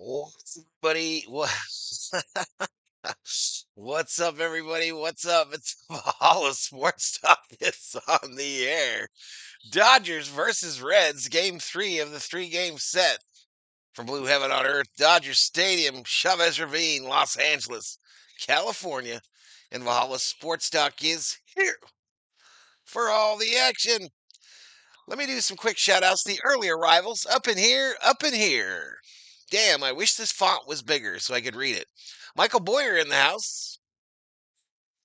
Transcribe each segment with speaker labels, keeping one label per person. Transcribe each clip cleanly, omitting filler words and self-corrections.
Speaker 1: What's up, buddy? What's up, everybody? What's up? It's Valhalla Sports Talk. It's on the air. Dodgers versus Reds, game 3 of the 3-game set from Blue Heaven on Earth, Dodger Stadium, Chavez Ravine, Los Angeles, California. And Valhalla Sports Talk is here for all the action. Let me do some quick shout outs. The early arrivals up in here, up in here. Damn, I wish this font was bigger so I could read it. Michael Boyer in the house.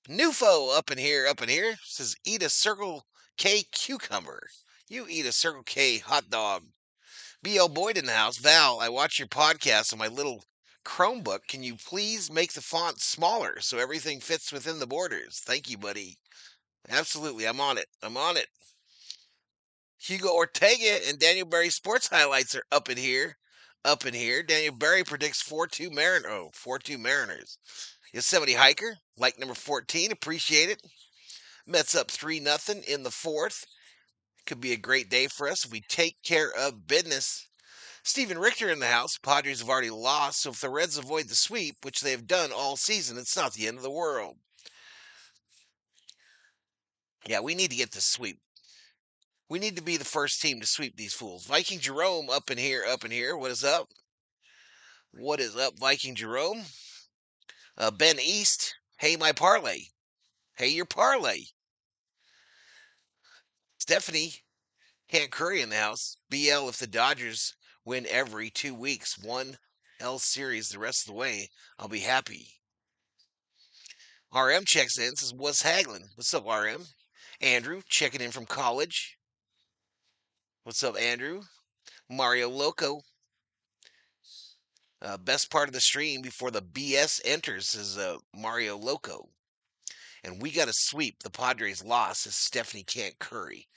Speaker 1: Nufo up in here, up in here. Says, eat a Circle K cucumber. You eat a Circle K hot dog. B.L. Boyd in the house. Val, I watch your podcast on my little Chromebook. Can you please make the font smaller so everything fits within the borders? Thank you, buddy. Absolutely, I'm on it. I'm on it. Hugo Ortega and Daniel Berry Sports Highlights are up in here. Up in here. Daniel Berry predicts 4-2 Mariners. Yosemite Hiker, like number 14, appreciate it. Mets up 3-0 in the fourth. Could be a great day for us if we take care of business. Stephen Richter in the house. Padres have already lost, so if the Reds avoid the sweep, which they have done all season, it's not the end of the world. Yeah, we need to get the sweep. We need to be the first team to sweep these fools. Viking Jerome up in here, up in here. What is up? What is up, Viking Jerome? Ben East. Hey, my parlay. Hey, your parlay. Stephanie Can't Curry in the house. BL, if the Dodgers win every 2 weeks, one L series the rest of the way, I'll be happy. RM checks in, says, what's haggling? What's up, RM? Andrew checking in from college. What's up, Andrew? Mario Loco. Best part of the stream before the BS enters is Mario Loco. And we got to sweep the Padres' loss, as Stephanie Can't Curry.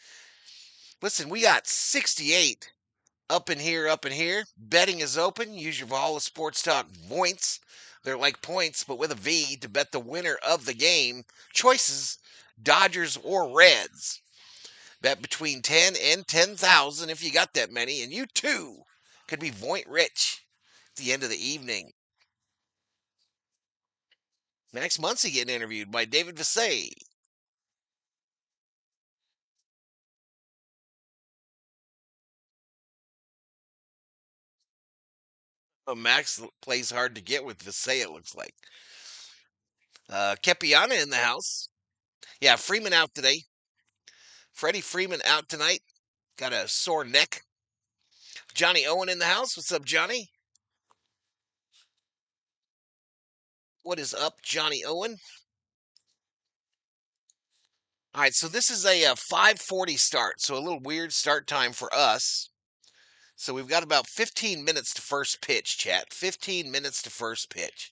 Speaker 1: Listen, we got 68 up in here, up in here. Betting is open. Use your Valhalla Sports Talk points. They're like points, but with a V to bet the winner of the game. Choices, Dodgers or Reds. Bet between 10 and 10,000 if you got that many, and you too could be point rich at the end of the evening. Max Muncy getting interviewed by David Visay. Max plays hard to get with Visay, it looks like. Kepiana in the house. Yeah, Freeman out today. Freddie Freeman out tonight. Got a sore neck. Johnny Owen in the house. What's up, Johnny? What is up, Johnny Owen? All right, so this is a 5:40 start, so a little weird start time for us. So we've got about 15 minutes to first pitch, chat. 15 minutes to first pitch.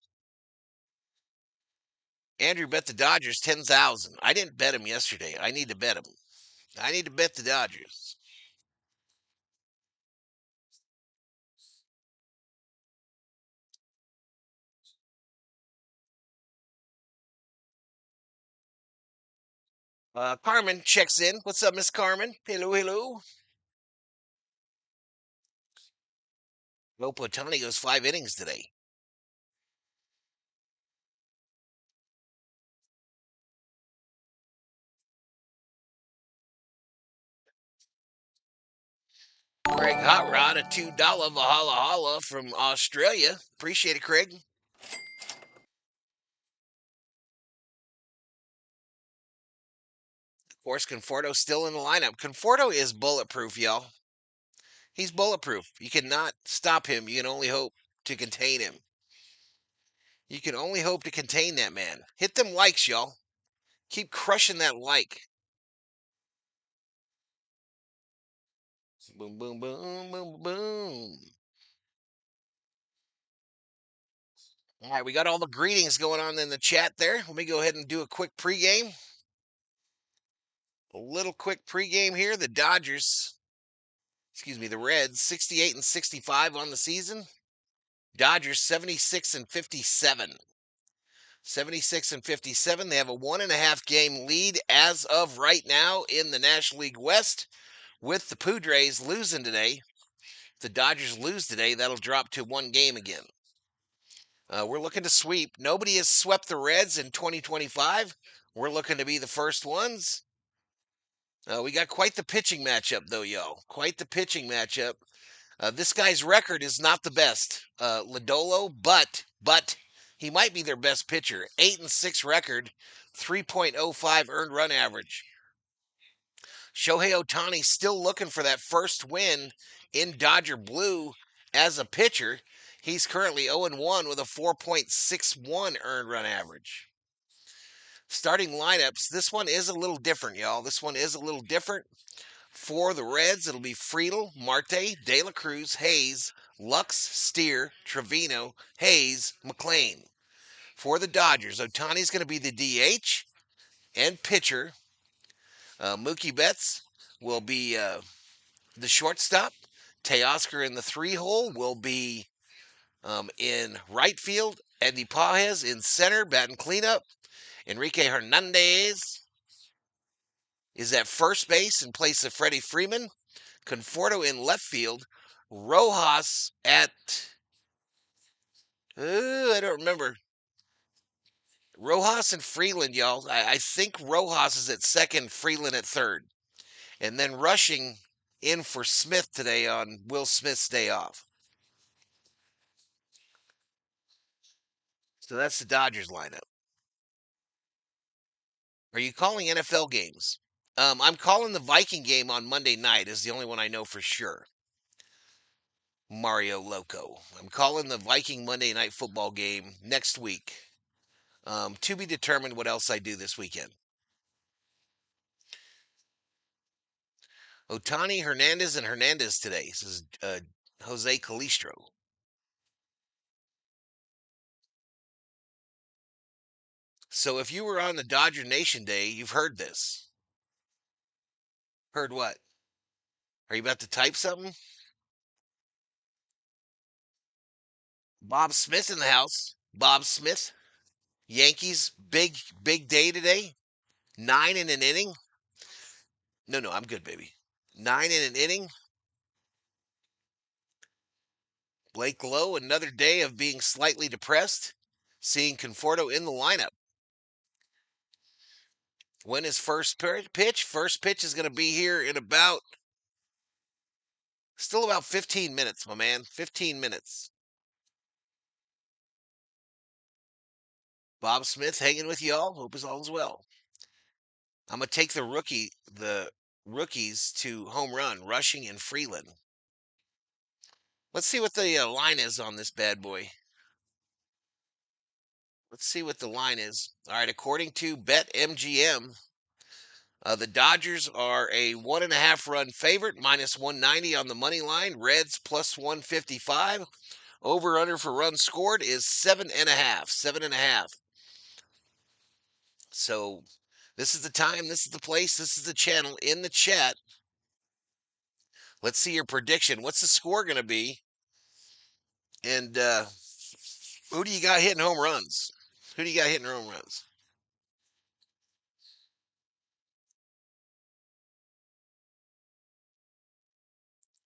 Speaker 1: Andrew bet the Dodgers 10,000. I didn't bet him yesterday. I need to bet him. I need to bet the Dodgers. Carmen checks in. What's up, Miss Carmen? Hello, hello. Ohtani goes 5 innings today. Craig Hot Rod, a $2 Valhalla Holla from Australia. Appreciate it, Craig. Of course, Conforto's still in the lineup. Conforto is bulletproof, y'all. He's bulletproof. You cannot stop him. You can only hope to contain him. You can only hope to contain that man. Hit them likes, y'all. Keep crushing that like. Boom, boom, boom, boom, boom. All right, we got all the greetings going on in the chat there. Let me go ahead and do a quick pregame. A little quick pregame here. The Reds 68 and 65 on the season. Dodgers 76 and 57. 76 and 57. They have a 1.5 game lead as of right now in the National League West, with the Padres losing today If the Dodgers lose today, that'll drop to 1 game again. We're looking to sweep. Nobody has swept the Reds in 2025. We're looking to be the first ones. We got quite the pitching matchup, though, y'all. Quite the pitching matchup. This guy's record is not the best, Lodolo, but he might be their best pitcher. 8-6 record, 3.05 earned run average. Shohei Ohtani still looking for that first win in Dodger blue as a pitcher. He's currently 0-1 with a 4.61 earned run average. Starting lineups, this one is a little different, y'all. This one is a little different. For the Reds, it'll be Friedel, Marte, De La Cruz, Hayes, Lux, Steer, Trevino, Hayes, McLean. For the Dodgers, Ohtani's going to be the DH and pitcher. Mookie Betts will be the shortstop. Teoscar in the 3-hole will be in right field. Eddie Pajes in center, batting cleanup. Enrique Hernandez is at first base in place of Freddie Freeman. Conforto in left field. Rojas at, I don't remember. Rojas and Freeland, y'all. I think Rojas is at second, Freeland at third. And then rushing in for Smith today on Will Smith's day off. So that's the Dodgers lineup. Are you calling NFL games? I'm calling the Viking game on Monday night is the only one I know for sure. Mario Loco. I'm calling the Viking Monday Night Football game next week. To be determined what else I do this weekend. Ohtani, Hernandez, and Hernandez today. This is Jose Calistro. So if you were on the Dodger Nation Day, you've heard this. Heard what? Are you about to type something? Bob Smith in the house. Bob Smith. Yankees, big day today. 9 in an inning. No, I'm good, baby. 9 in an inning. Blake Lowe, another day of being slightly depressed. Seeing Conforto in the lineup. When is first pitch? First pitch is going to be here in still about 15 minutes, my man. 15 minutes. Bob Smith hanging with y'all. Hope all is well. I'm going to take the rookies to home run, Rushing and Freeland. Let's see what the line is on this bad boy. Let's see what the line is. All right, according to BetMGM, the Dodgers are a 1.5 run favorite, minus 190 on the money line. Reds plus 155. Over under for runs scored is 7.5. 7.5. So this is the time, this is the place, this is the channel in the chat. Let's see your prediction. What's the score going to be? And who do you got hitting home runs? Who do you got hitting home runs?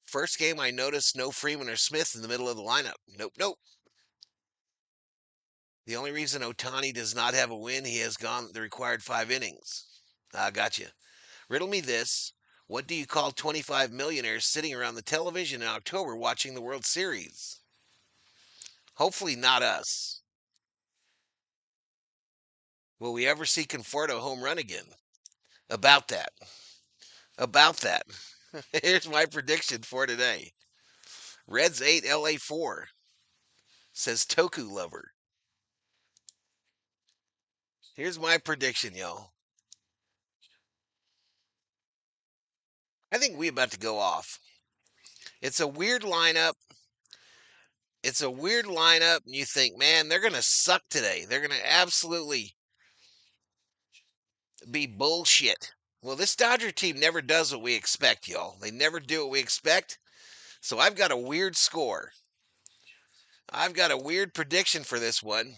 Speaker 1: First game, I noticed no Freeman or Smith in the middle of the lineup. Nope. The only reason Ohtani does not have a win, he has gone the required 5 innings. Gotcha. Riddle me this. What do you call 25 millionaires sitting around the television in October watching the World Series? Hopefully not us. Will we ever see Conforto home run again? About that. Here's my prediction for today. Reds 8, LA 4. Says Toku Lover. Here's my prediction, y'all. I think we about to go off. It's a weird lineup. And you think, man, they're going to suck today. They're going to absolutely be bullshit. Well, this Dodger team never does what we expect, y'all. They never do what we expect. So I've got a weird score. I've got a weird prediction for this one.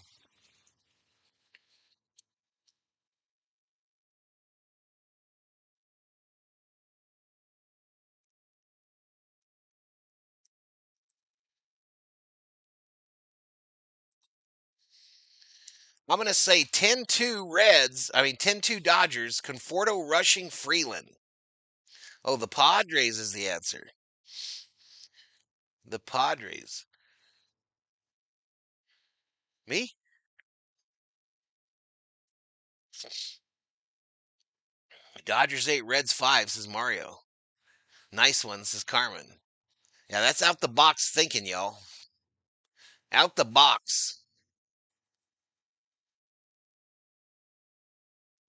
Speaker 1: I'm going to say 10-2 Reds. 10-2 Dodgers. Conforto rushing Freeland. Oh, the Padres is the answer. The Padres. Me? Dodgers 8, Reds 5, says Mario. Nice one, says Carmen. Yeah, that's out the box thinking, y'all. Out the box.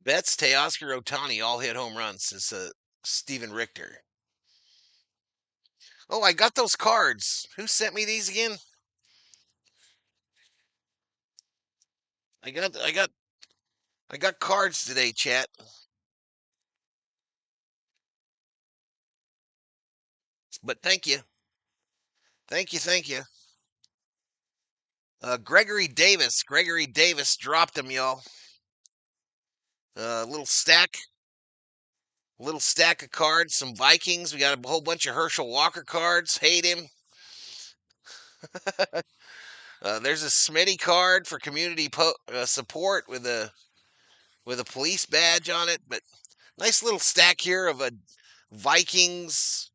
Speaker 1: Betts, Teoscar, Ohtani all hit home runs, says Steven Richter. Oh, I got those cards. Who sent me these again? I got cards today, chat. But thank you. Thank you. Gregory Davis. Gregory Davis dropped them, y'all. Little stack of cards. Some Vikings. We got a whole bunch of Herschel Walker cards. Hate him. There's a Smitty card for community support with a police badge on it. But nice little stack here of a Vikings.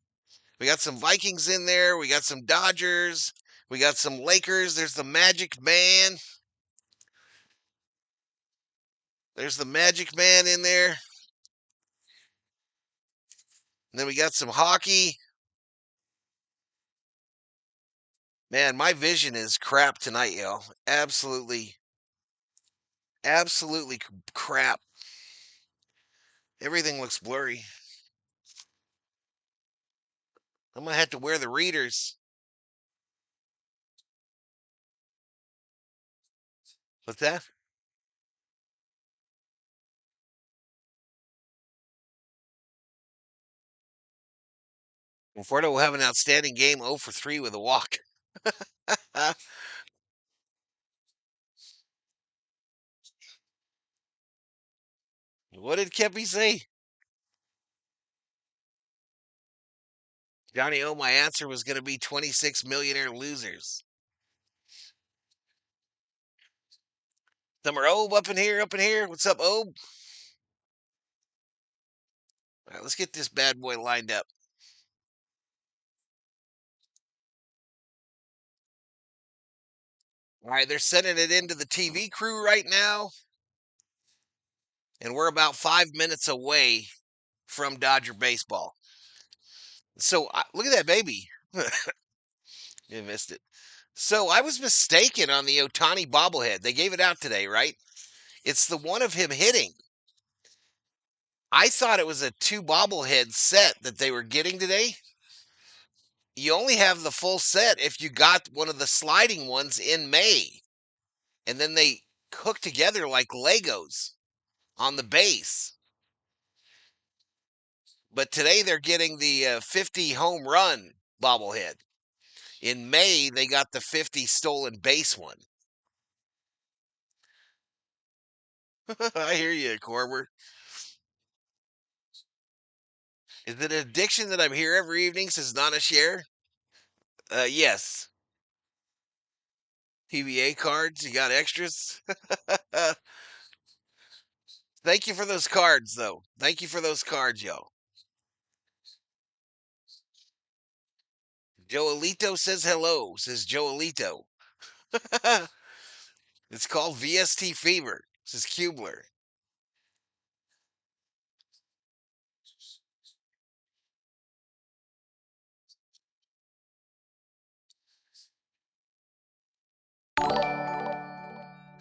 Speaker 1: We got some Vikings in there. We got some Dodgers. We got some Lakers. There's the Magic Man. There's the Magic Man in there. And then we got some hockey. Man, my vision is crap tonight, yo. Absolutely crap. Everything looks blurry. I'm going to have to wear the readers. What's that? Conforto will have an outstanding game 0 for 3 with a walk. What did Kepi say? Johnny O, my answer was going to be 26 millionaire losers. Some are Obe up in here. What's up, Obe? All right, let's get this bad boy lined up. All right, they're sending it into the TV crew right now. And we're about 5 minutes away from Dodger baseball. So look at that baby. You missed it. So I was mistaken on the Ohtani bobblehead. They gave it out today, right? It's the one of him hitting. I thought it was a 2 bobblehead set that they were getting today. You only have the full set if you got one of the sliding ones in May. And then they hook together like Legos on the base. But today they're getting the 50 home run bobblehead. In May, they got the 50 stolen base one. I hear you, Corbett. Is it an addiction that I'm here every evening, says Nana Share? Yes. PBA cards, you got extras? Thank you for those cards, though. Thank you for those cards, yo. Joelito says hello, says Joelito. It's called VST Fever, says Kubler.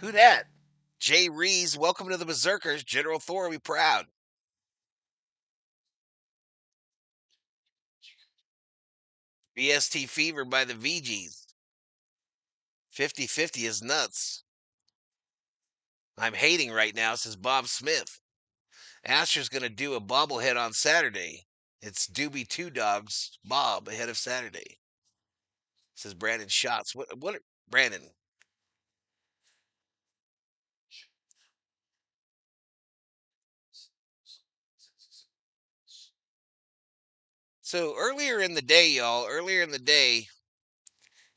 Speaker 1: Who dat? Jay Rees, welcome to the Berserkers. General Thor, be proud. VST Fever by the VGs. 50-50 is nuts. I'm hating right now, says Bob Smith. Asher's going to do a bobblehead on Saturday. It's Doobie Two Dogs, Bob, ahead of Saturday. Says Brandon Shots. What, Brandon? So earlier in the day, y'all,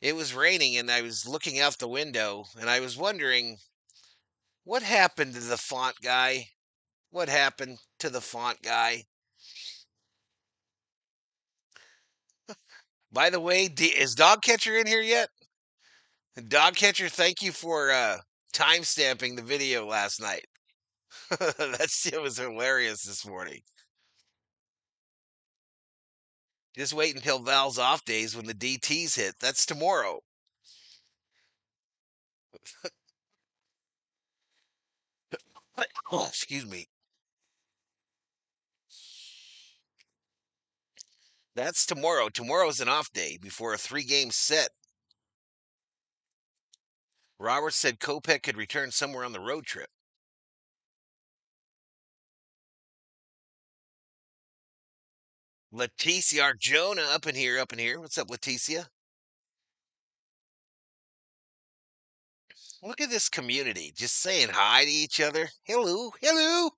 Speaker 1: it was raining and I was looking out the window and I was wondering, What happened to the font guy? What happened to the font guy? By the way, is Dog Catcher in here yet? Dog Catcher, thank you for time stamping the video last night. That shit was hilarious this morning. Just wait until Val's off days when the DTs hit. That's tomorrow. Oh, excuse me. That's tomorrow. Tomorrow's an off day before a 3-game set. Roberts said Kopech could return somewhere on the road trip. Leticia Arjona up in here, up in here. What's up, Leticia? Look at this community just saying hi to each other. Hello, hello,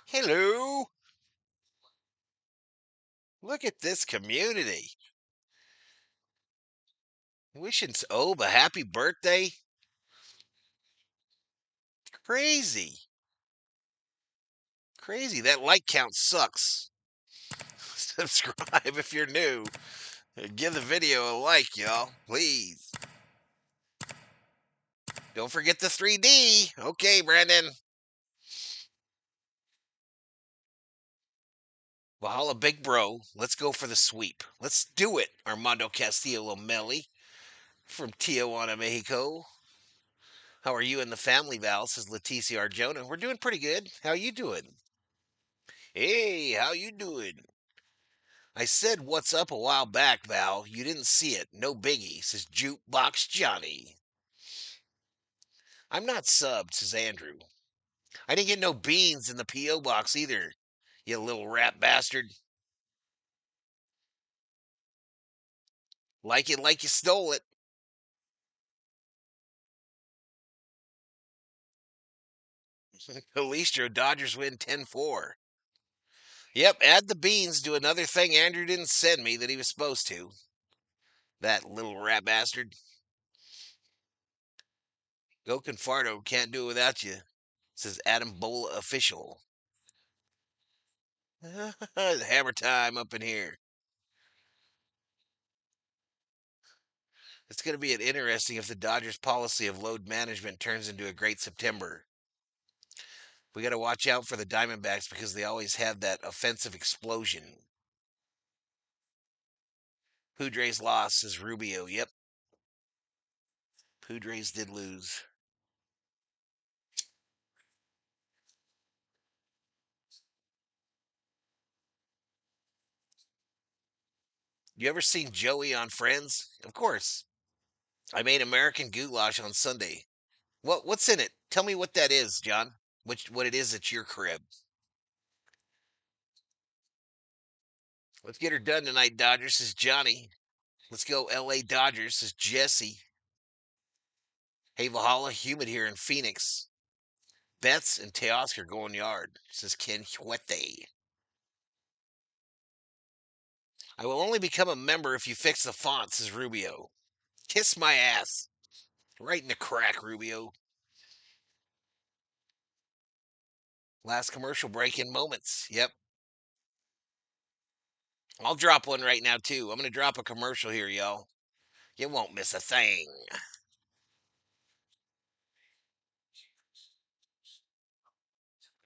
Speaker 1: hello. Look at this community. Wishing Oba happy birthday. Crazy. Crazy. That like count sucks. Subscribe if you're new. Give the video a like, y'all. Please. Don't forget the 3D. Okay, Brandon. Valhalla Big Bro. Let's go for the sweep. Let's do it, Armando Castillo Lomeli from Tijuana, Mexico. How are you and the family, Val? Says Leticia Arjona. We're doing pretty good. How you doing? Hey, how you doing? I said what's up a while back, Val. You didn't see it. No biggie, says Jukebox Johnny. I'm not subbed, says Andrew. I didn't get no beans in the P.O. box either, you little rat bastard. Like it like you stole it. Calistro, Dodgers win 10-4. Yep, add the beans to another thing Andrew didn't send me that he was supposed to. That little rat bastard. Go Confardo, can't do it without you, says Adam Bola official. Hammer time up in here. It's going to be interesting if the Dodgers' policy of load management turns into a great September. We got to watch out for the Diamondbacks because they always have that offensive explosion. Padres lost, says Rubio. Yep. Padres did lose. You ever seen Joey on Friends? Of course. I made American goulash on Sunday. What's in it? Tell me what that is, John. What it is at your crib. Let's get her done tonight, Dodgers, says Johnny. Let's go LA Dodgers, says Jesse. Hey Valhalla, humid here in Phoenix. Betts and Teoscar going yard, says Ken Huete. I will only become a member if you fix the font, says Rubio. Kiss my ass. Right in the crack, Rubio. Last commercial break in moments. Yep. I'll drop one right now, too. I'm going to drop a commercial here, y'all. You won't miss a thing.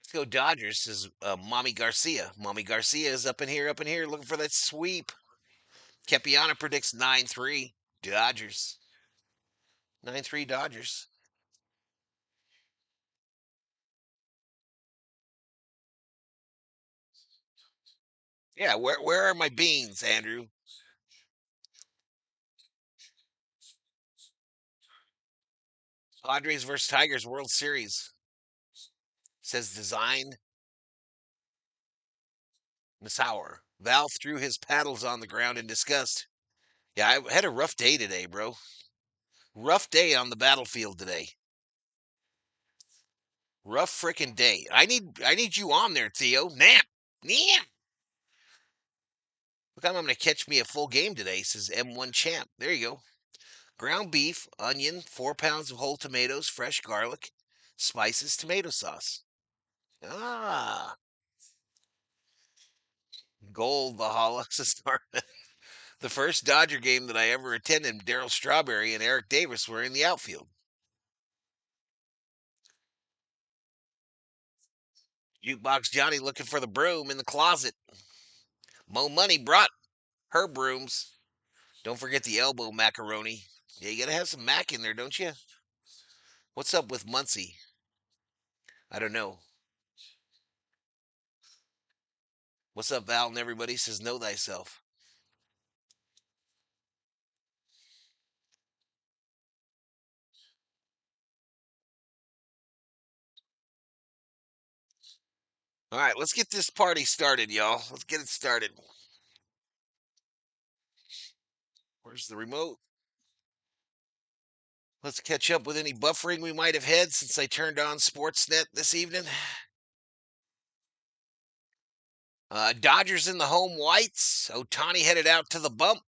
Speaker 1: Let's go Dodgers, says Mommy Garcia. Mommy Garcia is up in here, looking for that sweep. Kepiana predicts 9-3 Dodgers. 9-3 Dodgers. Yeah, where are my beans, Andrew? Padres versus Tigers World Series. Says design. Nassauer. Val threw his paddles on the ground in disgust. Yeah, I had a rough day today, bro. Rough day on the battlefield today. Rough freaking day. I need you on there, Theo. Nap. Nap. Look, I'm going to catch me a full game today, says M1 Champ. There you go. Ground beef, onion, 4 pounds of whole tomatoes, fresh garlic, Spices, tomato sauce. Ah, gold Valhalla. The first Dodger game that I ever attended, Darryl Strawberry and Eric Davis were in the outfield. Jukebox Johnny looking for the broom in the closet. Mo Money brought her brooms. Don't forget the elbow macaroni. Yeah, you gotta have some mac in there, don't you? What's up with Muncie? I don't know. What's up, Val? And everybody says, know thyself. All right, let's get this party started, y'all. Let's get it started. Where's the remote? Let's catch up with any buffering we might have had since I turned on Sportsnet this evening. Dodgers in the home whites. Ohtani headed out to the bump.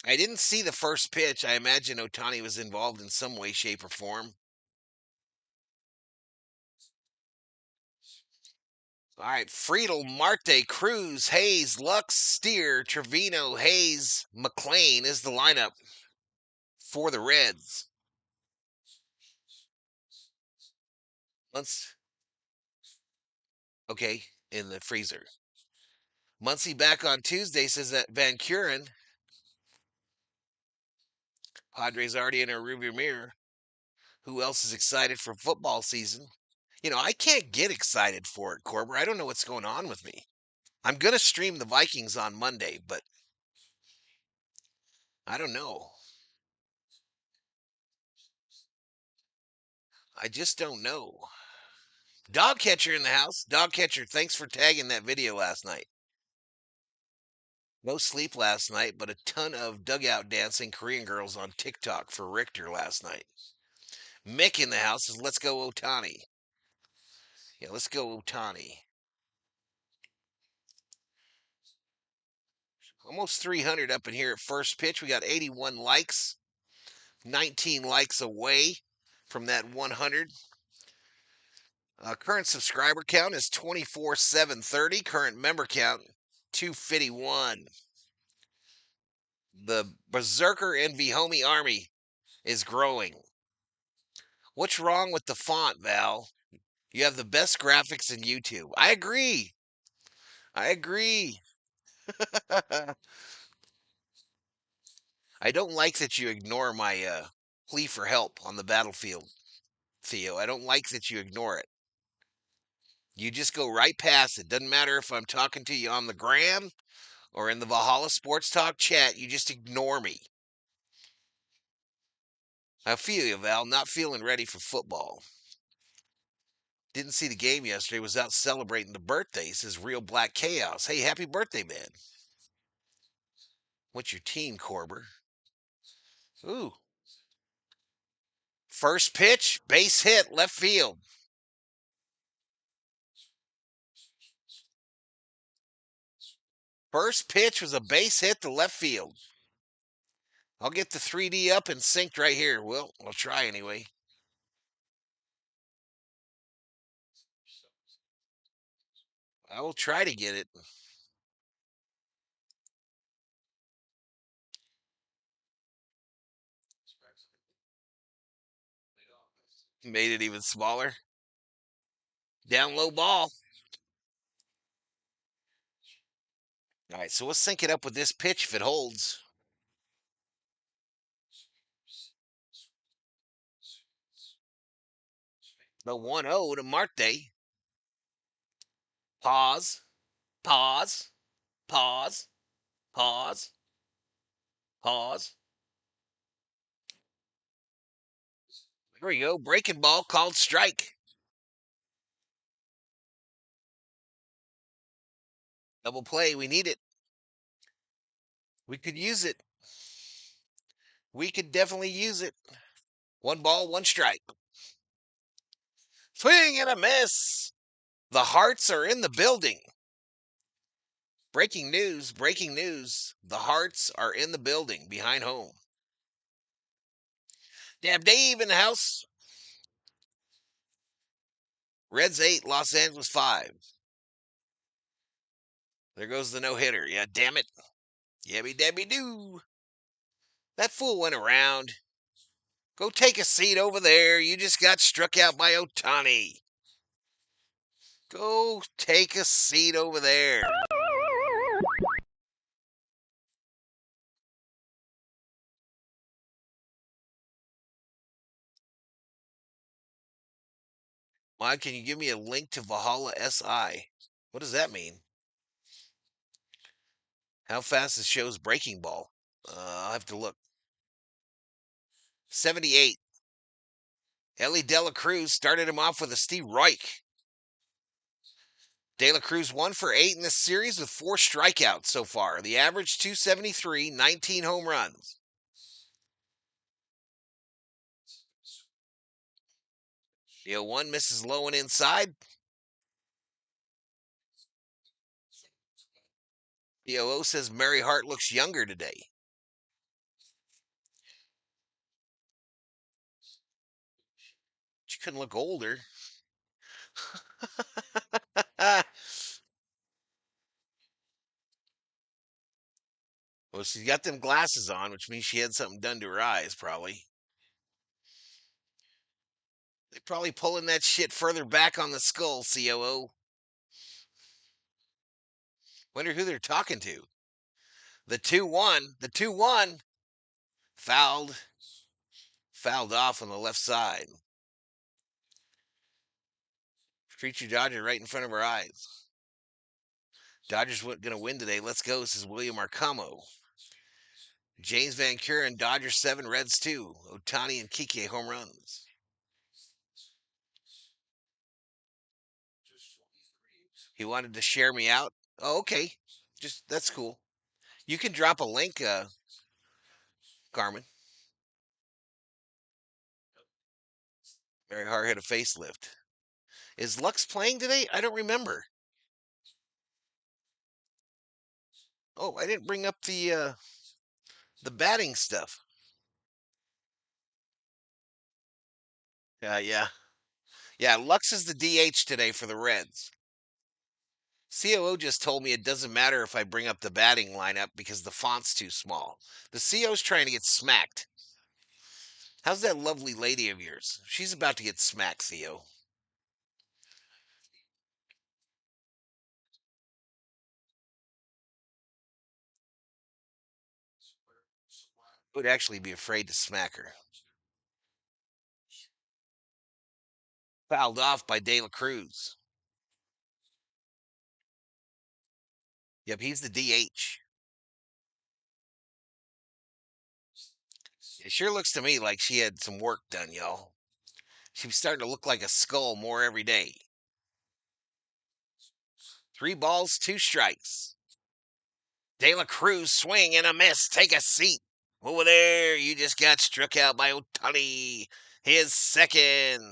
Speaker 1: I didn't see the first pitch. I imagine Ohtani was involved in some way, shape, or form. All right, Friedel, Marte, Cruz, Hayes, Lux, Steer, Trevino, Hayes, McLean is the lineup for the Reds. Okay, in the freezer. Muncie back on Tuesday, says that Van Kuren. Padres already in a rearview mirror. Who else is excited for football season? You know, I can't get excited for it, Corber. I don't know what's going on with me. I'm going to stream the Vikings on Monday, but I don't know. I just don't know. Dog catcher in the house. Dog catcher, thanks for tagging that video last night. No sleep last night, but a ton of dugout dancing Korean girls on TikTok for Richter last night. Mick in the house says, let's go Ohtani. Yeah, let's go Ohtani. Almost 300 up in here at first pitch. We got 81 likes. 19 likes away from that 100. Current subscriber count is 24,730. Current member count 251. The Berserker Envy Homie Army is growing. What's wrong with the font, Val? You have the best graphics in YouTube. I agree. I agree. I don't like that you ignore my plea for help on the battlefield, Theo. I don't like that you ignore it. You just go right past it. Doesn't matter if I'm talking to you on the gram or in the Valhalla Sports Talk chat. You just ignore me. I feel you, Val. Not feeling ready for football. Didn't see the game yesterday. Was out celebrating the birthdays. Says Real Black Chaos. Hey, happy birthday, man. What's your team, Corber? Ooh. First pitch, base hit, left field. First pitch was a base hit to left field. I'll get the 3D up and synced right here. Well, I'll try anyway. I will try to get it. Made it even smaller. Down low ball. All right, so we'll sync it up with this pitch if it holds. The 1-0 to Marte. Pause. Pause. Pause. Pause. Pause. There we go. Breaking ball called strike. Double play. We need it. We could use it. We could definitely use it. One ball, one strike. Swing and a miss. The Hearts are in the building. Breaking news, breaking news. The Hearts are in the building behind home. Dab Dave in the house. Reds 8, Los Angeles 5. There goes the no-hitter. Yeah, damn it. Yabby dabby doo. That fool went around. Go take a seat over there. You just got struck out by Ohtani. Go take a seat over there. Mike, can you give me a link to Valhalla SI? What does that mean? How fast is Show's breaking ball? I'll have to look. 78. Ellie De La Cruz started him off with a Steve Reich. De La Cruz 1 for 8 in this series with 4 strikeouts so far. The average 273, 19 home runs. The 0-1 misses low and inside. The 0-0 says Mary Hart looks younger today. She couldn't look older. Well, she's got them glasses on, which means she had something done to her eyes, probably. They're probably pulling that shit further back on the skull, COO. Wonder who they're talking to. The 2-1. The 2-1. Fouled off on the left side. Treat your Dodger right in front of our eyes. Dodgers going to win today. Let's go, says William Arcamo. James Van Kuren, Dodgers 7, Reds 2. Ohtani and Kike home runs. He wanted to share me out. Oh, okay. That's cool. You can drop a link, Carmen. Mary Hart had a facelift. Is Lux playing today? I don't remember. Oh, I didn't bring up the batting stuff. Yeah. Yeah, Lux is the DH today for the Reds. COO just told me it doesn't matter if I bring up the batting lineup because the font's too small. The CO's trying to get smacked. How's that lovely lady of yours? She's about to get smacked, Theo. I would actually be afraid to smack her. Fouled off by De La Cruz. Yep, he's the DH. It sure looks to me like she had some work done, y'all. She's starting to look like a skull more every day. 3 balls, 2 strikes. De La Cruz swing and a miss. Take a seat. Over there, you just got struck out by Ohtani. His second.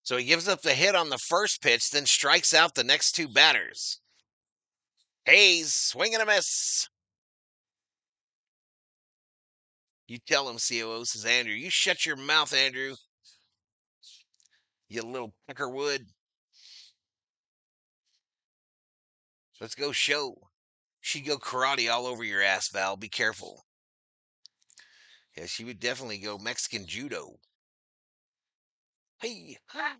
Speaker 1: So he gives up the hit on the first pitch, then strikes out the next 2 batters. Hayes, swing and a miss. You tell him, COO, says Andrew. You shut your mouth, Andrew. You little peckerwood. Let's go show. She'd go karate all over your ass, Val. Be careful. Yeah, she would definitely go Mexican judo. Hey, ha.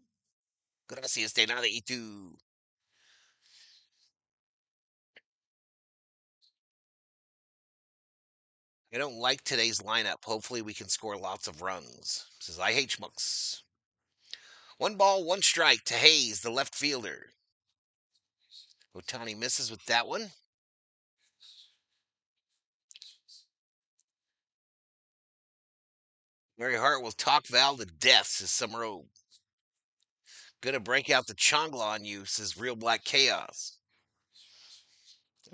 Speaker 1: Gracias de nada y tú. I don't like today's lineup. Hopefully we can score lots of runs. Says I hate schmucks. 1 ball, 1 strike to Hayes, the left fielder. Ohtani misses with that one. Mary Hart will talk Val to death, says Summerow. Gonna break out the chongla on you, says Real Black Chaos.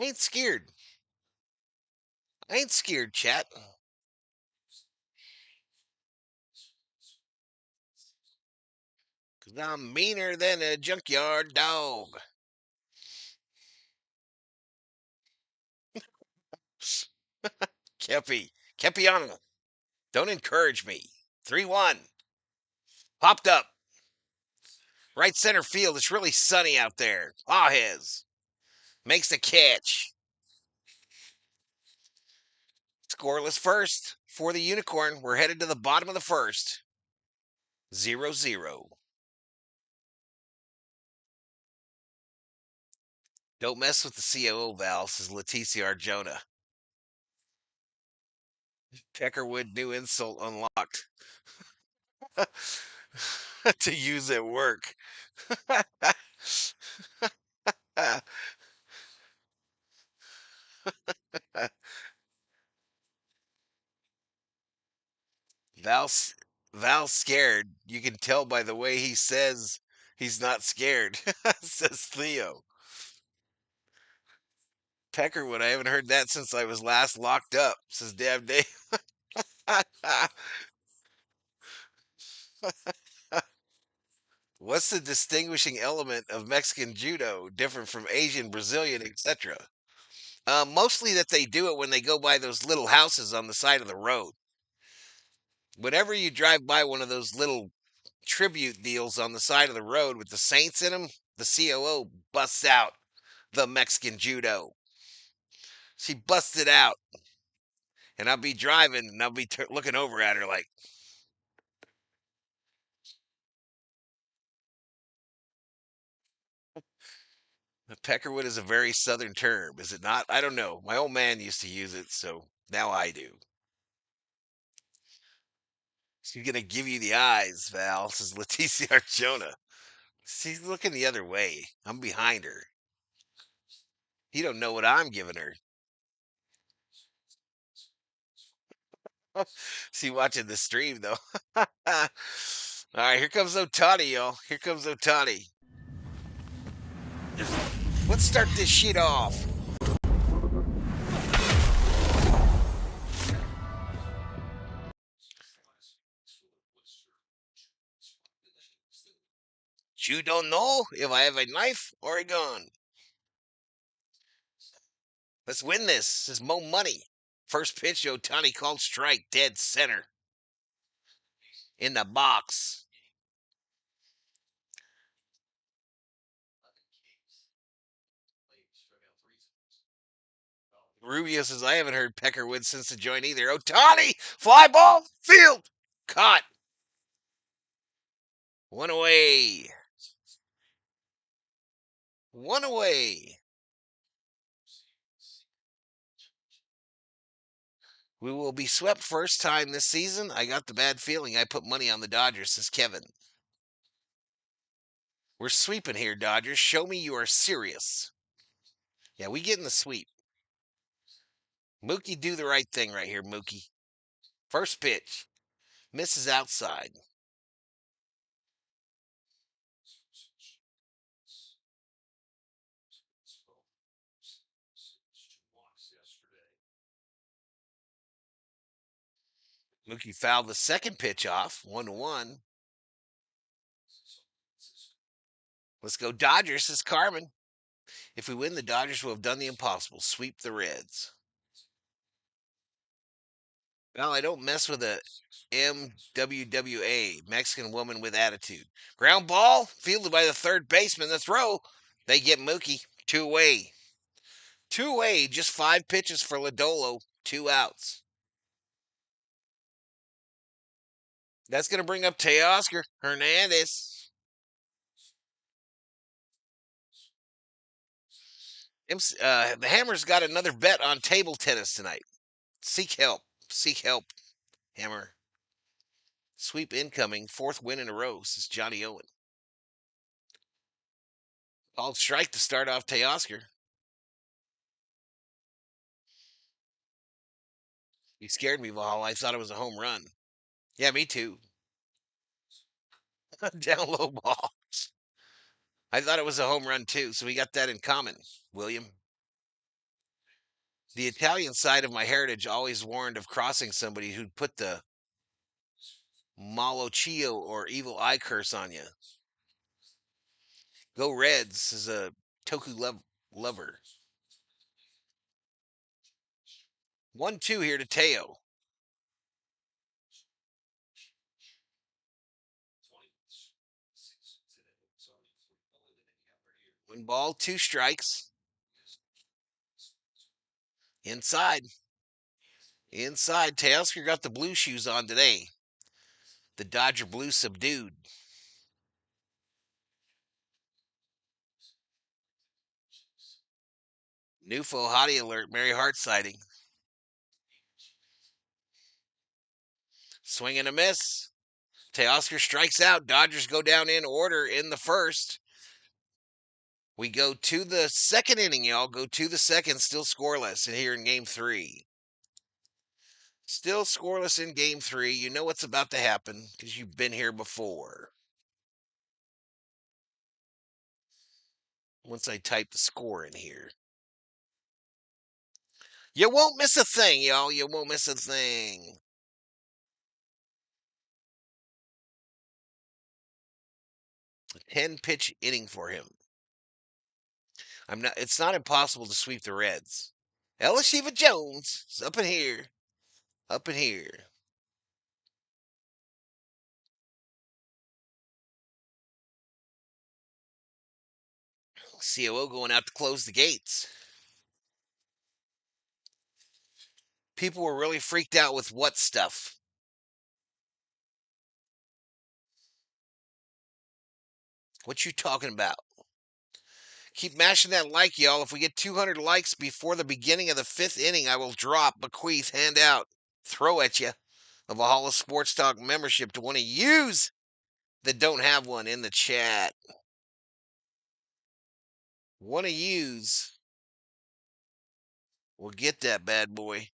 Speaker 1: I ain't scared. I ain't scared, chat. 'Cause I'm meaner than a junkyard dog. Kepiana. Don't encourage me. 3-1. Popped up. Right center field. It's really sunny out there. Pajes makes the catch. Scoreless first for the Unicorn. We're headed to the bottom of the first. 0-0. Don't mess with the COO, Val, says Leticia Arjona. Peckerwood new insult unlocked. To use at work. Val's scared. You can tell by the way he says he's not scared, says Theo. Peckerwood, I haven't heard that since I was last locked up, says Dab Dave. What's the distinguishing element of Mexican judo different from Asian, Brazilian, etc.? Mostly that they do it when they go by those little houses on the side of the road. Whenever you drive by one of those little tribute deals on the side of the road with the saints in them, the COO busts out the Mexican judo. She busts it out, and I'll be driving, and I'll be looking over at her like, Peckerwood is a very southern term, is it not? I don't know. My old man used to use it, so now I do. She's gonna give you the eyes, Val, says Leticia Arjona. She's looking the other way. I'm behind her. You don't know what I'm giving her. She watching the stream though. All right, here comes Ohtani, y'all. Here comes Ohtani. Let's start this shit off. You don't know if I have a knife or a gun. Let's win this. This is Mo money. First pitch, Ohtani called strike, dead center. In the box. Rubio says, I haven't heard Peckerwood since the joint either. Ohtani, fly ball, field, caught. One away. One away. We will be swept first time this season. I got the bad feeling I put money on the Dodgers, says Kevin. We're sweeping here, Dodgers. Show me you are serious. Yeah, we getting the sweep. Mookie, do the right thing right here, Mookie. First pitch. Misses outside. Mookie fouled the second pitch off. 1-1. Let's go Dodgers, says Carmen. If we win, the Dodgers will have done the impossible. Sweep the Reds. Well, I don't mess with a MWWA, Mexican woman with attitude. Ground ball, fielded by the third baseman. The throw, they get Mookie. Two away. Two away, just 5 pitches for Lodolo. 2 outs. That's going to bring up Teoscar Hernandez. The Hammer's got another bet on table tennis tonight. Seek help. Seek help, Hammer. Sweep incoming. 4th win in a row, says Johnny Owen. Called strike to start off Teoscar. You scared me, Valhalla. I thought it was a home run. Yeah, me too. Down low ball. I thought it was a home run too, so we got that in common, William. The Italian side of my heritage always warned of crossing somebody who'd put the Malochio or evil eye curse on you. Go Reds is a Toku lover. 1-2 here to Teo. One ball, 2 strikes. Inside. Inside. Teoscar got the blue shoes on today. The Dodger blue subdued. Nufo hottie alert. Mary Hart sighting. Swing and a miss. Teoscar strikes out. Dodgers go down in order in the first. We go to the second inning, y'all. Go to the second, still scoreless here in game 3. Still scoreless in game 3. You know what's about to happen because you've been here before. Once I type the score in here. You won't miss a thing, y'all. You won't miss a thing. A 10-pitch inning for him. It's not impossible to sweep the Reds. Elishiva Jones is up in here. Up in here. COO going out to close the gates. People were really freaked out with what stuff? What you talking about? Keep mashing that like, y'all. If we get 200 likes before the beginning of the 5th inning, I will drop, bequeath, hand out, throw at you a Valhalla Sports Talk membership to one of yous that don't have one in the chat. One of yous will get that bad boy.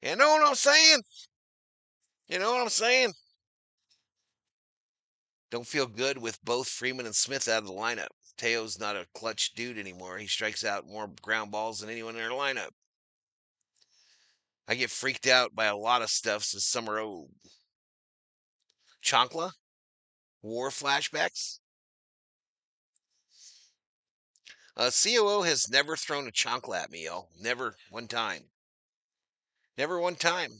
Speaker 1: You know what I'm saying? You know what I'm saying? Don't feel good with both Freeman and Smith out of the lineup. Teo's not a clutch dude anymore. He strikes out more ground balls than anyone in our lineup. I get freaked out by a lot of stuff since summer old. Chancla? War flashbacks? COO has never thrown a chancla at me, y'all. Never one time. Never one time.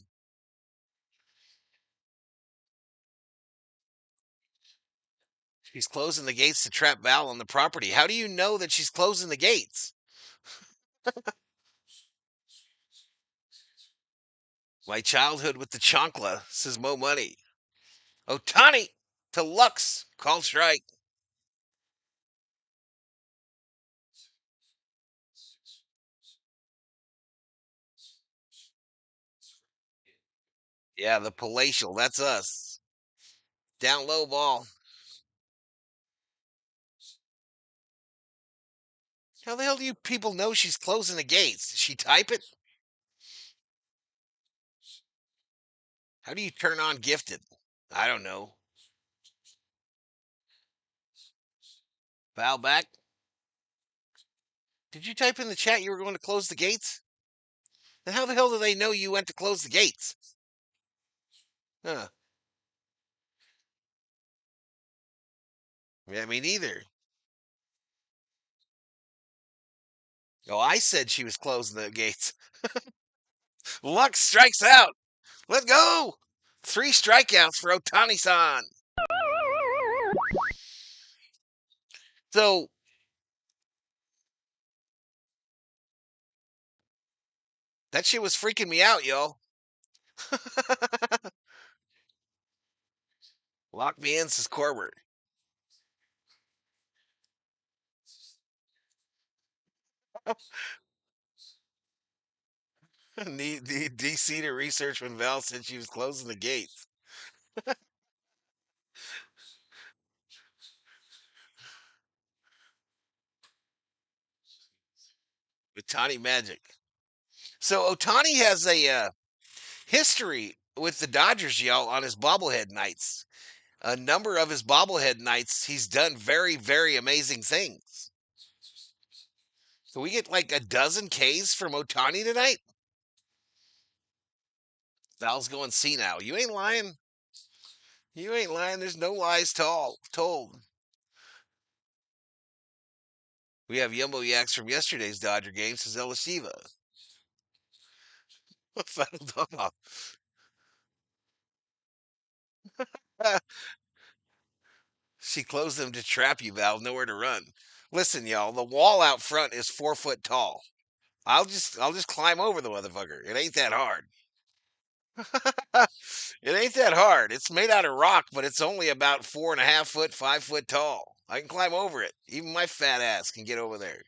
Speaker 1: She's closing the gates to trap Val on the property. How do you know that she's closing the gates? My childhood with the chancla, says Mo Money. Ohtani to Lux. Call strike. Yeah, the palatial. That's us. Down low ball. How the hell do you people know she's closing the gates? Did she type it? How do you turn on gifted? I don't know. Foul back. Did you type in the chat you were going to close the gates? Then how the hell do they know you went to close the gates? Huh. Yeah, me neither. Oh, I said she was closing the gates. Lux strikes out. Let's go. 3 strikeouts for Ohtani-san. So, that shit was freaking me out, y'all. Lock me in, says Corbett. Need DC to research when Val said she was closing the gates. Ohtani magic. So Ohtani has a history with the Dodgers, y'all, on his bobblehead nights. A number of his bobblehead nights, he's done very, very amazing things. So we get like a dozen Ks from Ohtani tonight? Val's going senile. You ain't lying. You ain't lying. There's no lies told. We have Yumbo Yaks from yesterday's Dodger game, says Elisheva. What's that talking about? She closed them to trap you, Val. Nowhere to run. Listen, y'all, the wall out front is 4 foot tall. I'll just climb over the motherfucker. It ain't that hard. It ain't that hard. It's made out of rock, but it's only about 4.5 foot, 5 foot tall. I can climb over it. Even my fat ass can get over there.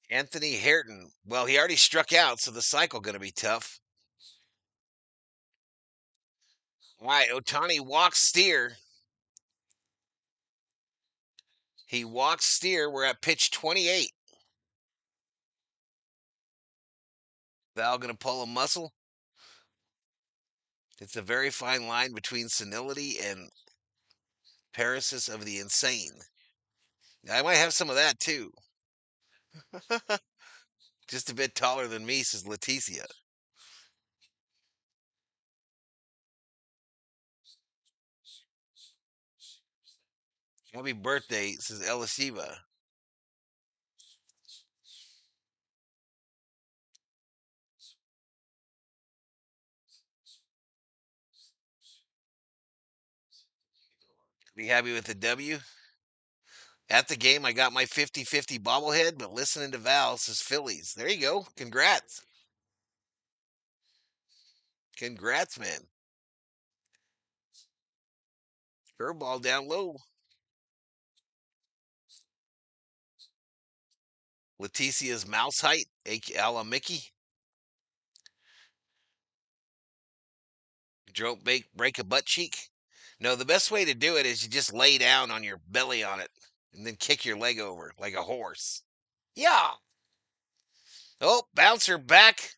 Speaker 1: Anthony Hareton. Well, he already struck out, so the cycle going to be tough. All right, Ohtani walks steer. He walks steer. We're at pitch 28. Val going to pull a muscle. It's a very fine line between senility and paralysis of the insane. I might have some of that too. Just a bit taller than me, says Leticia. Happy birthday, says Elisheva. Be happy with the W. At the game, I got my 50-50 bobblehead, but listening to Val says Phillies. There you go. Congrats. Congrats, man. Curveball down low. Leticia's mouse height, a la Mickey. Don't break a butt cheek. No, the best way to do it is you just lay down on your belly on it and then kick your leg over like a horse. Yeah. Oh, bouncer back.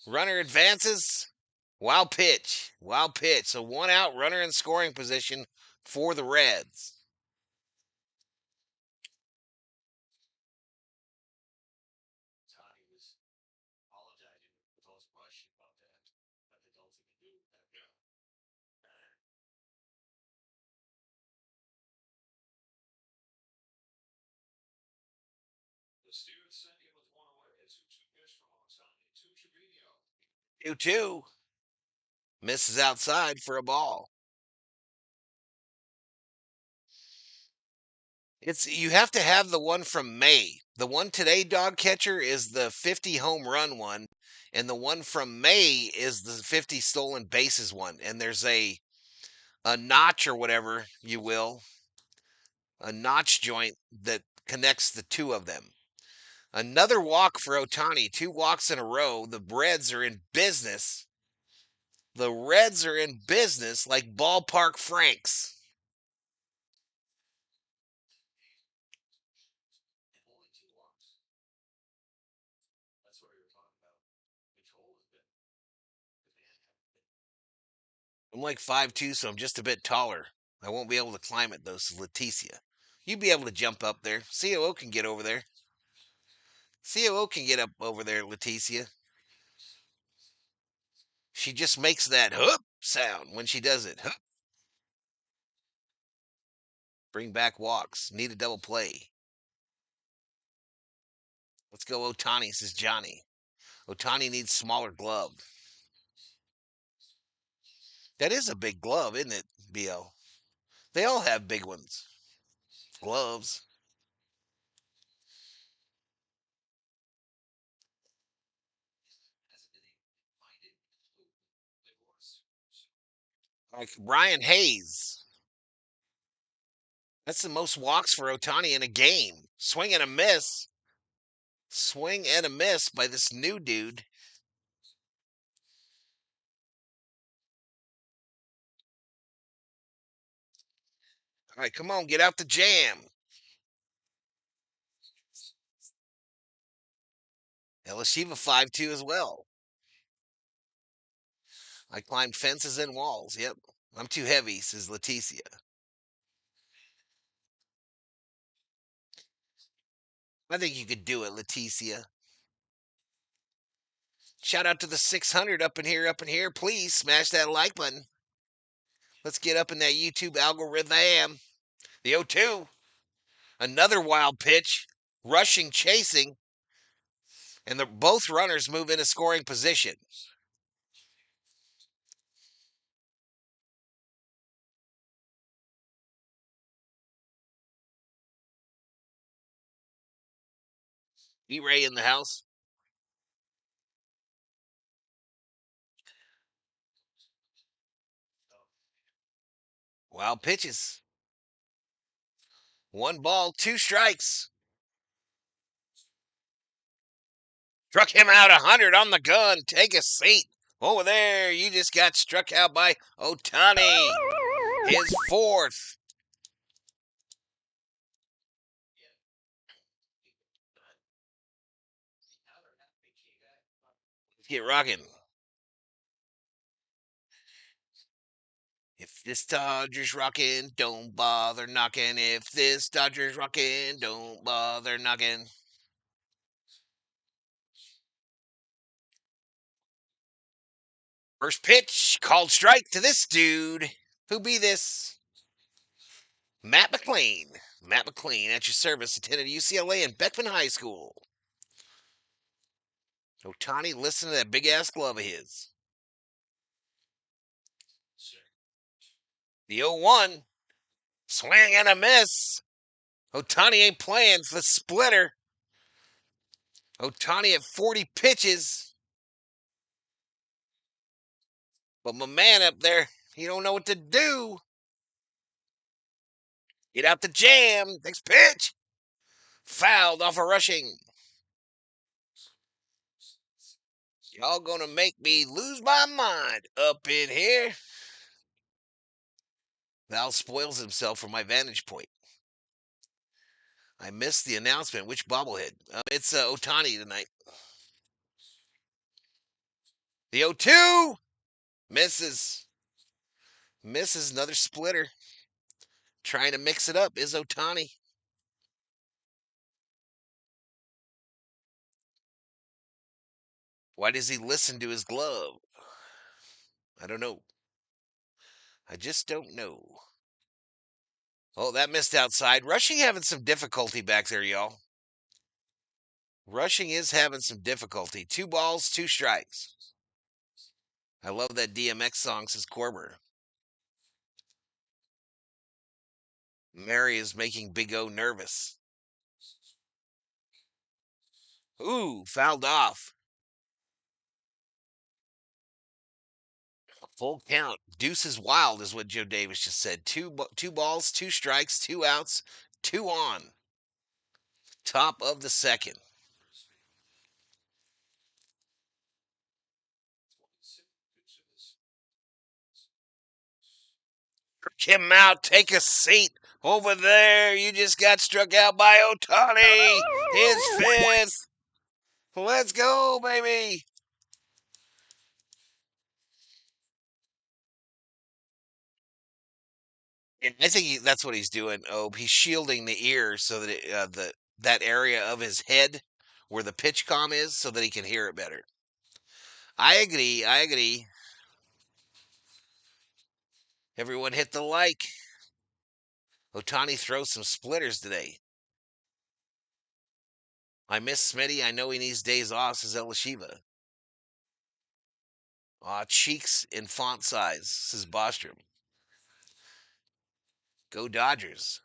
Speaker 1: Runner advances. Wild pitch. Wild pitch. So 1 out, runner in scoring position for the Reds. Two two. Misses outside for a ball. It's you have to have the one from May. The one today, dog catcher, is the 50 home run one, and the one from May is the 50 stolen bases one. And there's a notch or whatever you will, a notch joint that connects the two of them. Another walk for Ohtani, 2 walks in a row. The Reds are in business. The Reds are in business like ballpark Franks. I'm like 5'2", so I'm just a bit taller. I won't be able to climb it, though, says Leticia. You'd be able to jump up there. COO can get over there. COO can get up over there, Leticia. She just makes that hoop sound when she does it. Hup. Bring back walks. Need a double play. Let's go Ohtani, says Johnny. Ohtani needs smaller glove. That is a big glove, isn't it, BL? They all have big ones. Gloves. Like Brian Hayes. That's the most walks for Ohtani in a game. Swing and a miss. Swing and a miss by this new dude. All right, come on, get out the jam. Elisheva 5'2" as well. I climbed fences and walls. Yep. I'm too heavy, says Leticia. I think you could do it, Leticia. Shout out to the 600 up in here. Please smash that like button. Let's get up in that YouTube algorithm. The 0-2. Another wild pitch. Rushing, chasing. And both runners move into scoring position. E-Ray in the house. Wild pitches. 1 ball, 2 strikes. Struck him out 100 on the gun. Take a seat. Over there, you just got struck out by Ohtani. His 4th. Let's get rocking. If this Dodgers rockin', don't bother knocking. If this Dodgers rockin', don't bother knocking. First pitch, called strike to this dude. Who be this? Matt McLean. Matt McLean at your service, attended UCLA and Beckman High School. Ohtani, listen to that big ass glove of his. The 0-1. Swing and a miss. Ohtani ain't playing for the splitter. Ohtani at 40 pitches. But my man up there, he don't know what to do. Get out the jam. Next pitch. Fouled off a rushing. Y'all gonna make me lose my mind up in here. Val spoils himself from my vantage point. I missed the announcement. Which bobblehead? It's Ohtani tonight. The 0-2 misses. Misses another splitter. Trying to mix it up is Ohtani. Why does he listen to his glove? I don't know. I just don't know. Oh, that missed outside. Rushing having some difficulty back there, y'all. Rushing is having some difficulty. 2 balls, 2 strikes. I love that DMX song, says Corber. Mary is making Big O nervous. Ooh, fouled off. Full count. Deuce is wild, is what Joe Davis just said. Two balls, 2 strikes, 2 outs, 2 on. Top of the second. Him out. Take a seat. Over there, you just got struck out by Ohtani. His 5th. Let's go, baby. And I think that's what he's doing. Oh, he's shielding the ear so that that area of his head where the pitch comm is, so that he can hear it better. I agree. I agree. Everyone hit the like. Ohtani throws some splitters today. I miss Smitty. I know he needs days off, says Elishiva. Cheeks in font size, says Bostrom. Go Dodgers.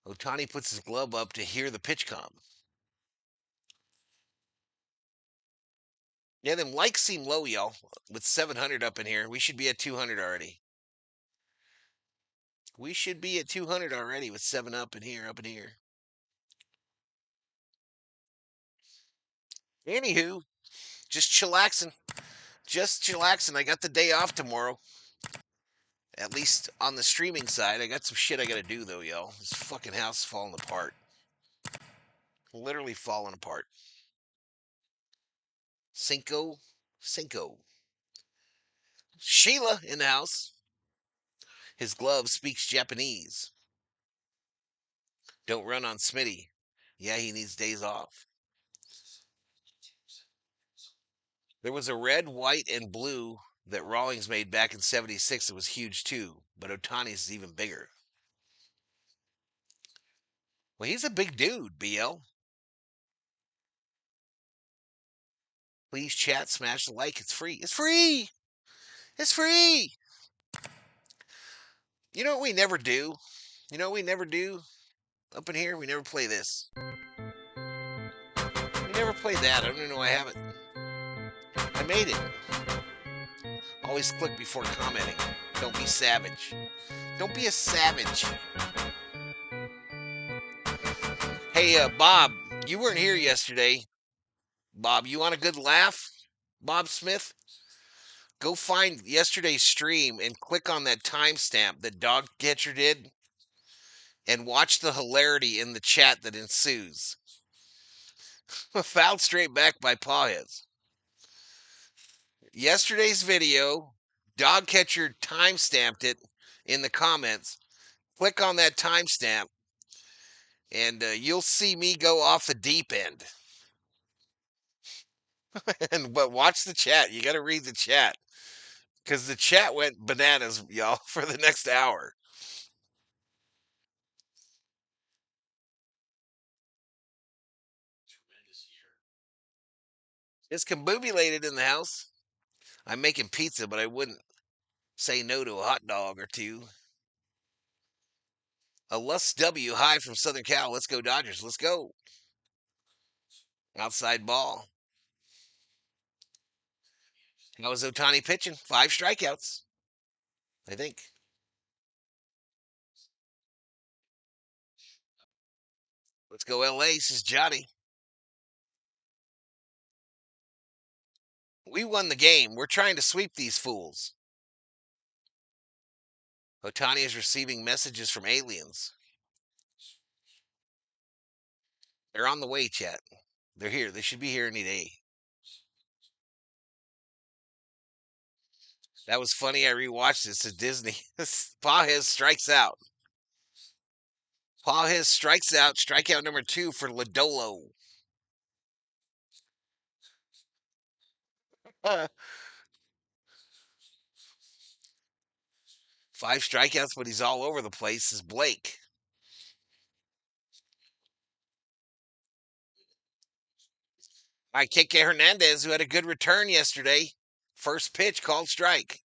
Speaker 1: Ohtani puts his glove up to hear the pitch comm. Yeah, them likes seem low, y'all. With 700 up in here, we should be at 200 already. We should be at 200 already with 7 up in here, Anywho, just chillaxing. Just chillaxing. I got the day off tomorrow. At least on the streaming side. I got some shit I gotta do, though, y'all. This fucking house is falling apart. Literally falling apart. Cinco. Sheila in the house. His glove speaks Japanese. Don't run on Smitty. Yeah, he needs days off. There was a red, white, and blue that Rawlings made back in '76. It was huge too, but Ohtani's is even bigger. Well, he's a big dude, BL. Please chat, smash the like. It's free. It's free. It's free. You know what we never do? You know what we never do up in here? We never play this. We never play that. I don't even know I have it. I made it. Always click before commenting. Don't be savage. Don't be a savage. Hey, Bob, you weren't here yesterday. Bob, you want a good laugh? Bob Smith? Go find yesterday's stream and click on that timestamp that Dog Catcher did and watch the hilarity in the chat that ensues. Fouled straight back by Pawheads. Yesterday's video, Dog Catcher timestamped it in the comments. Click on that timestamp and you'll see me go off the deep end. But watch the chat. You got to read the chat. Because the chat went bananas, y'all, for the next hour. It's combobulated in the house. I'm making pizza, but I wouldn't say no to a hot dog or two. A Lust W high from Southern Cal. Let's go Dodgers. Let's go. Outside ball. How was Ohtani pitching? 5 strikeouts, I think. Let's go LA, says Johnny. We won the game. We're trying to sweep these fools. Ohtani is receiving messages from aliens. They're on the way, chat. They're here. They should be here any day. That was funny. I rewatched this at Disney. Pawhead strikes out. Pawhead strikes out. Strikeout number 2 for Lodolo. 5 strikeouts, but he's all over the place, is Blake. All right, Kike Hernandez, who had a good return yesterday. First pitch called strike.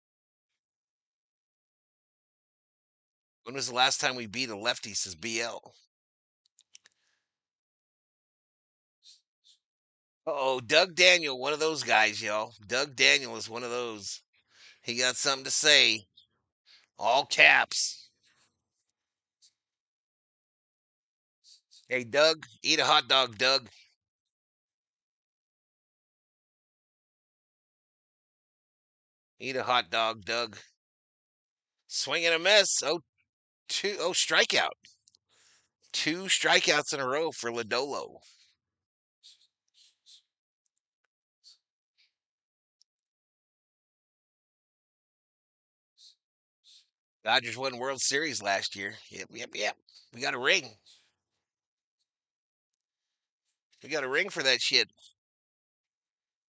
Speaker 1: When was the last time we beat a lefty, says BL? Uh-oh, Doug Daniel, one of those guys, y'all. Doug Daniel is one of those. He got something to say. All caps. Hey, Doug, eat a hot dog, Doug. Eat a hot dog, Doug. Swing and a miss. Oh, strikeout. 2 strikeouts in a row for Lodolo. Dodgers won World Series last year. Yep. We got a ring. We got a ring for that shit.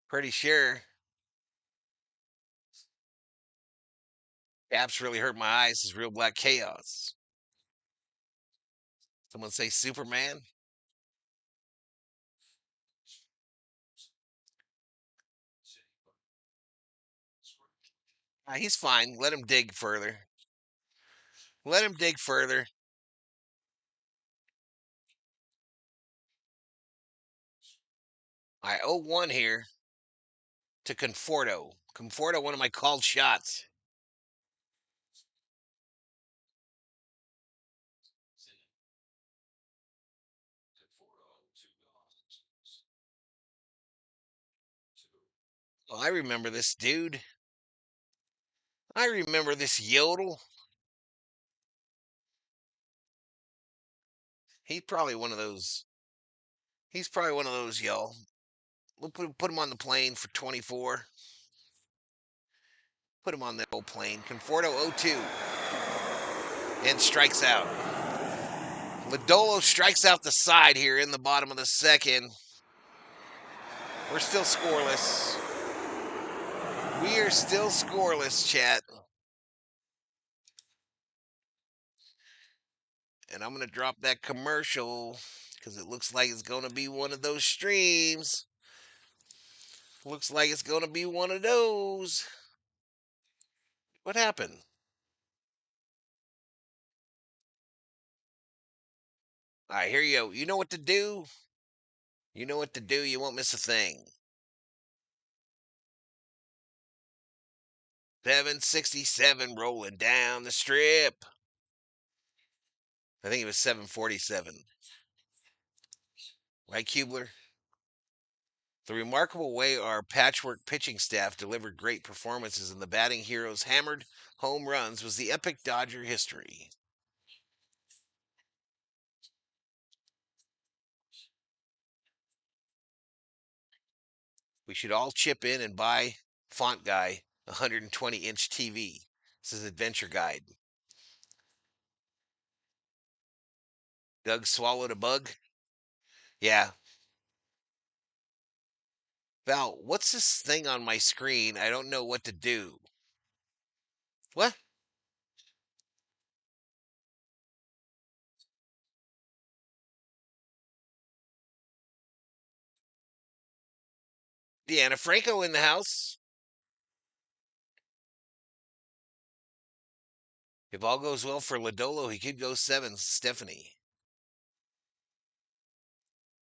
Speaker 1: Pretty sure. Apps really hurt my eyes. This is real black chaos. Someone say Superman. He's fine. Let him dig further. Let him dig further. All right, 0-1 here to Conforto. Conforto, one of my called shots. Oh, I remember this dude. I remember this Yodel. He's probably one of those. He's probably one of those, y'all. We'll put him on the plane for 24. Put him on the old plane. Conforto 0-2. And strikes out. Lodolo strikes out the side here in the bottom of the second. We're still scoreless. We are still scoreless, chat. And I'm going to drop that commercial because it looks like it's going to be one of those streams. Looks like it's going to be one of those. What happened? All right, here you go. You know what to do? You know what to do. You won't miss a thing. 767 rolling down the strip. I think it was 747. Right, Kubler? The remarkable way our patchwork pitching staff delivered great performances and the batting heroes hammered home runs was the epic Dodger history. We should all chip in and buy Font Guy 120-inch TV. This is Adventure Guide. Doug swallowed a bug? Yeah. Val, what's this thing on my screen? I don't know what to do. What? Deanna Franco in the house. If all goes well for Lodolo, he could go 7, Stephanie.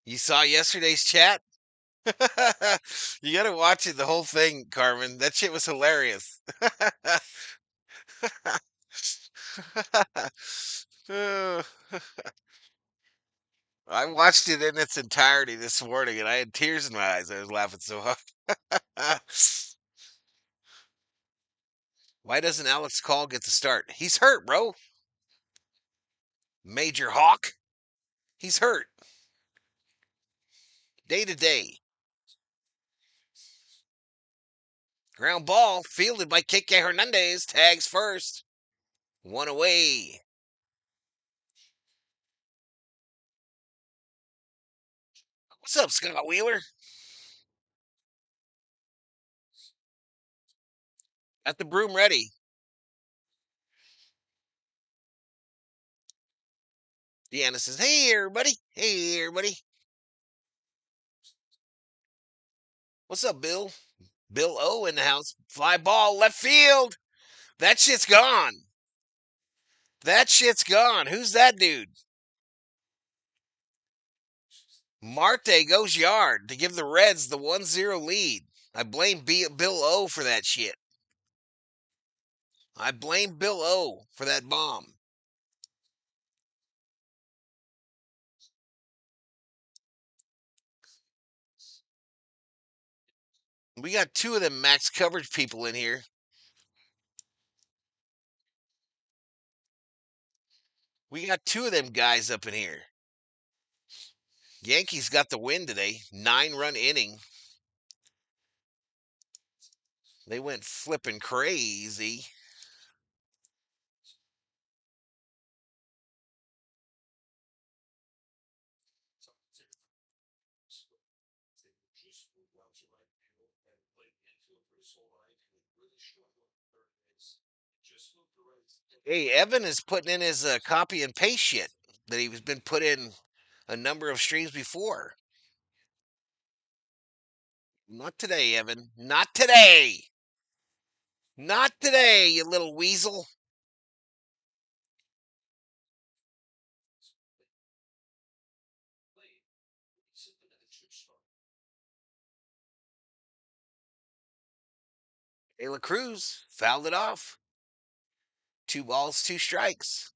Speaker 1: You saw yesterday's chat? You gotta watch it, the whole thing, Carmen. That shit was hilarious. I watched it in its entirety this morning and I had tears in my eyes. I was laughing so hard. Why doesn't Alex Call get the start? He's hurt, bro. Major Hawk. He's hurt. Day to day. Ground ball fielded by Kike Hernandez. Tags first. One away. What's up, Scott Wheeler? Got the broom ready. Deanna says, hey, everybody. Hey, everybody. What's up, Bill? Bill O in the house. Fly ball, left field. That shit's gone. That shit's gone. Who's that dude? Marte goes yard to give the Reds the 1-0 lead. I blame Bill O for that shit. I blame Bill O for that bomb. We got 2 of them max coverage people in here. We got 2 of them guys up in here. Yankees got the win today. 9-run inning. They went flipping crazy. Hey, Evan is putting in his copy and paste shit that he's been put in a number of streams before. Not today, Evan. Not today. Not today, you little weasel. De La Cruz fouled it off. 2 balls, 2 strikes.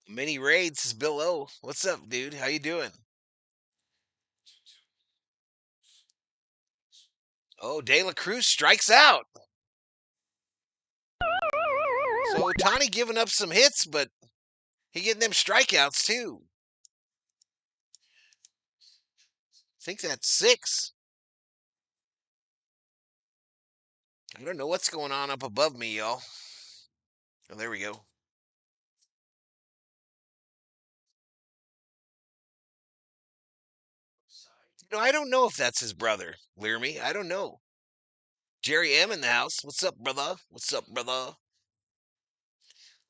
Speaker 1: Mini Raids is Bill O. What's up, dude? How you doing? Oh, De La Cruz strikes out. So Ohtani giving up some hits, but he getting them strikeouts too. I think that's 6. I don't know what's going on up above me, y'all. Oh, there we go. I don't know if that's his brother, Learmy. I don't know. Jerry M in the house. What's up, brother? What's up, brother?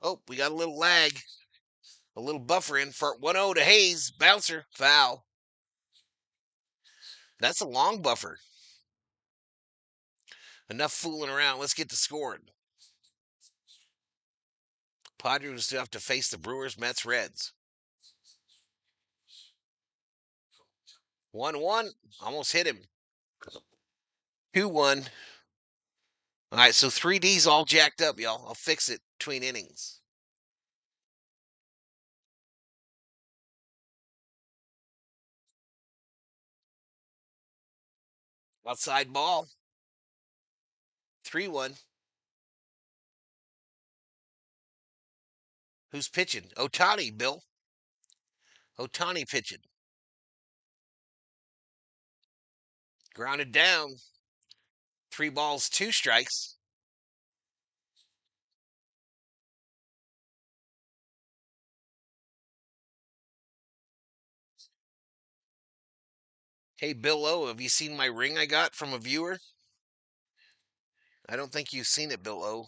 Speaker 1: Oh, we got a little lag. A little buffer in for 1-0 to Hayes. Bouncer. Foul. That's a long buffer. Enough fooling around. Let's get to scoring. Padres still have to face the Brewers, Mets, Reds. 1-1. Almost hit him. 2-1. All right, so 3D's all jacked up, y'all. I'll fix it between innings. Outside ball. 3-1. Who's pitching? Ohtani, Bill. Ohtani pitching. Grounded down. 3 balls, 2 strikes. Hey, Bill O, have you seen my ring I got from a viewer? I don't think you've seen it, Bill O.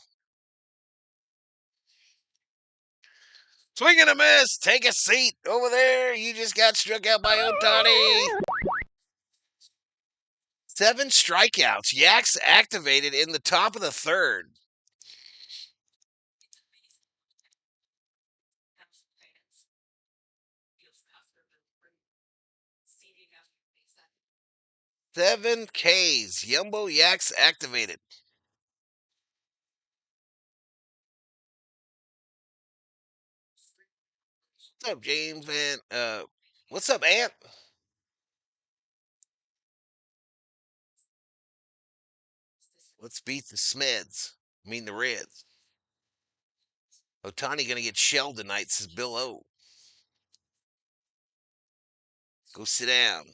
Speaker 1: Swing and a miss. Take a seat over there. You just got struck out by Ohtani. 7 strikeouts. Yaks activated in the top of the 3rd. Seven Ks. Yumbo Yaks activated. What's up, James, man? What's up, Ant? Let's beat the Smeds. I mean the Reds. Ohtani gonna get shelled tonight, says Bill O. Go sit down.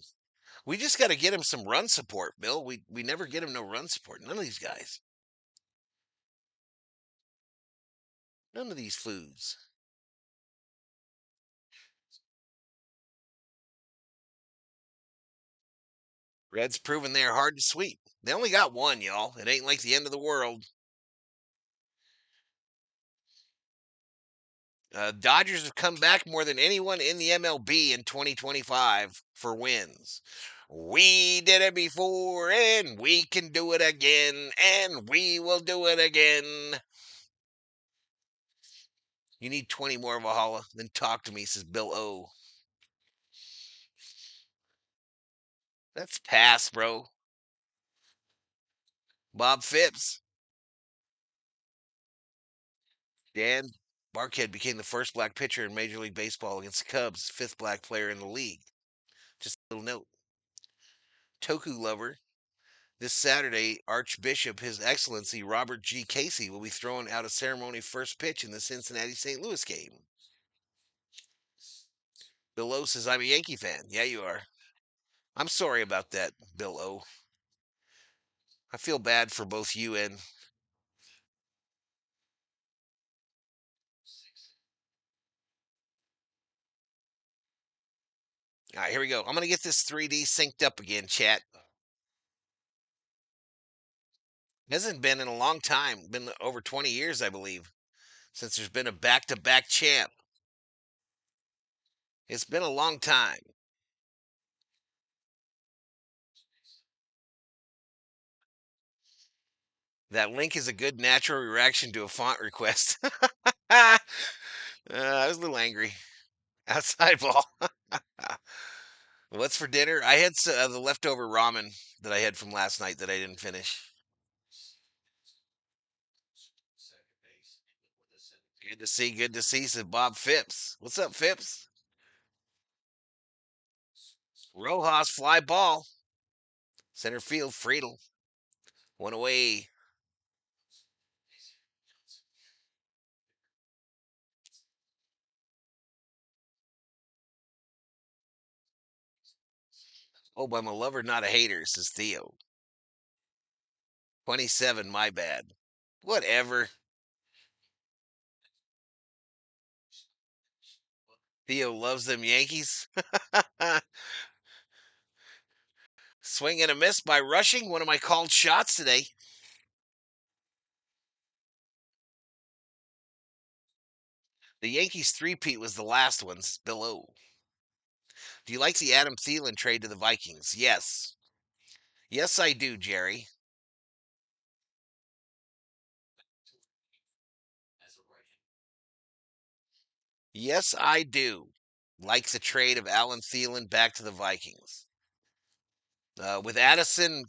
Speaker 1: We just got to get him some run support, Bill. We never get him no run support. None of these guys. None of these foods. Reds proving they're hard to sweep. They only got 1, y'all. It ain't like the end of the world. Dodgers have come back more than anyone in the MLB in 2025 for wins. We did it before, and we can do it again, and we will do it again. You need 20 more Valhalla, then talk to me, says Bill O. That's pass, bro. Bob Phipps. Dan Barkhead became the first black pitcher in Major League Baseball against the Cubs, 5th black player in the league. Just a little note. Toku lover. This Saturday, Archbishop His Excellency Robert G. Casey will be throwing out a ceremony first pitch in the Cincinnati St. Louis game. Bill O says, I'm a Yankee fan. Yeah, you are. I'm sorry about that, Bill O. I feel bad for both you and. All right, here we go. I'm going to get this 3D synced up again, chat. Hasn't been in a long time. Been over 20 years, I believe, since there's been a back-to-back champ. It's been a long time. That link is a good natural reaction to a font request. I was a little angry. Outside ball. What's for dinner? I had the leftover ramen that I had from last night that I didn't finish. Good to see. Good to see. Said Bob Phipps. What's up, Phipps? Rojas fly ball. Center field. Friedel. 1 away. Oh, I'm a lover, not a hater, says Theo. 27, my bad. Whatever. Theo loves them Yankees. Swing and a miss by rushing. One of my called shots today. The Yankees three-peat was the last one's below. Do you like the Adam Thielen trade to the Vikings? Yes. Yes, I do, Jerry. Yes, I do. Like the trade of Alan Thielen back to the Vikings. With Addison,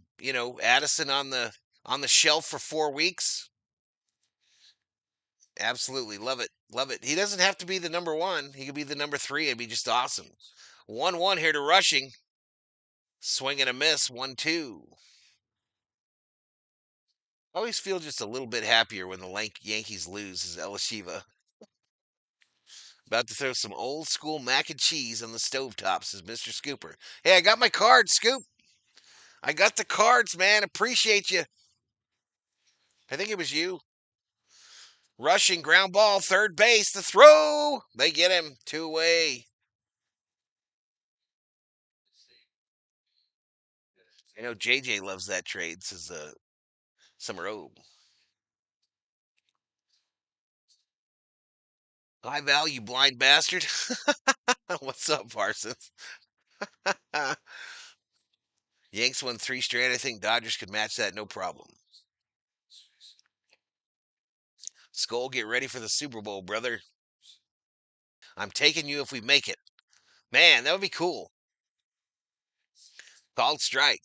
Speaker 1: Addison on the shelf for 4 weeks. Absolutely love it, love it. He doesn't have to be the number one. He could be the number three. It'd be just awesome. 1-1 here to rushing. Swing and a miss. 1-2. I always feel just a little bit happier when the Yankees lose as Elishiva. About to throw some old school mac and cheese on the stovetop, says Mr. Scooper. Hey, I got my cards, Scoop. I got the cards, man. Appreciate you. I think it was you. Rushing ground ball, third base, the throw. They get him 2-away. I know JJ loves that trade, says Summer O. High value, blind bastard. What's up, Parsons? Yanks won 3 straight. I think Dodgers could match that, no problem. Skull, get ready for the Super Bowl, brother. I'm taking you if we make it. Man, that would be cool. Called strike.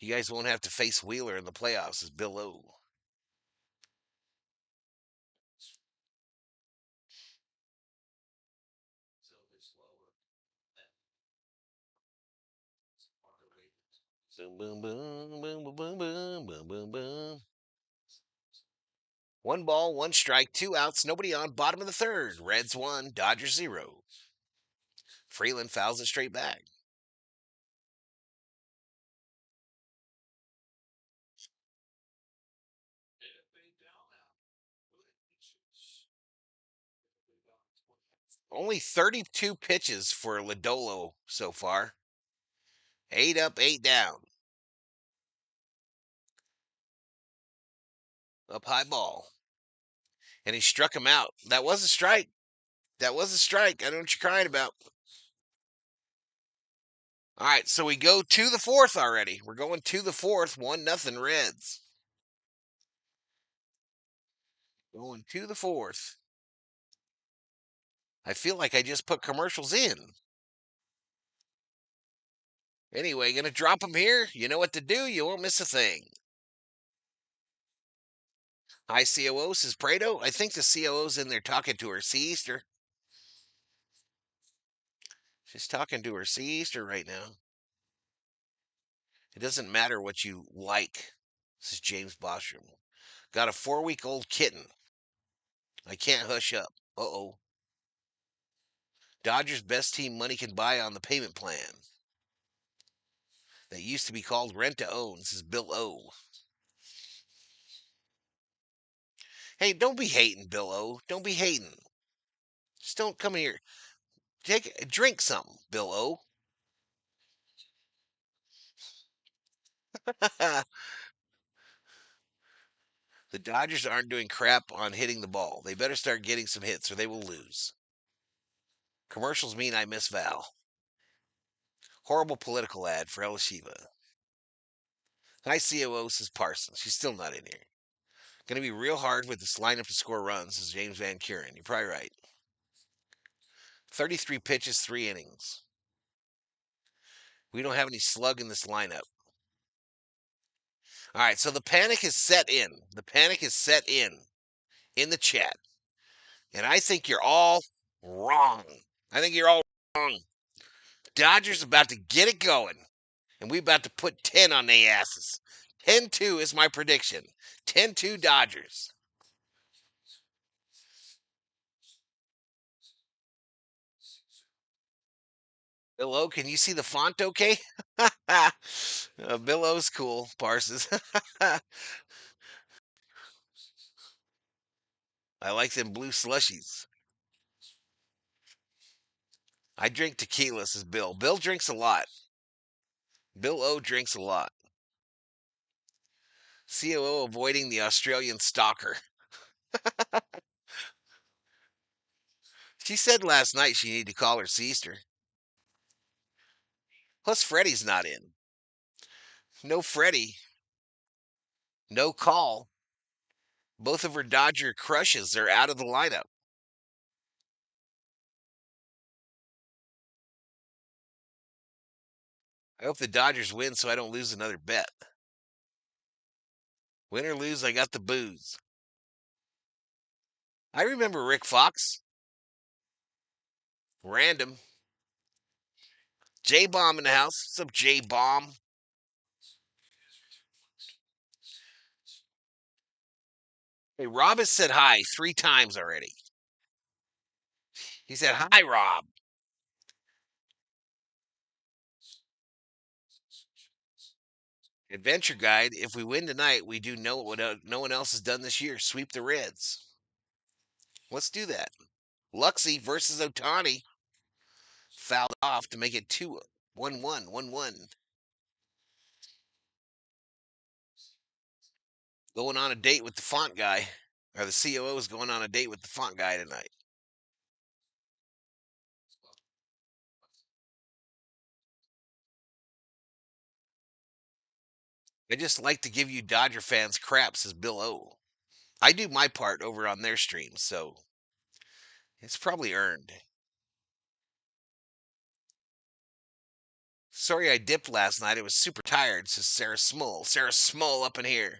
Speaker 1: You guys won't have to face Wheeler in the playoffs, as Bill O. Boom, boom, boom, boom, boom, boom, boom, boom, boom, boom. 1 ball, 1 strike, 2 outs, nobody on. Bottom of the third. Reds 1, Dodgers 0. Freeland fouls it straight back. Only 32 pitches for Lodolo so far. 8 up, 8 down. Up high ball. And he struck him out. That was a strike. That was a strike. I know what you're crying about. All right, so we go to the fourth already. We're going to the fourth. 1-0 Reds. Going to the fourth. I feel like I just put commercials in. Anyway, gonna drop them here. You know what to do. You won't miss a thing. Hi, COO, says Prado. I think the COO's in there talking to her. See, Easter. She's talking to her. See, Easter right now. It doesn't matter what you like, says James Bostrom. Got a 4-week-old kitten. I can't hush up. Uh-oh. Dodgers best team money can buy on the payment plan. That used to be called rent to own, says Bill O. Hey, don't be hating, Bill O. Don't be hating. Just don't come here. Drink something, Bill O. The Dodgers aren't doing crap on hitting the ball. They better start getting some hits or they will lose. Commercials mean I miss Val. Horrible political ad for Elishiva. Hi, COO, says Parsons. She's still not in here. Going to be real hard with this lineup to score runs, says James Van Kuren. You're probably right. 33 pitches, 3 innings. We don't have any slug in this lineup. All right, so the panic is set in. The panic is set in the chat. And I think you're all wrong. I think you're all wrong. Dodgers about to get it going. And we about to put 10 on their asses. 10-2 is my prediction. 10-2 Dodgers. Bill O, can you see the font okay? Bill O's cool, Parsons. I like them blue slushies. I drink tequila, says Bill. Bill drinks a lot. Bill O drinks a lot. COO avoiding the Australian stalker. She said last night she needed to call her sister. Plus, Freddy's not in. No Freddy. No call. Both of her Dodger crushes are out of the lineup. I hope the Dodgers win so I don't lose another bet. Win or lose, I got the booze. I remember Rick Fox. Random. J-Bomb in the house. What's up, J-Bomb? Hey, Rob has said hi 3 times already. He said, hi, Rob. Adventure Guide. If we win tonight, we do know what no one else has done this year. Sweep the Reds. Let's do that. Luxy versus Ohtani. Fouled off to make it 2-1-1. 1-1. Going on a date with the font guy. Or the COO is going on a date with the font guy tonight. I just like to give you Dodger fans crap, says Bill O. I do my part over on their stream, so it's probably earned. Sorry I dipped last night. I was super tired, says Sarah Small. Sarah Small up in here.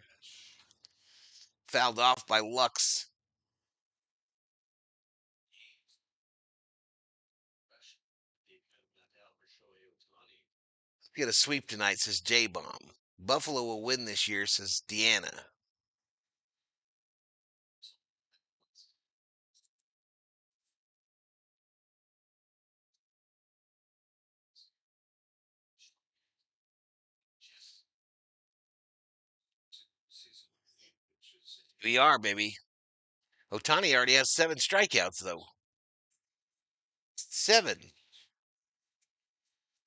Speaker 1: Fouled off by Lux. Get a sweep tonight, says J-Bomb. Buffalo will win this year, says Deanna. We are, baby. Ohtani already has 7 strikeouts, though. 7.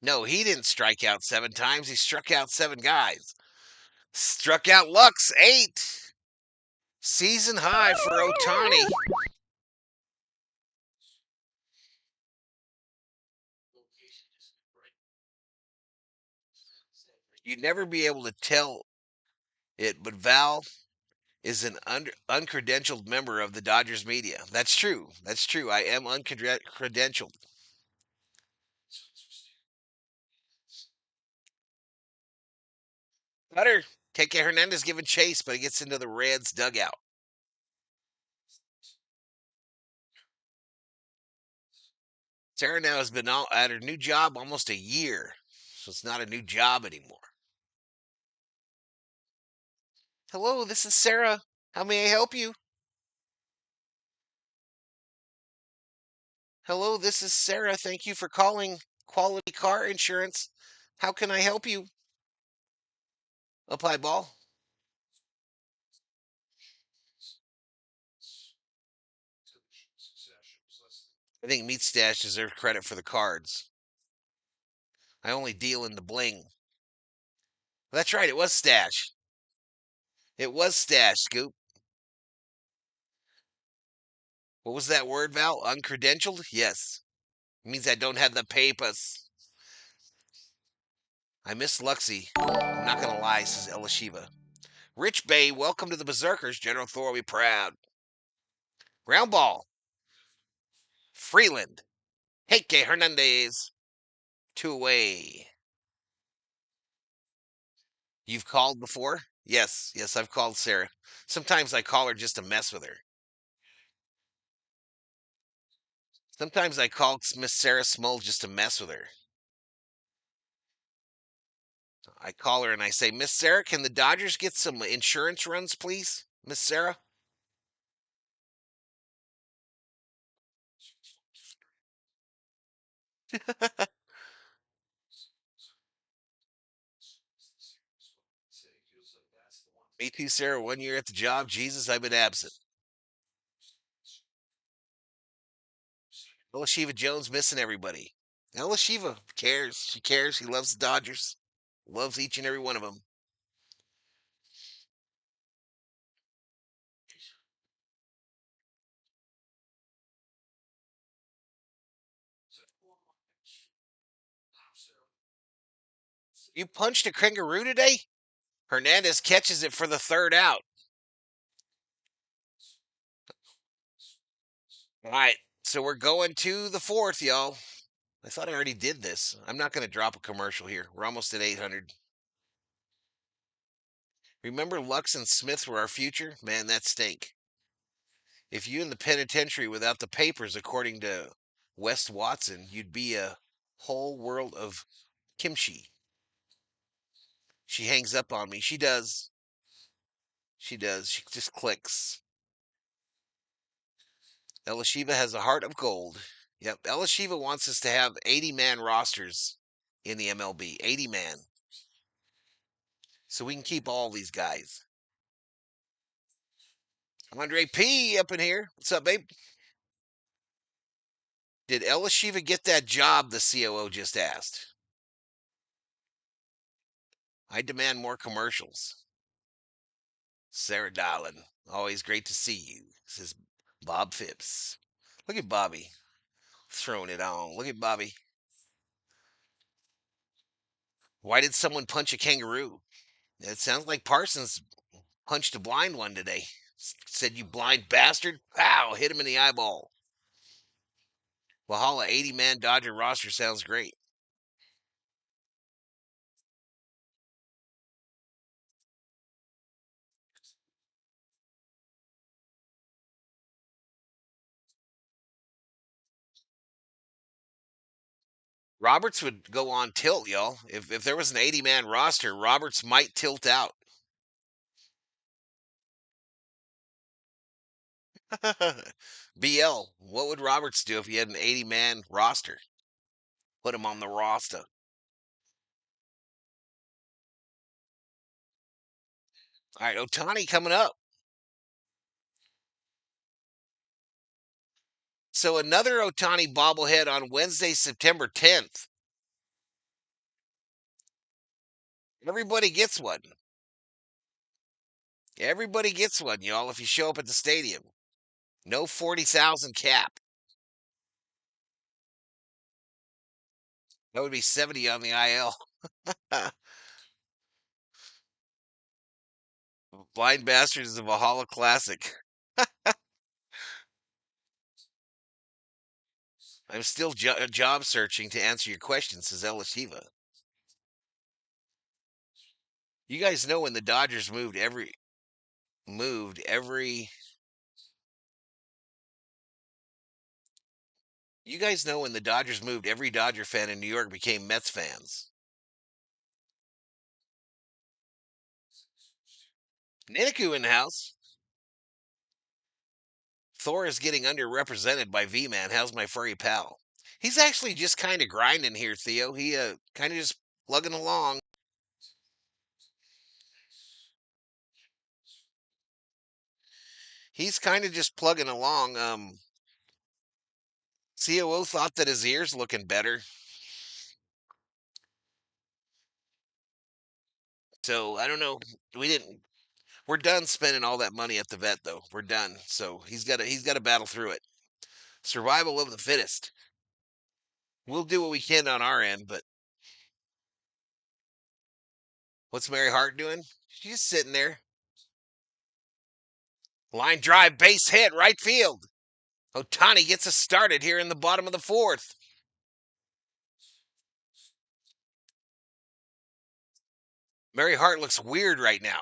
Speaker 1: No, he didn't strike out 7 times. He struck out 7 guys. Struck out Lux 8. Season high for Ohtani. You'd never be able to tell it, but Val is an uncredentialed member of the Dodgers media. That's true. That's true. I am uncredentialed. Cutter. KK Hernandez giving chase, but he gets into the Reds dugout. Sarah now has been at her new job almost a year, so it's not a new job anymore. Hello, this is Sarah. How may I help you? Hello, this is Sarah. Thank you for calling Quality Car Insurance. How can I help you? Apply ball. I think Meat Stash deserves credit for the cards. I only deal in the bling. That's right, it was Stash. It was Stash, Scoop. What was that word, Val? Uncredentialed? Yes. It means I don't have the papers. I miss Luxy. I'm not going to lie, says Elishiva. Rich Bay, welcome to the Berserkers. General Thor will be proud. Ground ball. Freeland. Heike Hernandez. 2 away. You've called before? Yes, I've called Sarah. Sometimes I call her just to mess with her. Sometimes I call Miss Sarah Small just to mess with her. I call her and I say, Miss Sarah, can the Dodgers get some insurance runs, please? Miss Sarah? Me too, Sarah. 1 year at the job. Jesus, I've been absent. Well, Shiva Jones missing everybody. Ella Shiva cares. She cares. She loves the Dodgers. Loves each and every one of them. You punched a kangaroo today? Hernandez catches it for the third out. All right, so we're going to the fourth, y'all. I thought I already did this. I'm not going to drop a commercial here. We're almost at 800. Remember Lux and Smith were our future? Man, that stink. If you in the penitentiary without the papers, according to Wes Watson, you'd be a whole world of kimchi. She hangs up on me. She does. She does. She just clicks. Elishiva has a heart of gold. Yep. Elishiva wants us to have 80-man rosters in the MLB. 80-man. So we can keep all these guys. Andre P. up in here. What's up, babe? Did Elishiva get that job? The COO just asked. I demand more commercials. Sarah Darlin, always great to see you, says Bob Phipps. Look at Bobby throwing it on. Look at Bobby. Why did someone punch a kangaroo? It sounds like Parsons punched a blind one today. Said, you blind bastard. Pow, hit him in the eyeball. Valhalla 80-man Dodger roster sounds great. Roberts would go on tilt, y'all. If there was an 80-man roster, Roberts might tilt out. BL, what would Roberts do if he had an 80-man roster? Put him on the roster. All right, Ohtani coming up. So another Ohtani bobblehead on Wednesday, September 10th. Everybody gets one. Everybody gets one, y'all, if you show up at the stadium. No 40,000 cap. That would be 70 on the IL. Blind Bastards is a Valhalla classic. I'm still job searching to answer your question, says Elativa. You guys know when the Dodgers moved every you guys know when the Dodgers moved, every Dodger fan in New York became Mets fans. Niniku in the house. Thor is getting underrepresented by V-Man. How's my furry pal? He's actually just kind of grinding here, Theo. He kind of just plugging along. He's kind of just plugging along. COO thought that his ears looking better. So I don't know. We didn't. We're done spending all that money at the vet, though. We're done. So he's got to battle through it. Survival of the fittest. We'll do what we can on our end, but what's Mary Hart doing? She's just sitting there. Line drive, base hit, right field. Ohtani gets us started here in the bottom of the fourth. Mary Hart looks weird right now.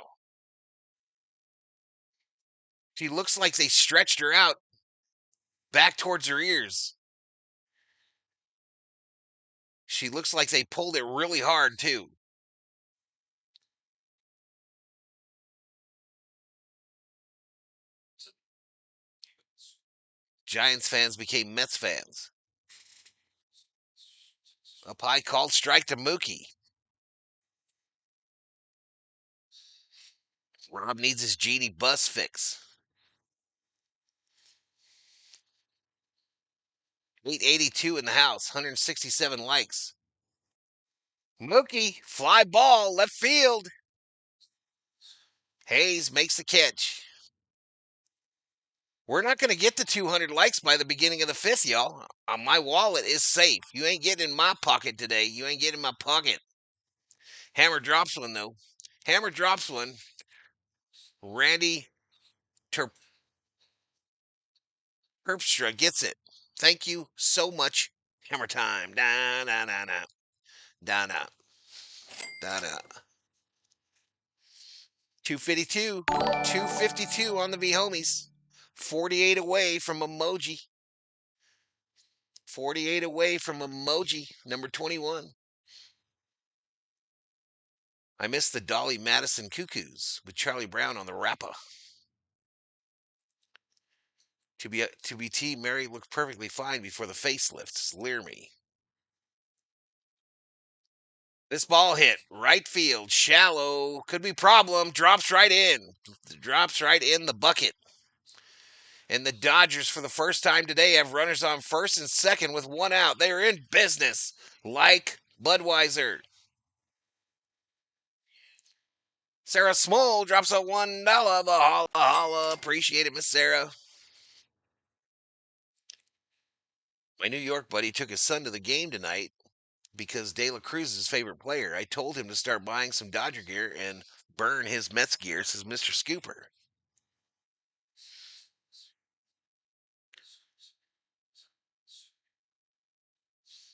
Speaker 1: She looks like they stretched her out back towards her ears. She looks like they pulled it really hard, too. Giants fans became Mets fans. Up high called strike to Mookie. Rob needs his genie bus fix. 882 in the house, 167 likes. Mookie, fly ball, left field. Hayes makes the catch. We're not going to get to 200 likes by the beginning of the fifth, y'all. My wallet is safe. You ain't getting in my pocket today. You ain't getting in my pocket. Hammer drops one, though. Hammer drops one. Randy Terpstra gets it. Thank you so much. Hammer time. Da da da da. Da da. Da da. 252. 252 on the V homies. 48 away from Emoji. 48 away from Emoji, number 21. I missed the Dolly Madison Cuckoos with Charlie Brown on the rapper. To be T, Mary looked perfectly fine before the facelift. Leer me. This ball hit right field, shallow. Could be problem. Drops right in. Drops right in the bucket. And the Dodgers, for the first time today, have runners on first and second with one out. They are in business, like Budweiser. Sarah Small drops a $1. The holla holla. Appreciate it, Miss Sarah. My New York buddy took his son to the game tonight because De La Cruz is his favorite player. I told him to start buying some Dodger gear and burn his Mets gear, says Mr. Scooper.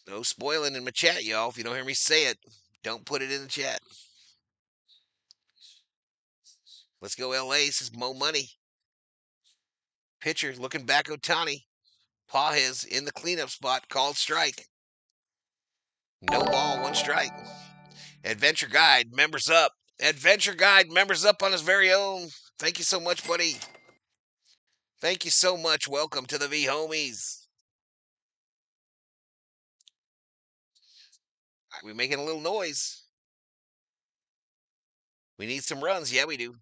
Speaker 1: No spoiling in my chat, y'all. If you don't hear me say it, don't put it in the chat. Let's go LA, says Mo Money. Pitcher looking back Ohtani. Paw his in the cleanup spot, called strike. No ball, one strike. Adventure Guide, members up. Adventure Guide, members up on his very own. Thank you so much, buddy. Thank you so much. Welcome to the V homies. Are we making a little noise? We need some runs. Yeah, we do.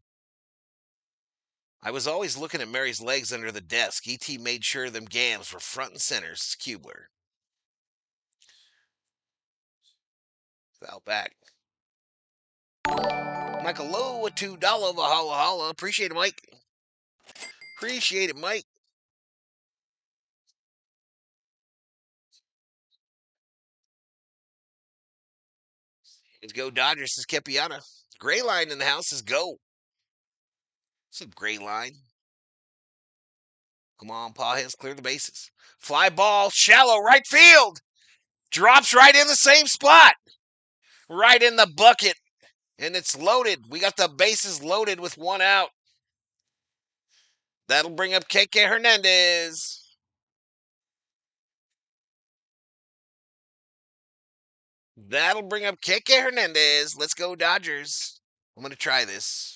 Speaker 1: I was always looking at Mary's legs under the desk. E.T. made sure them gams were front and center. Cubler. Out back. Michael Lowe, a $2. Valhalla holla. Appreciate it, Mike. Appreciate it, Mike. Let's go Dodgers, says Kepiana. Gray line in the house is go. Some gray line. Come on, paw hands, clear the bases. Fly ball, shallow, right field. Drops right in the same spot. Right in the bucket. And it's loaded. We got the bases loaded with one out. That'll bring up KK Hernandez. That'll bring up KK Hernandez. Let's go Dodgers. I'm going to try this.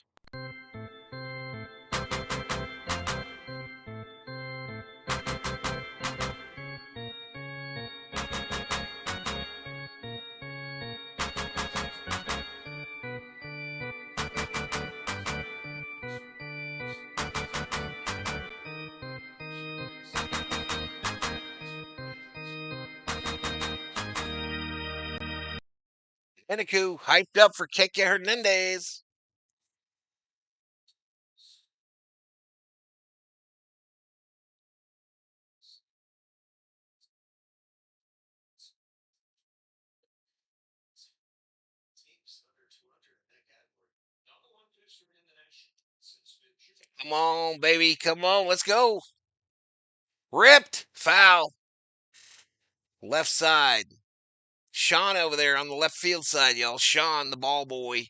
Speaker 1: Eniku hyped up for KK Hernandez. Come on, baby. Come on. Let's go. Ripped. Foul. Left side. Sean over there on the left field side, y'all. Sean, the ball boy.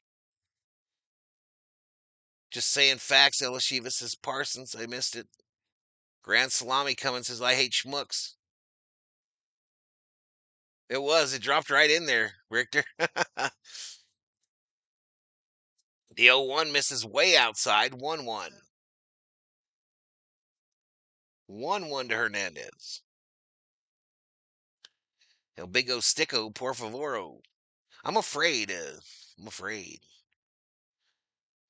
Speaker 1: Just saying facts. LSU says Parsons. I missed it. Grand Salami coming says, I hate schmucks. It was. It dropped right in there, Richter. The 0-1 misses way outside. 1-1. 1-1 to Hernandez. El Bigo Sticko, por favoro. I'm afraid. I'm afraid.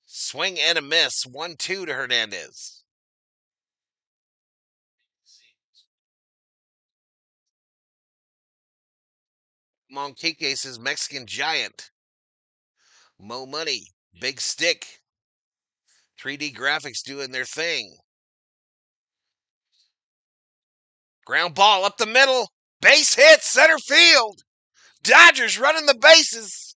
Speaker 1: Swing and a miss. 1-2 to Hernandez. Monquique says Mexican Giant. Mo Money. Big Stick. 3D graphics doing their thing. Ground ball up the middle. Base hit, center field. Dodgers running the bases.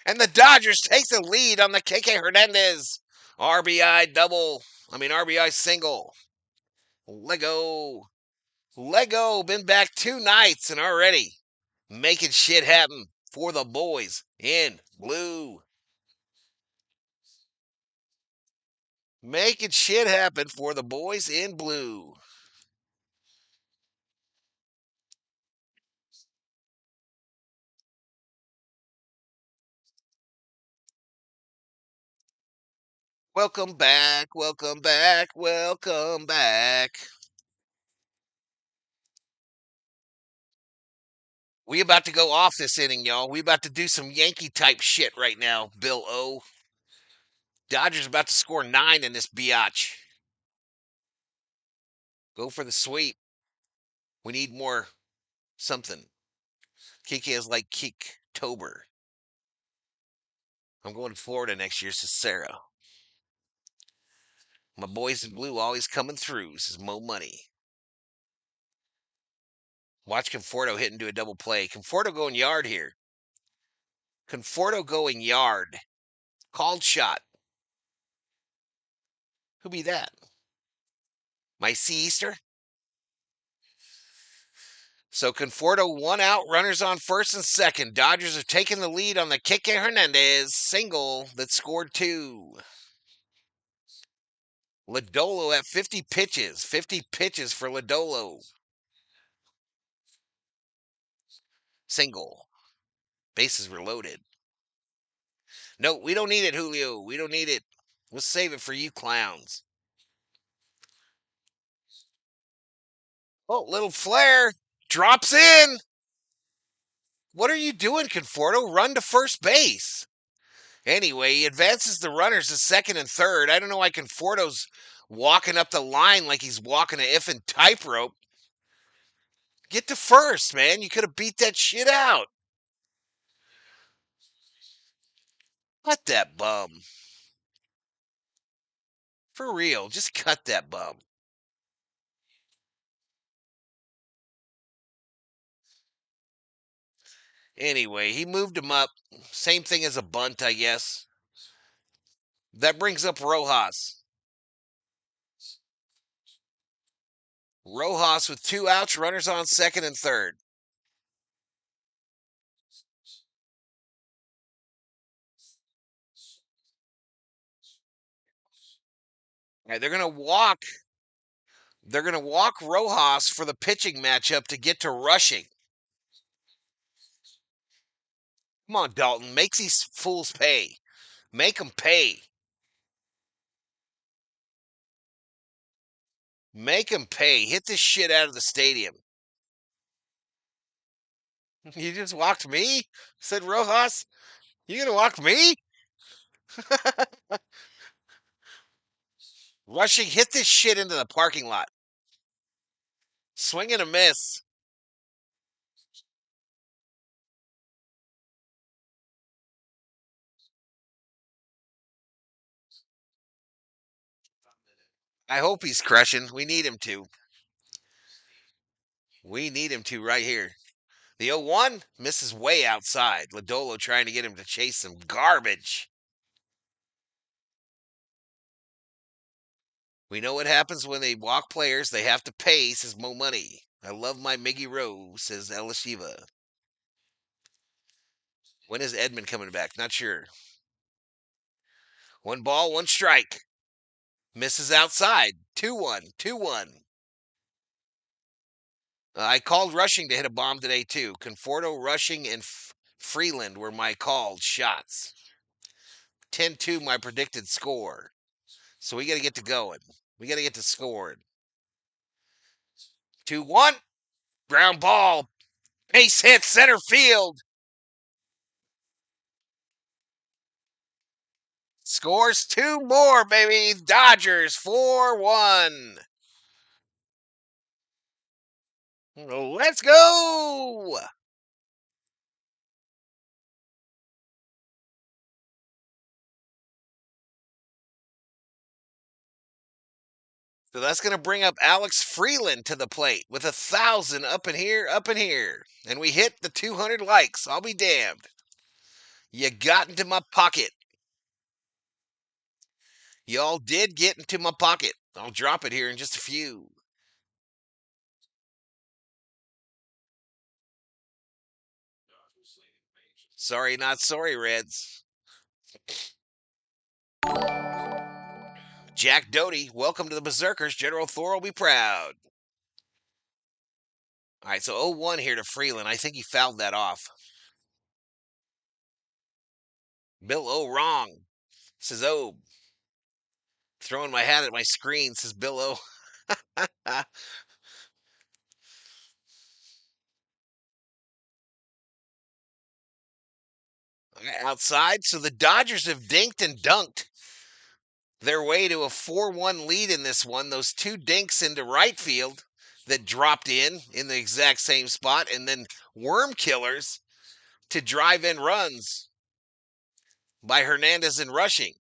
Speaker 1: And the Dodgers take the lead on the KK Hernandez RBI single. Lego. Been back 2 nights and already making shit happen for the boys in blue. Making shit happen for the boys in blue. Welcome back, welcome back, welcome back. We about to go off this inning, y'all. We about to do some Yankee type shit right now, Bill O. Dodgers about to score 9 in this biatch. Go for the sweep. We need more something. Kiki is like Kicktober. I'm going to Florida next year, says Sarah. My boys in blue always coming through, says Mo Money. Watch Conforto hit into a double play. Conforto going yard here. Conforto going yard. Called shot. Who be that? My Sea Easter? So Conforto 1 out, runners on first and second. Dodgers have taken the lead on the Kike Hernandez single that scored 2. Lodolo at 50 pitches. 50 pitches for Lodolo. Single. Bases were loaded. No, we don't need it, Julio. We don't need it. We'll save it for you clowns. Oh, little flare. Drops in. What are you doing, Conforto? Run to first base. Anyway, he advances the runners to second and third. I don't know why Conforto's walking up the line like he's walking an effing tightrope. Get to first, man. You could have beat that shit out. Cut that bum. For real, just cut that bum. Anyway, he moved him up. Same thing as a bunt, I guess. That brings up Rojas. Rojas with 2 outs, runners on second and third. All right, they're gonna walk. They're gonna walk Rojas for the pitching matchup to get to rushing. Come on, Dalton, make these fools pay. Make them pay. Make them pay. Hit this shit out of the stadium. You just walked me? Said Rojas. You gonna walk me? Rushing, hit this shit into the parking lot. Swing and a miss. I hope he's crushing. We need him to. We need him to right here. The 0-1 misses way outside. Lodolo trying to get him to chase some garbage. We know what happens when they walk players. They have to pay, says Mo Money. I love my Miggy Rowe, says Elishiva. When is Edmund coming back? Not sure. 1 ball, 1 strike. Misses outside. 2-1. 2-1. I called Rushing to hit a bomb today, too. Conforto, Rushing, and Freeland were my called shots. 10-2, my predicted score. So we got to get to going. We got to get to scoring. 2-1. Ground ball. Base hit center field. Scores 2 more, baby. Dodgers 4-1. Let's go. So that's going to bring up Alex Freeland to the plate with 1,000 up in here, up in here. And we hit the 200 likes. I'll be damned. You got into my pocket. Y'all did get into my pocket. I'll drop it here in just a few. Sorry, not sorry, Reds. Jack Doty, welcome to the Berserkers. General Thor will be proud. All right, so 0-1 here to Freeland. I think he fouled that off. Bill O wrong, says O. Throwing my hat at my screen, says Bill O. Outside, so the Dodgers have dinked and dunked their way to a 4-1 lead in this one. Those two dinks into right field that dropped in the exact same spot, and then worm killers to drive in runs by Hernandez and rushing.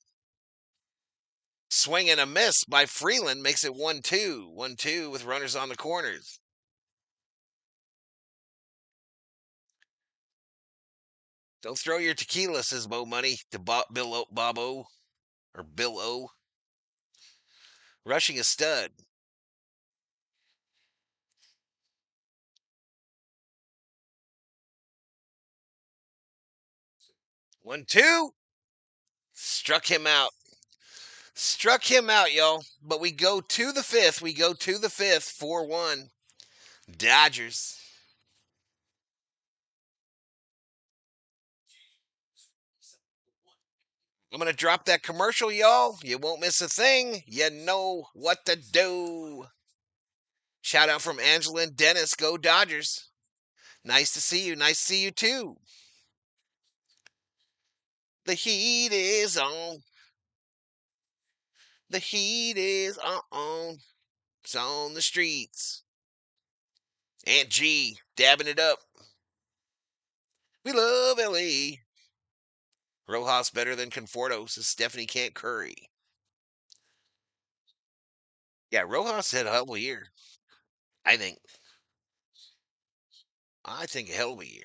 Speaker 1: Swing and a miss by Freeland makes it 1-2. 1-2 with runners on the corners. Don't throw your tequila, says Mo Money to Bill O. Or Bill O. Rushing a stud. 1-2. Struck him out. Struck him out, y'all. But we go to the fifth. 4-1. Dodgers. I'm going to drop that commercial, y'all. You won't miss a thing. You know what to do. Shout out from Angela and Dennis. Go Dodgers. Nice to see you. Nice to see you too. The heat is on. The heat is on. It's on the streets. Aunt G dabbing it up. We love LA. Rojas better than Conforto, says Stephanie Can't Curry. Yeah, Rojas had a hell of a year. I think. A hell of a year.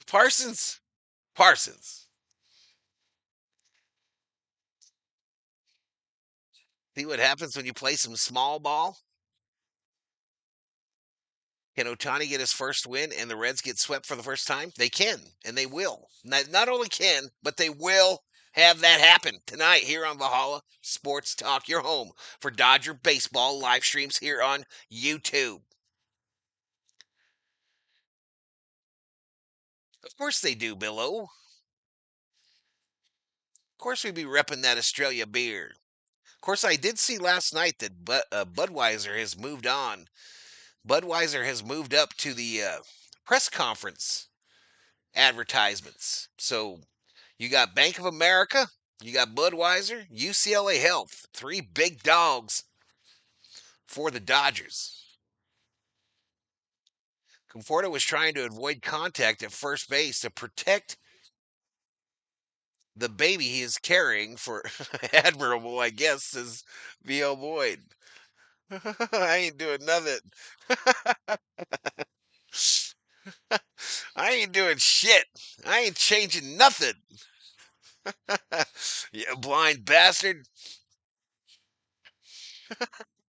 Speaker 1: Parsons. Parsons. See what happens when you play some small ball? Can Ohtani get his first win and the Reds get swept for the first time? They can, and they will. Not only can, but they will have that happen tonight here on Valhalla Sports Talk, your home for Dodger baseball live streams here on YouTube. Of course they do, Billo. Of course we'd be repping that Australia beer. Of course, I did see last night that Budweiser has moved on. Budweiser has moved up to the press conference advertisements. So you got Bank of America, you got Budweiser, UCLA Health, three big dogs for the Dodgers. Conforto was trying to avoid contact at first base to protect the baby he is carrying for admirable, I guess, says V.O. Boyd. I ain't doing nothing. I ain't doing shit. I ain't changing nothing. You blind bastard.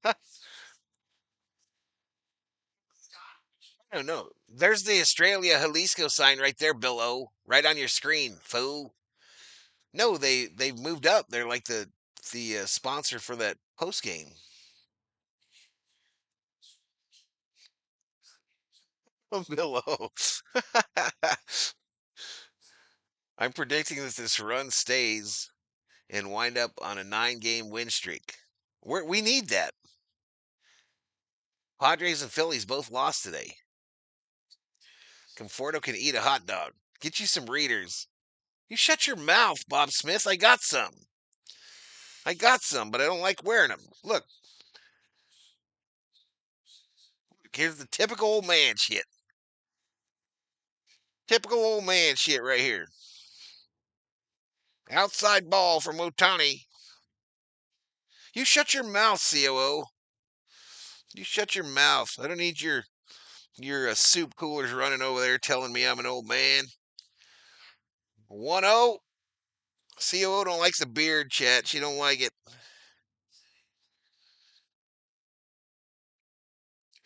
Speaker 1: I don't know. There's the Australia Jalisco sign right there, Bill O. Right on your screen, fool. No, they've moved up. They're like the sponsor for that post game. Bill O. I'm predicting that this run stays and wind up on a 9-game win streak. We need that. Padres and Phillies both lost today. Conforto can eat a hot dog. Get you some readers. You shut your mouth, Bob Smith. I got some. But I don't like wearing them. Look, here's the typical old man shit. Typical old man shit right here. Outside ball from Ohtani. You shut your mouth, COO. You shut your mouth. I don't need your soup coolers running over there telling me I'm an old man. 1-0. COO don't like the beard, chat. She don't like it.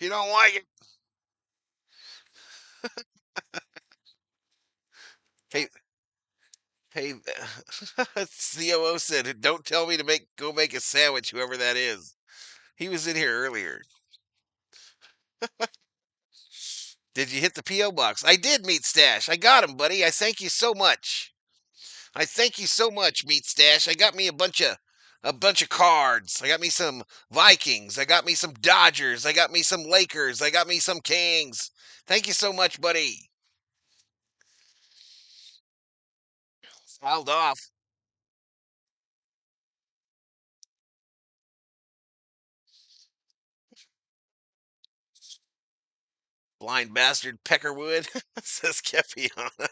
Speaker 1: She don't like it. Hey, hey, COO said, don't tell me to go make a sandwich, whoever that is. He was in here earlier. Did you hit the P.O. box? I did, Meat Stash. I got him, buddy. I thank you so much. I thank you so much, Meat Stash. I got me a bunch of cards. I got me some Vikings. I got me some Dodgers. I got me some Lakers. I got me some Kings. Thank you so much, buddy. Fouled off. Blind bastard Peckerwood, says Kepiana.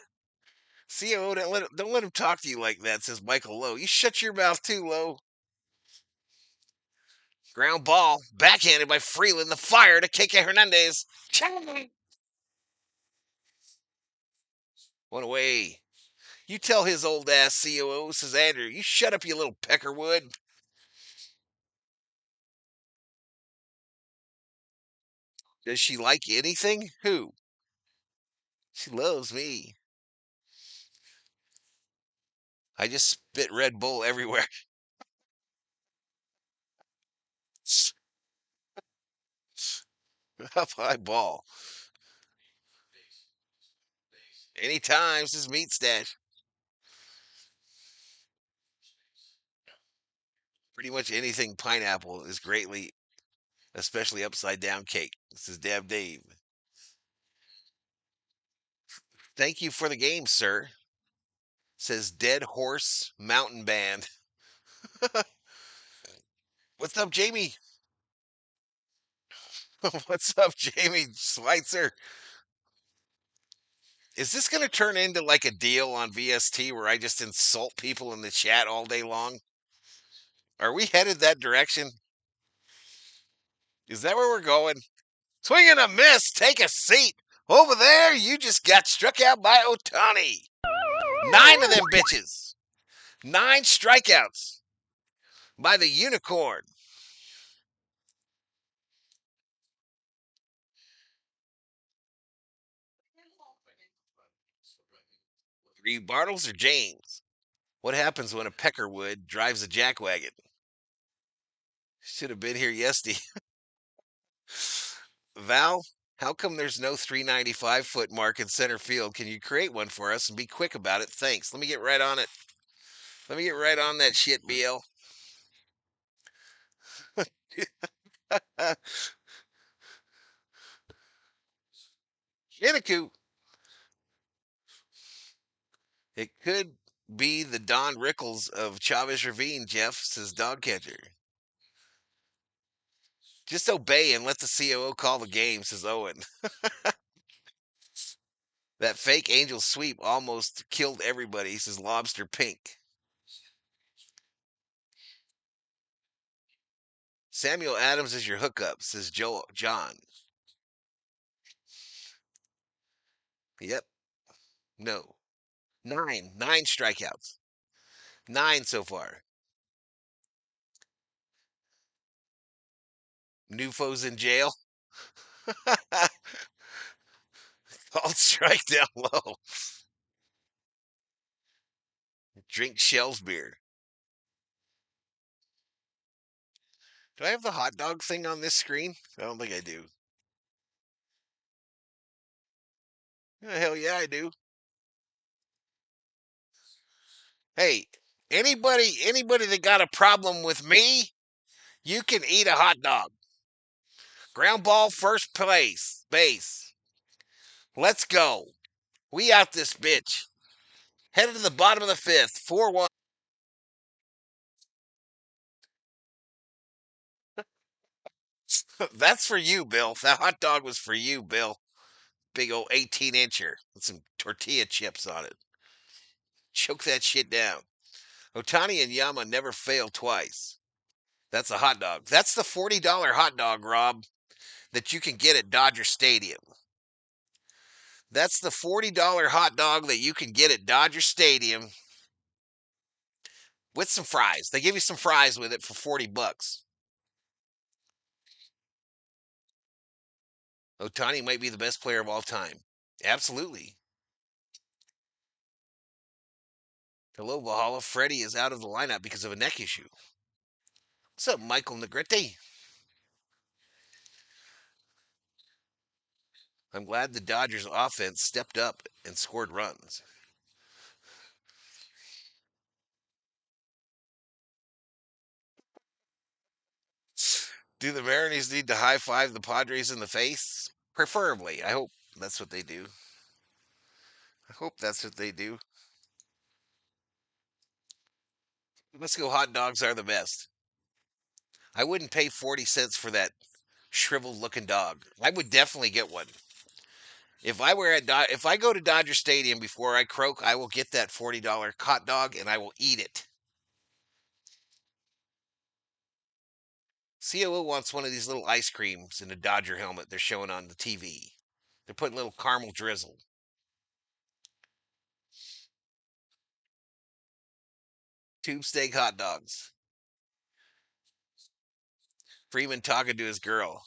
Speaker 1: COO, don't let him talk to you like that, says Michael Lowe. You shut your mouth too, Lowe. Ground ball, backhanded by Freeland, the fire to KK Hernandez. One away. You tell his old ass COO, says Andrew. You shut up, you little Peckerwood. Does she like anything? Who? She loves me. I just spit Red Bull everywhere. Up high ball. Anytime, says Meat Stash. Pretty much anything pineapple is greatly, especially upside down cake. This is Dab Dave. Thank you for the game, sir, says Dead Horse Mountain Band. What's up, Jamie? What's up, Jamie Schweitzer? Is this going to turn into like a deal on VST where I just insult people in the chat all day long? Are we headed that direction? Is that where we're going? Swing and a miss. Take a seat. Over there, you just got struck out by Ohtani. 9 of them bitches. 9 strikeouts by the unicorn. 3 Bartles or James? What happens when a Peckerwood drives a jackwagon? Should have been here yesterday. Val, how come there's no 395-foot mark in center field? Can you create one for us and be quick about it? Thanks. Let me get right on it. Let me get right on that shit, BL. Shiniku. It could be the Don Rickles of Chavez Ravine, Jeff, says dog catcher. Just obey and let the COO call the game, says Owen. That fake angel sweep almost killed everybody, says Lobster Pink. Samuel Adams is your hookup, says John. Yep. No. 9. 9 strikeouts. 9 so far. Nufo's in jail. Called strike down low. Drink Shell's beer. Do I have the hot dog thing on this screen? I don't think I do. Hell yeah, I do. Hey, anybody that got a problem with me, you can eat a hot dog. Ground ball, first place, base. Let's go. We out this bitch. Headed to the bottom of the 5th, 4-1. That's for you, Bill. That hot dog was for you, Bill. Big old 18-incher with some tortilla chips on it. Choke that shit down. Ohtani and Yama never fail twice. That's a hot dog. That's the $40 hot dog, Rob, that you can get at Dodger Stadium. That's the $40 hot dog that you can get at Dodger Stadium with some fries. They give you some fries with it for $40. Ohtani might be the best player of all time. Absolutely. Hello, Valhalla. Freddy is out of the lineup because of a neck issue. What's up, Michael Negrete? I'm glad the Dodgers offense stepped up and scored runs. Do the Mariners need to high five the Padres in the face? Preferably. I hope that's what they do. I hope that's what they do. Let's go. Hot dogs are the best. I wouldn't pay 40 cents for that shriveled looking dog. I would definitely get one. If I were at if I go to Dodger Stadium before I croak, I will get that $40 hot dog and I will eat it. COO wants one of these little ice creams in a Dodger helmet they're showing on the TV. They're putting little caramel drizzle. Tube steak hot dogs. Freeman talking to his girl.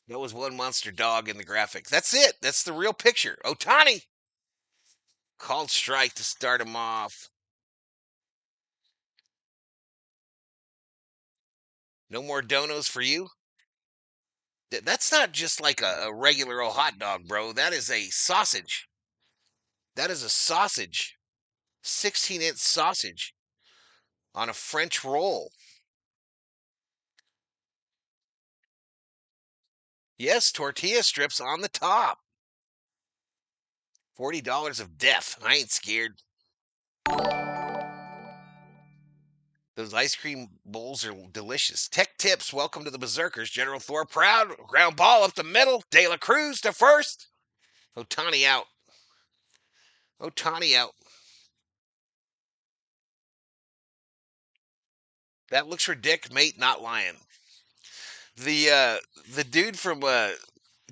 Speaker 1: That was one monster dog in the graphic. That's it. That's the real picture. Ohtani called strike to start him off. No more donos for you? That's not just like a regular old hot dog, bro. That is a sausage. That is a sausage. 16-inch sausage on a French roll. Yes, tortilla strips on the top. $40 of death. I ain't scared. Those ice cream bowls are delicious. Tech tips. Welcome to the Berserkers. General Thor proud. Ground ball up the middle. De La Cruz to first. Ohtani out. Ohtani out. That looks ridiculous, mate. Not lying. The dude from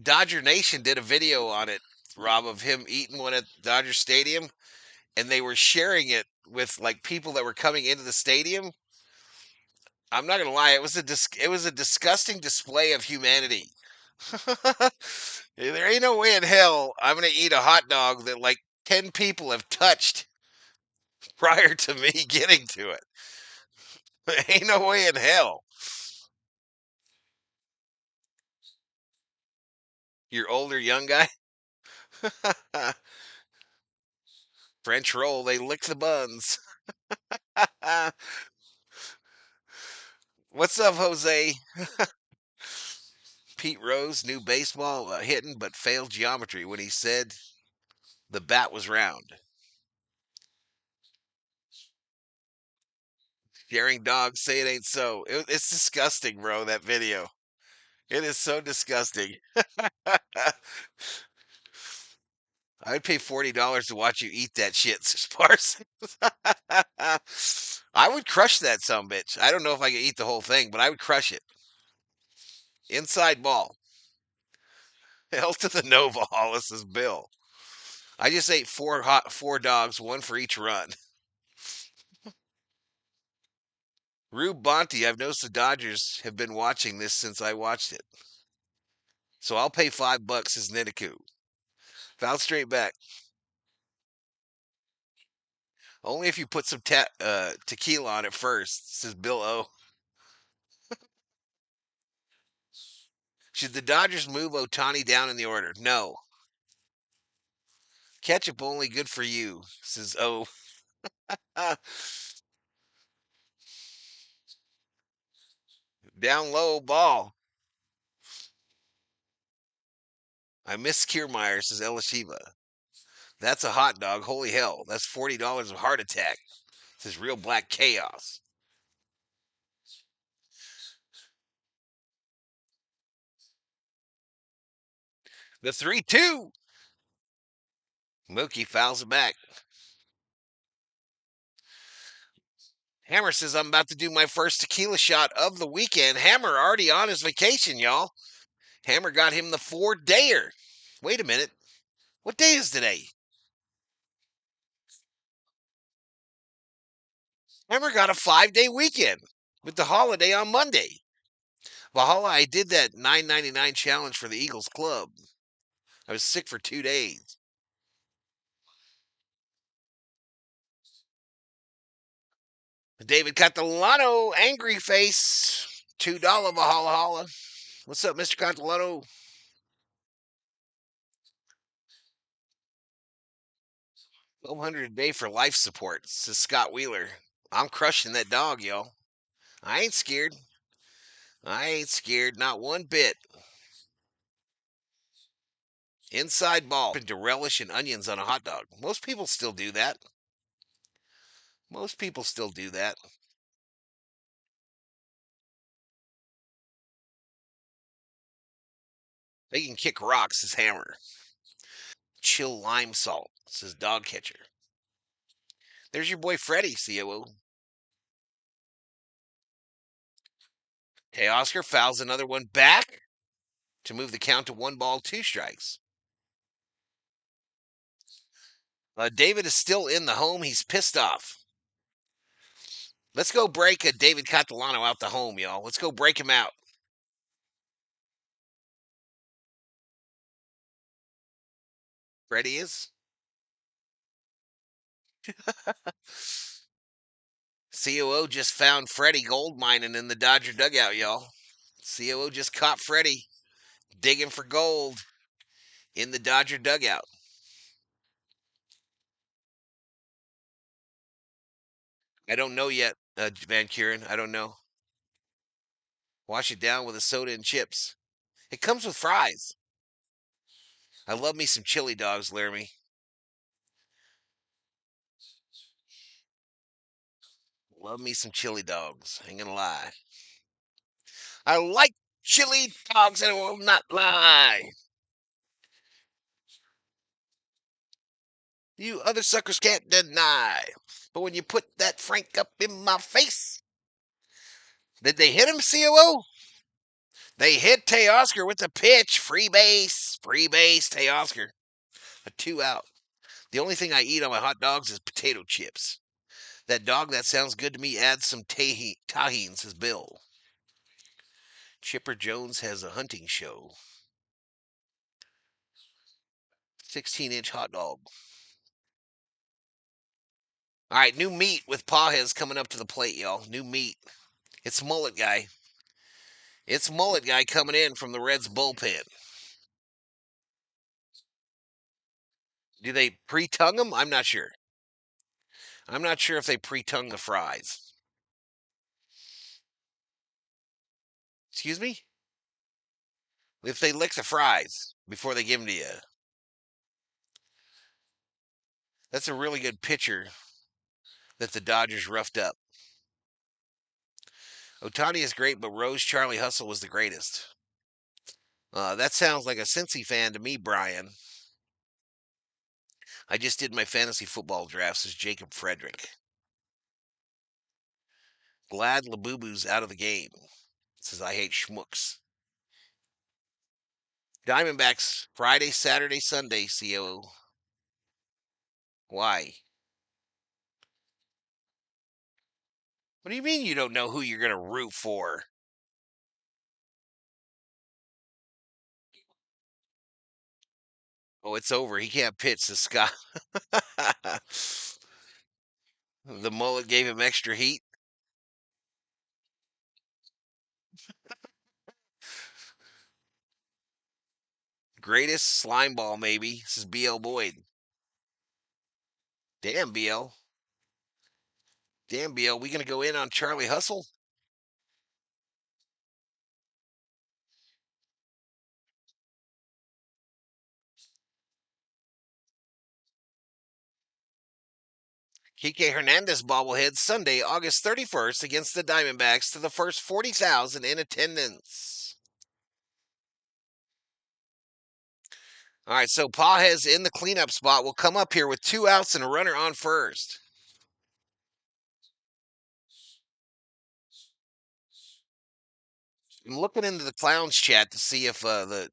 Speaker 1: Dodger Nation did a video on it, Rob, of him eating one at Dodger Stadium, and they were sharing it with like people that were coming into the stadium. I'm not gonna lie, it was a disgusting display of humanity. There ain't no way in hell I'm gonna eat a hot dog that like 10 people have touched prior to me getting to it. There ain't no way in hell. You're older, young guy. French roll, they lick the buns. What's up, Jose? Pete Rose knew baseball hitting, but failed geometry when he said the bat was round. Daring dogs say it ain't so. It's disgusting, bro. That video. It is so disgusting. I'd pay $40 to watch you eat that shit, Sparse. I would crush that bitch. I don't know if I could eat the whole thing, but I would crush it. Inside ball. Hell to the no, Valhalla, says Bill. I just ate four dogs, one for each run. Rube Bonte, I've noticed the Dodgers have been watching this since I watched it. So I'll pay $5 as Nitiku. Foul straight back. Only if you put some tequila on it first, says Bill O. Should the Dodgers move Ohtani down in the order? No. Ketchup only good for you, says O. Down low ball. I miss Kiermaier, says Elishiva. That's a hot dog. Holy hell. That's $40 of heart attack. This is real black chaos. The 3-2. Mookie fouls it back. Hammer says, I'm about to do my first tequila shot of the weekend. Hammer already on his vacation, y'all. Hammer got him the 4-dayer. Wait a minute. What day is today? Hammer got a 5-day weekend with the holiday on Monday. Valhalla, I did that $9.99 challenge for the Eagles Club. I was sick for 2 days. David Catalano, angry face, $2 Valhalla Holla. What's up, Mr. Catalano? $1,200 a day for life support, says Scott Wheeler. I'm crushing that dog, yo. I ain't scared. I ain't scared, not one bit. Inside ball to relish and onions on a hot dog. Most people still do that. Most people still do that. They can kick rocks, says Hammer. Chill lime salt, says Dog Catcher. There's your boy Freddy, COO. Oscar fouls another one back to move the count to 1 ball, 2 strikes. David is still in the home. He's pissed off. Let's go break a David Catalano out the home, y'all. Let's go break him out. Freddy is. COO just found Freddy gold mining in the Dodger dugout, y'all. COO just caught Freddy digging for gold in the Dodger dugout. I don't know yet, Van Kuren. I don't know. Wash it down with a soda and chips. It comes with fries. I love me some chili dogs, Laramie. Love me some chili dogs. Ain't gonna lie. I like chili dogs and I will not lie. You other suckers can't deny. But when you put that Frank up in my face, did they hit him, COO? They hit Teoscar with the pitch. Free base. Free base, Teoscar. A 2-out. The only thing I eat on my hot dogs is potato chips. That dog, that sounds good to me. Add some tahine, says Bill. Chipper Jones has a hunting show. 16-inch hot dog. All right, new meat with Pajes coming up to the plate, y'all. New meat. It's Mullet Guy. It's Mullet Guy coming in from the Reds bullpen. Do they pre-tongue them? I'm not sure. I'm not sure if they pre-tongue the fries. Excuse me? If they lick the fries before they give them to you. That's a really good pitcher that the Dodgers roughed up. Ohtani is great, but Rose Charlie Hustle was the greatest. That sounds like a Cincy fan to me, Brian. I just did my fantasy football drafts as Jacob Frederick. Glad Labubu's out of the game. Says I hate schmucks. Diamondbacks Friday, Saturday, Sunday, COO. Why? What do you mean you don't know who you're going to root for? Oh, it's over. He can't pitch, the Scott. The mullet gave him extra heat. Greatest slime ball, maybe. This is BL Boyd. Damn, BL. Damn, BL. We going to go in on Charlie Hustle? Kike Hernandez bobblehead Sunday, August 31st against the Diamondbacks to the first 40,000 in attendance. All right, so Pages in the cleanup spot will come up here with 2 outs and a runner on first. I'm looking into the clowns chat to see if the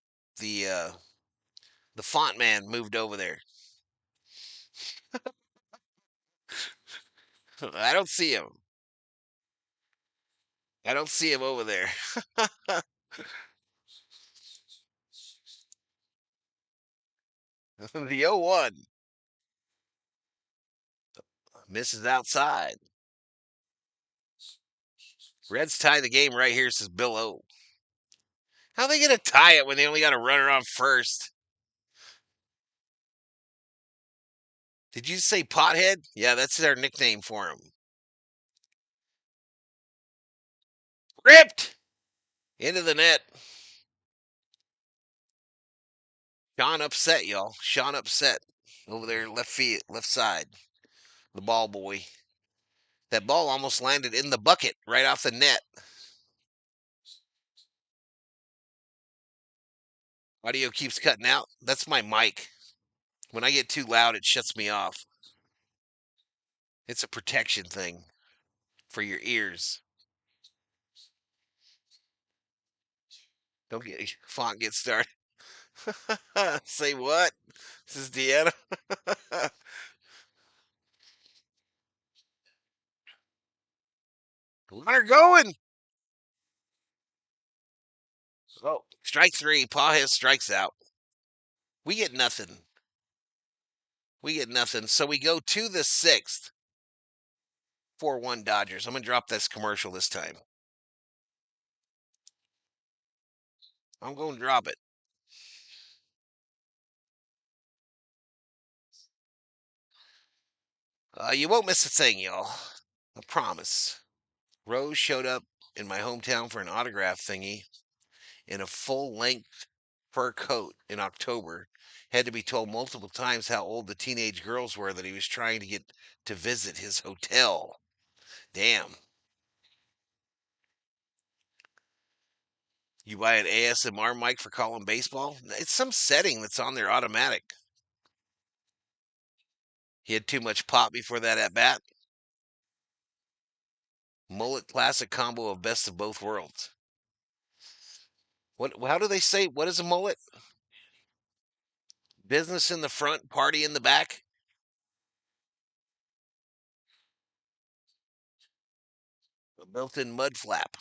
Speaker 1: font man moved over there. I don't see him. I don't see him over there. The 0-1 misses outside. Reds tie the game right here, says Bill O. How are they going to tie it when they only got a runner on first? Did you say Pothead? Yeah, that's their nickname for him. Ripped into the net. Sean upset, y'all. Sean upset over there, left side. The ball boy. That ball almost landed in the bucket right off the net. Audio keeps cutting out. That's my mic. When I get too loud, it shuts me off. It's a protection thing for your ears. Don't get font get started. Say what? This is Deanna. Runner going. Oh, strike 3. Pages strikes out. We get nothing. We get nothing. So we go to the 6th. 4-1 Dodgers. I'm going to drop this commercial this time. I'm going to drop it. You won't miss a thing, y'all. I promise. Rose showed up in my hometown for an autograph thingy in a full-length fur coat in October. Had to be told multiple times how old the teenage girls were that he was trying to get to visit his hotel. Damn. You buy an ASMR mic for calling baseball? It's some setting that's on there automatic. He had too much pop before that at bat. Mullet classic combo of best of both worlds. What? How do they say? What is a mullet? Business in the front, party in the back. A built-in mud flap.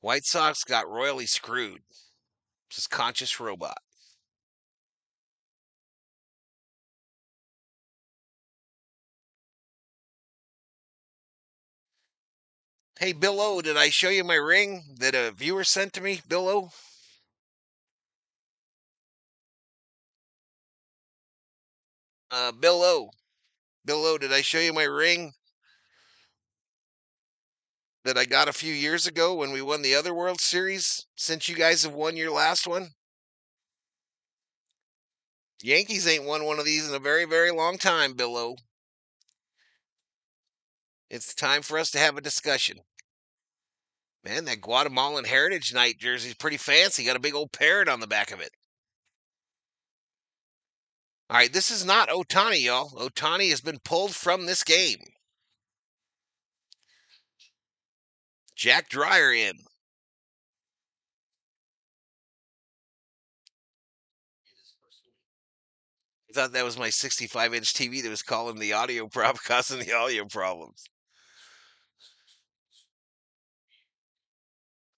Speaker 1: White Sox got royally screwed. Just conscious robot. Hey, Bill O, did I show you my ring that a viewer sent to me? Bill O? Bill O. Bill O, did I show you my ring that I got a few years ago when we won the other World Series? Since you guys have won your last one? Yankees ain't won one of these in a very, very long time, Bill O. It's time for us to have a discussion. Man, that Guatemalan Heritage Night jersey's pretty fancy. Got a big old parrot on the back of it. All right, this is not Ohtani, y'all. Ohtani has been pulled from this game. Jack Dreyer in. I thought that was my 65-inch TV that was calling the audio problem, causing the audio problems.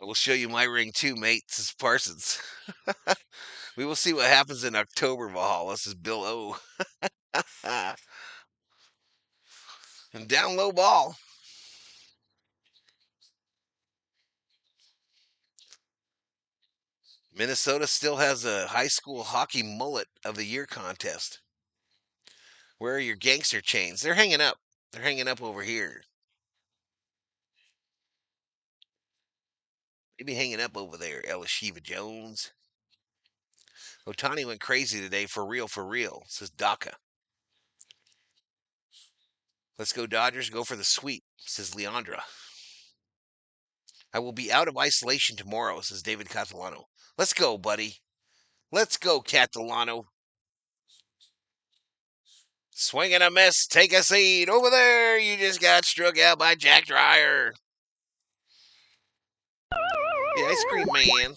Speaker 1: We'll show you my ring too, mate. This is Parsons. We will see what happens in October, Valhalla. This is Bill O. And down low ball. Minnesota still has a high school hockey mullet of the year contest. Where are your gangster chains? They're hanging up. They're hanging up over here. Maybe hanging up over there, Elishiva Jones. Ohtani went crazy today, for real, says Daka. Let's go Dodgers. Go for the sweep, says Leandra. I will be out of isolation tomorrow, says David Catalano. Let's go, buddy. Let's go, Catalano. Swing and a miss. Take a seat. Over there, you just got struck out by Jack Dreyer. The ice cream man.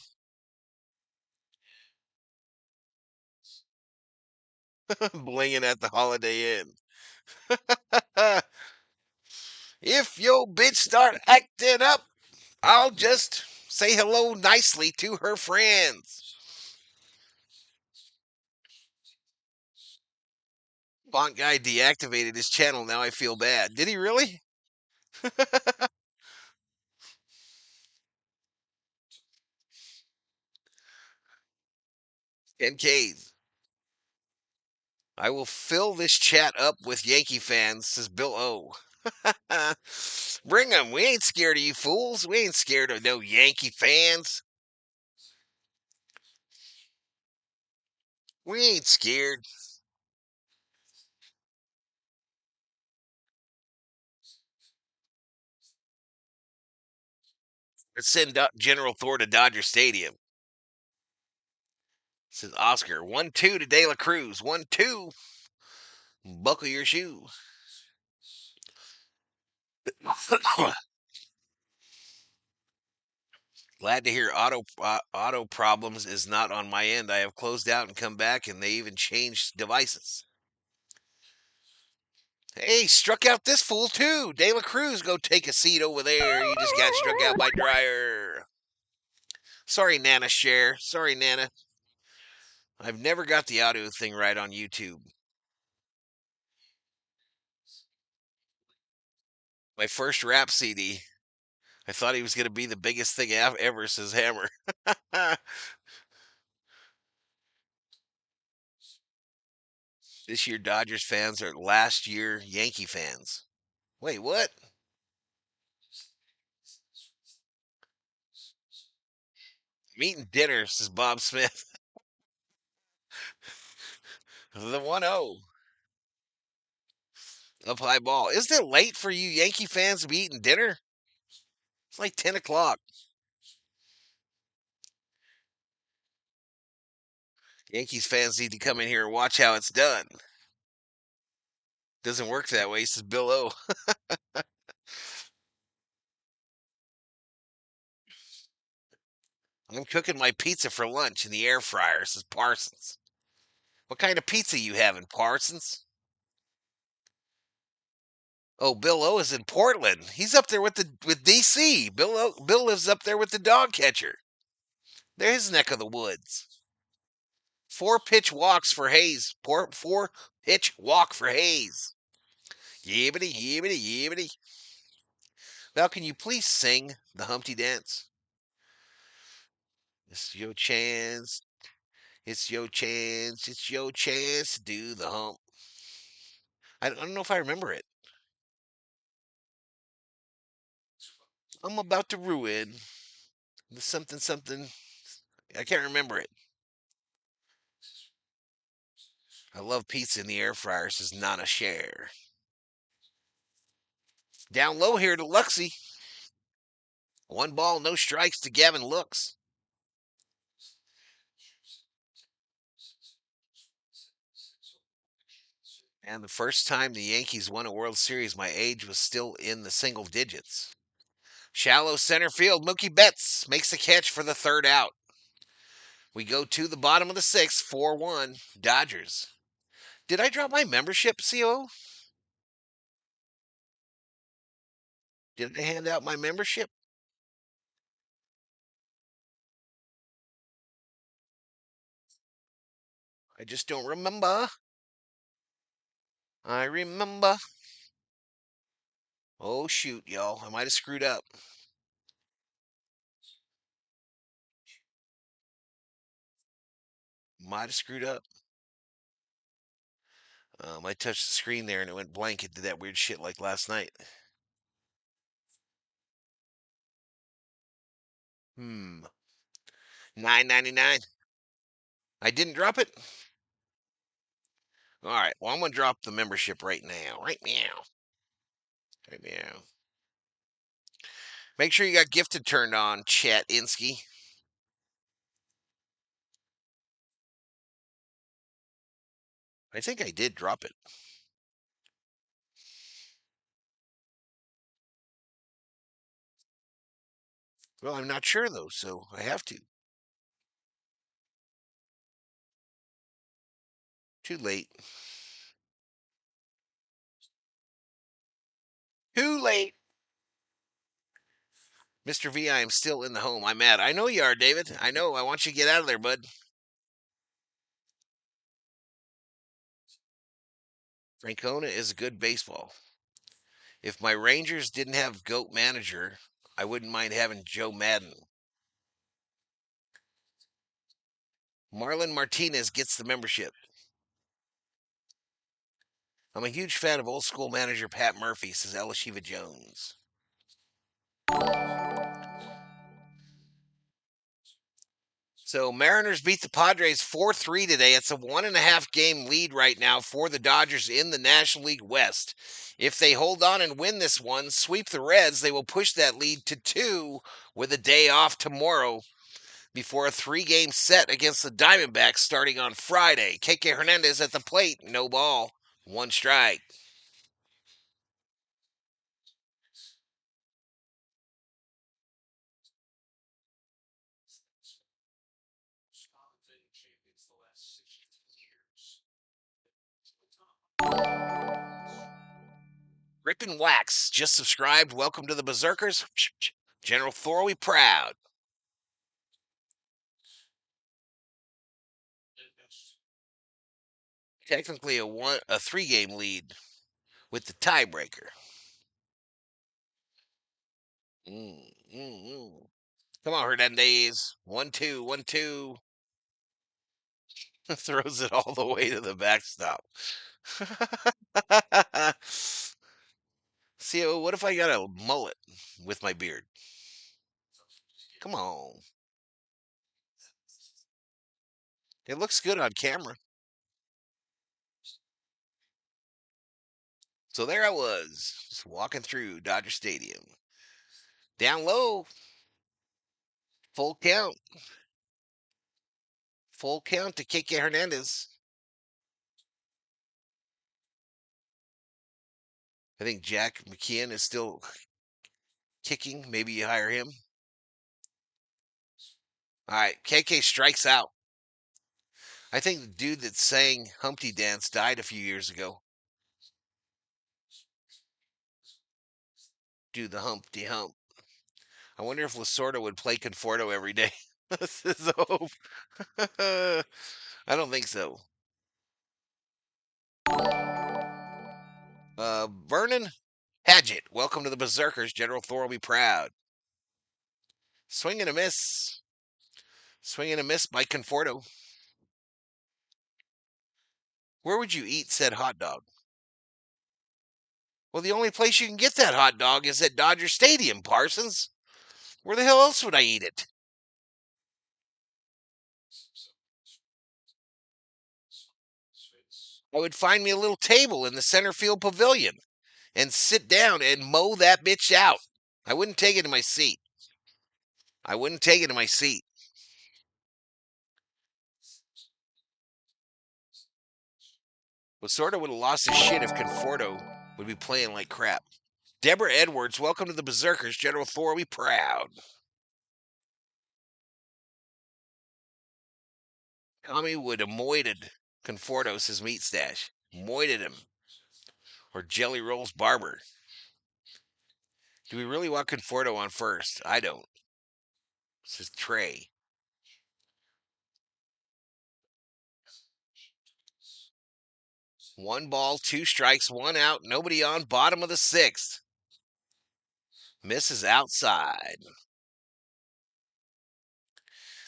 Speaker 1: Blinging at the Holiday Inn. If your bitch start acting up, I'll just say hello nicely to her friends. Font guy deactivated his channel. Now I feel bad. Did he really? 10Ks. I will fill this chat up with Yankee fans, says Bill O. Bring them. We ain't scared of you fools. We ain't scared of no Yankee fans. We ain't scared. Let's send General Thor to Dodger Stadium. Says Oscar. 1-2 to De La Cruz. 1-2. Buckle your shoe. Glad to hear auto problems is not on my end. I have closed out and come back, and they even changed devices. Hey, struck out this fool too. De La Cruz, go take a seat over there. You just got struck out by Dreyer. Sorry, Nana Share. Sorry, Nana. I've never got the audio thing right on YouTube. My first rap CD. I thought he was going to be the biggest thing ever, says Hammer. This year Dodgers fans are last year Yankee fans. Wait, what? Meeting dinner, says Bob Smith. The 1-0. Up high ball. Isn't it late for you Yankee fans to be eating dinner? It's like 10 o'clock. Yankees fans need to come in here and watch how it's done. Doesn't work that way, says Bill O. I'm cooking my pizza for lunch in the air fryer, says Parsons. What kind of pizza you having, Parsons? Oh, Bill O is in Portland. He's up there with DC. Bill lives up there with the dog catcher. They're his neck of the woods. 4-pitch walks for Hayes. 4-pitch walk for Hayes. Yibbity, yibbity, yibbity. Val, can you please sing the Humpty Dance? It's your chance. It's your chance. It's your chance to do the hump. I don't know if I remember it. I'm about to ruin the something something. I can't remember it. I love pizza in the air fryer, says Nana Share. Down low here to Luxie. 1 ball, no strikes to Gavin Looks. And the first time the Yankees won a World Series, my age was still in the single digits. Shallow center field, Mookie Betts makes the catch for the 3rd out. We go to the bottom of the 6th, 4-1, Dodgers. Did I drop my membership, CO? Did I hand out my membership? I just don't remember. I remember. Oh, shoot, y'all. I might have screwed up. Might have screwed up. I touched the screen there and it went blank. It did that weird shit like last night. $9.99. I didn't drop it? All right. Well, I'm going to drop the membership right now. Right now. Right now. Make sure you got gifted turned on, Chat Insky. I think I did drop it. Well, I'm not sure though, so I have to. Too late. Too late. Mr. V, I am still in the home. I'm mad. I know you are, David. I know. I want you to get out of there, bud. Francona is a good baseball. If my Rangers didn't have GOAT manager, I wouldn't mind having Joe Madden. Marlon Martinez gets the membership. I'm a huge fan of old school manager Pat Murphy, says Elishiva Jones. So Mariners beat the Padres 4-3 today. It's a 1.5 game lead right now for the Dodgers in the National League West. If they hold on and win this one, sweep the Reds, they will push that lead to 2 with a day off tomorrow before a 3-game set against the Diamondbacks starting on Friday. KK Hernandez at the plate, no ball, 1 strike. Rip and Wax just subscribed. Welcome to the Berserkers. General Thorley proud. Technically a 3-game lead with the tiebreaker. Come on, Hernandez. 1-2, 1-2. Throws it all the way to the backstop. See, what if I got a mullet with my beard? Come on. It looks good on camera. So there I was, just walking through Dodger Stadium. Down low, full count. Full count to KK Hernandez. I think Jack McKeon is still kicking. Maybe you hire him. All right, KK strikes out. I think the dude that sang Humpty Dance died a few years ago. Do the Humpty Hump. I wonder if Lasorda would play Conforto every day. This is hope. I don't think so. Vernon Paget, welcome to the Berserkers. General Thor will be proud. Swing and a miss. Swing and a miss by Conforto. Where would you eat said hot dog? Well, the only place you can get that hot dog is at Dodger Stadium, Parsons. Where the hell else would I eat it? I would find me a little table in the center field pavilion and sit down and mow that bitch out. I wouldn't take it in my seat. I wouldn't take it in my seat. But sort of would have lost his shit if Conforto would be playing like crap. Deborah Edwards, welcome to the Berserkers. General Thor, be proud. Tommy would have moited Conforto's his meat stash. Moited him. Or Jelly Rolls Barber. Do we really want Conforto on first? I don't. This is Trey. One ball, 2 strikes, 1 out, nobody on, bottom of the 6th. Misses outside.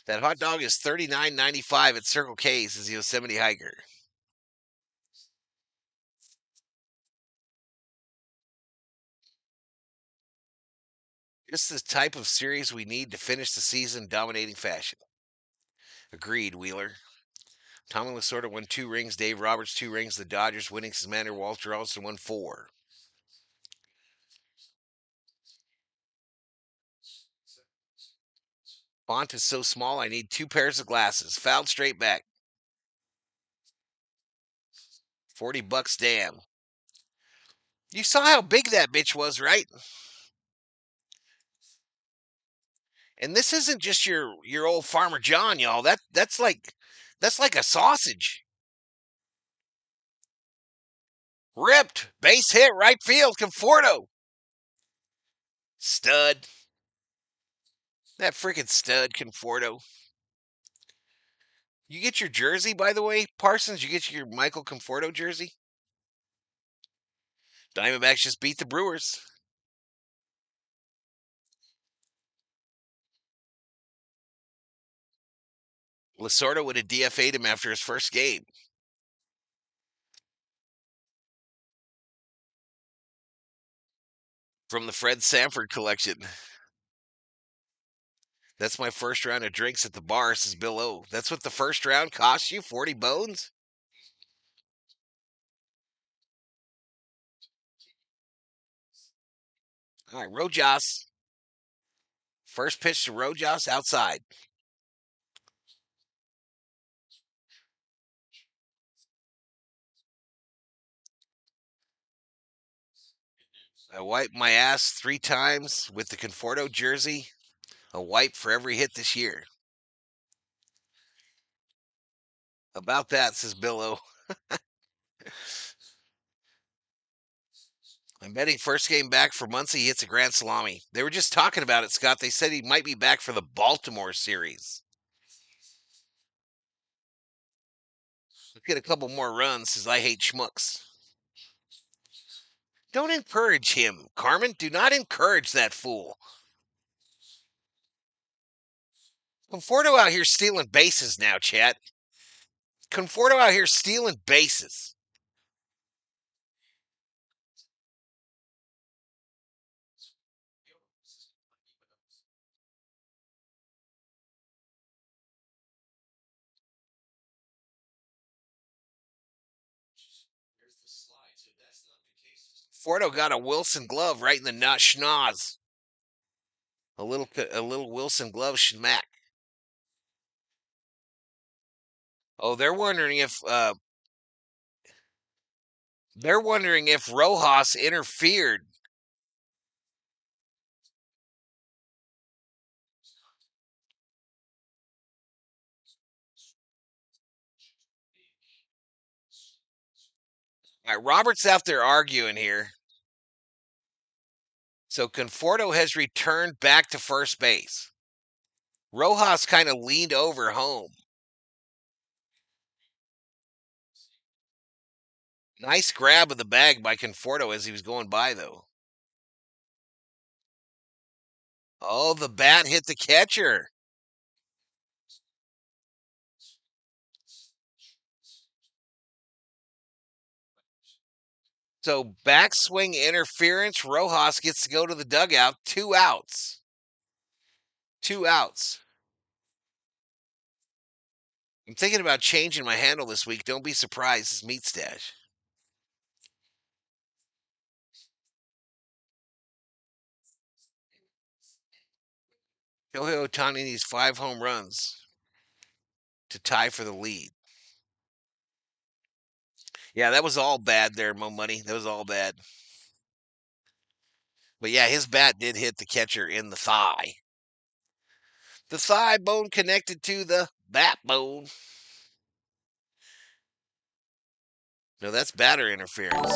Speaker 1: That hot dog is $39.95 at Circle K, says Yosemite Hiker. Just the type of series we need to finish the season dominating fashion. Agreed, Wheeler. Tommy Lasorda won 2 rings, Dave Roberts 2 rings, the Dodgers winning, Commander Walter Alston won 4. Font is so small, I need 2 pairs of glasses. Fouled straight back. $40 damn. You saw how big that bitch was, right? And this isn't just your old Farmer John, y'all. That's like a sausage. Ripped. Base hit, right field, Conforto. Stud. That freaking stud, Conforto. You get your jersey, by the way, Parsons? You get your Michael Conforto jersey? Diamondbacks just beat the Brewers. Lasorda would have DFA'd him after his first game. From the Fred Sanford collection. That's my first round of drinks at the bar, says Bill O. That's what the first round cost you? 40 bones? All right, Rojas. First pitch to Rojas outside. I wiped my ass 3 times with the Conforto jersey. A wipe for every hit this year. About that, says Bill O. I'm betting first game back for Muncy, he hits a grand salami. They were just talking about it, Scott. They said he might be back for the Baltimore series. Let's get a couple more runs, says I hate schmucks. Don't encourage him, Carmen. Do not encourage that fool. Conforto out here stealing bases now, chat. Conforto out here stealing bases. Conforto got a Wilson glove right in the schnoz. A little Wilson glove schmack. Oh, they're wondering if Rojas interfered. All right, Robert's out there arguing here. So Conforto has returned back to first base. Rojas kind of leaned over home. Nice grab of the bag by Conforto as he was going by, though. Oh, the bat hit the catcher. So backswing interference. Rojas gets to go to the dugout. 2 outs. 2 outs. I'm thinking about changing my handle this week. Don't be surprised. It's Meat Stash. Shohei Ohtani needs 5 home runs to tie for the lead. Yeah, that was all bad there, Mo Money. That was all bad. But yeah, his bat did hit the catcher in the thigh. The thigh bone connected to the bat bone. No, that's batter interference.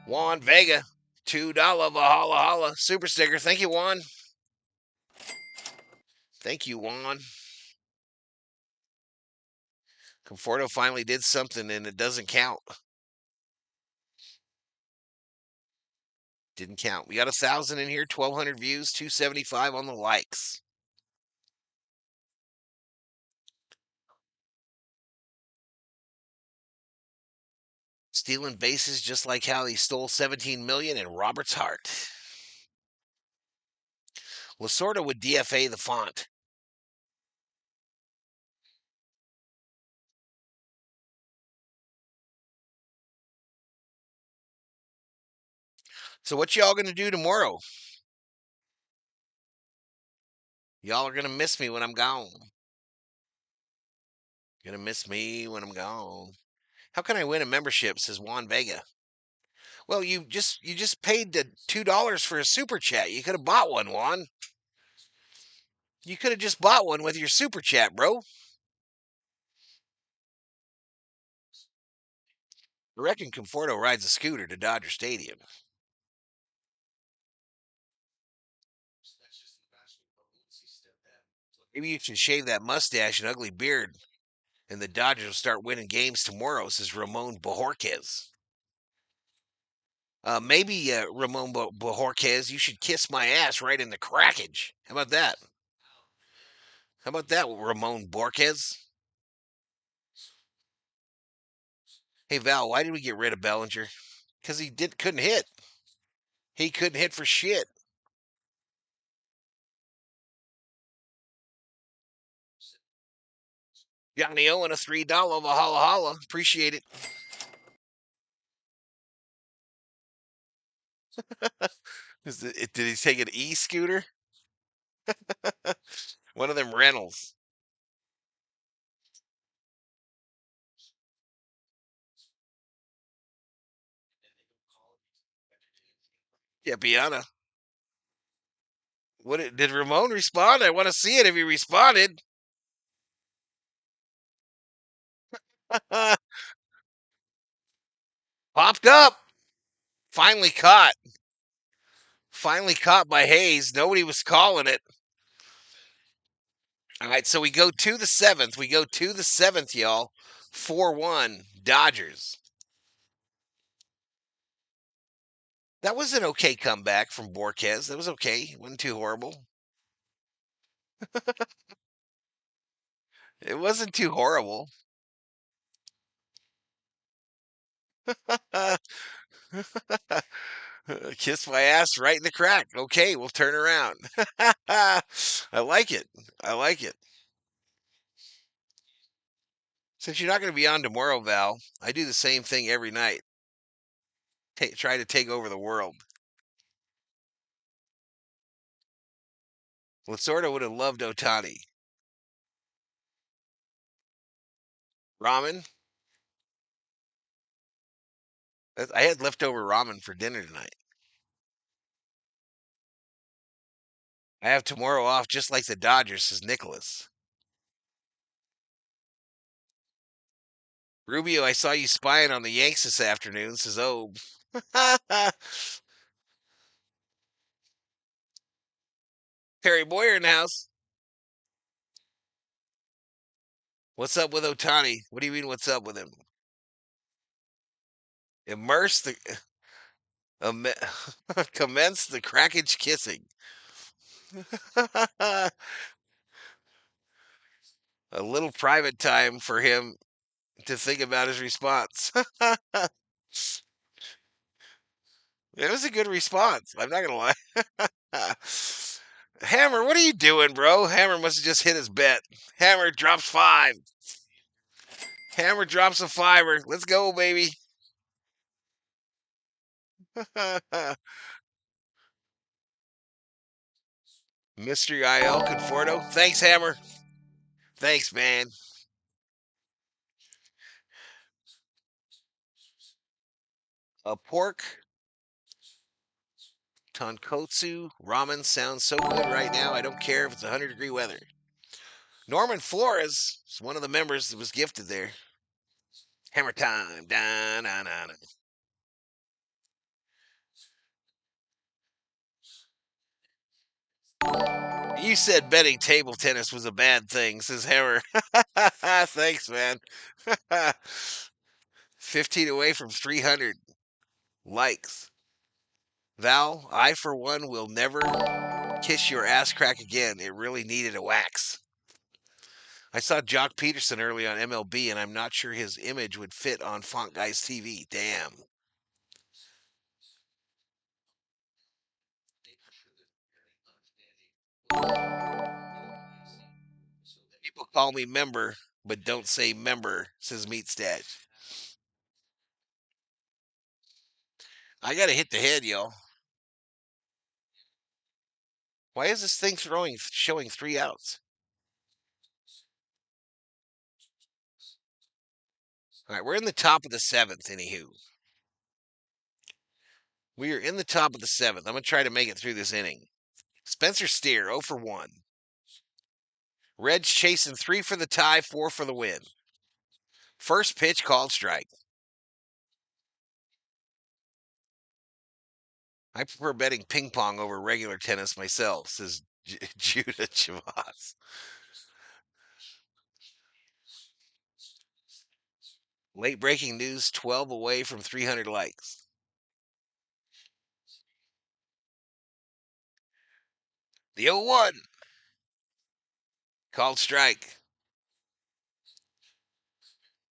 Speaker 1: Juan Vega, $2 Valhalla Holla super sticker. Thank you, Juan. Thank you, Juan. Conforto finally did something and it doesn't count. Didn't count. We got 1,000 in here, 1,200 views, 275 on the likes. Stealing bases just like how he stole 17 million in Robert's heart. Lasorda would DFA the font. So what y'all gonna do tomorrow? Y'all are gonna miss me when I'm gone. Gonna miss me when I'm gone. How can I win a membership? Says Juan Vega. Well, you just paid the $2 for a super chat. You could have bought one, Juan. You could have just bought one with your super chat, bro. I reckon Conforto rides a scooter to Dodger Stadium. Maybe you should shave that mustache and ugly beard, and the Dodgers will start winning games tomorrow, says Ramon Bojorquez. Maybe, Ramon Bojorquez, you should kiss my ass right in the crackage. How about that? How about that, Ramon Borquez? Hey, Val, why did we get rid of Bellinger? Because he couldn't hit. He couldn't hit for shit. Johnny Owen, a $3 Valhalla Holla. Appreciate it. Did he take an e-scooter? One of them rentals. Yeah, Piana. Did Ramon respond? I want to see it if he responded. Popped up. Finally caught. Finally caught by Hayes. Nobody was calling it. All right, so we go to the seventh. We go to the seventh, y'all. 4-1 Dodgers. That was an okay comeback from Borquez. That was okay. It wasn't too horrible. It wasn't too horrible. Kiss my ass right in the crack. Okay, we'll turn around. I like it. I like it. Since you're not going to be on tomorrow, Val, I do the same thing every night. Try to take over the world. Lasorda would have loved Ohtani. Ramen. I had leftover ramen for dinner tonight. I have tomorrow off just like the Dodgers, says Nicholas. Rubio, I saw you spying on the Yanks this afternoon, says Obe. Terry Boyer in the house. What's up with Ohtani? What do you mean, what's up with him? Immerse the. Commence the crackage kissing. A little private time for him to think about his response. It was a good response. I'm not gonna lie. Hammer, what are you doing, bro? Hammer must have just hit his bet. Hammer drops 5. Hammer drops a 5er. Let's go, baby. Mystery IL Conforto. Thanks, Hammer. Thanks, man. A pork tonkotsu ramen sounds so good right now. I don't care if it's 100-degree weather. Norman Flores is one of the members that was gifted there. Hammer time. Da, na, na, na. You said betting table tennis was a bad thing, says Hammer. Thanks, man. 15 away from 300 likes. Val, I for one will never kiss your ass crack again. It really needed a wax. I saw Jock Peterson early on MLB, and I'm not sure his image would fit on Font Guys TV. Damn. People call me member, but don't say member, says Meat Stash. I got to hit the head, y'all. Why is this thing showing 3 outs? All right, we're in the top of the 7th, anywho. We are in the top of the 7th. I'm going to try to make it through this inning. Spencer Steer, 0 for 1. Reds chasing 3 for the tie, 4 for the win. First pitch called strike. I prefer betting ping pong over regular tennis myself, says Judah Chavaz. Late breaking news, 12 away from 300 likes. The 0-1. Called strike.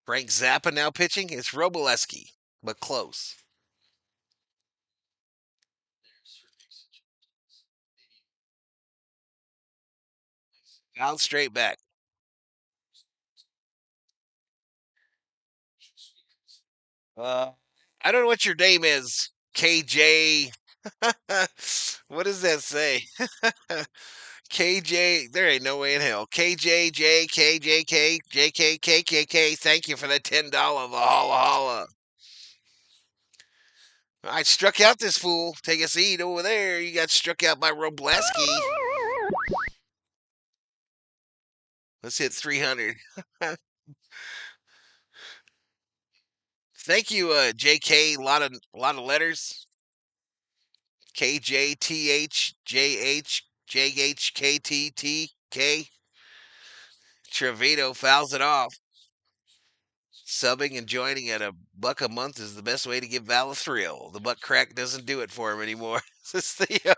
Speaker 1: Frank Zappa now pitching. It's Roboleski, but close. Out straight back. I don't know what your name is. KJ. What does that say? KJ. There ain't no way in hell. KJJ, KJK, JK, KKK. Thank you for the $10 Valhalla Holla. I struck out this fool. Take a seat over there. You got struck out by Robleski. Let's hit 300. Thank you, JK. A lot of letters. KJTHJHJHKTTK. Trevito fouls it off. Subbing and joining at $1 a month is the best way to give Val a thrill. The butt crack doesn't do it for him anymore. Says Theo.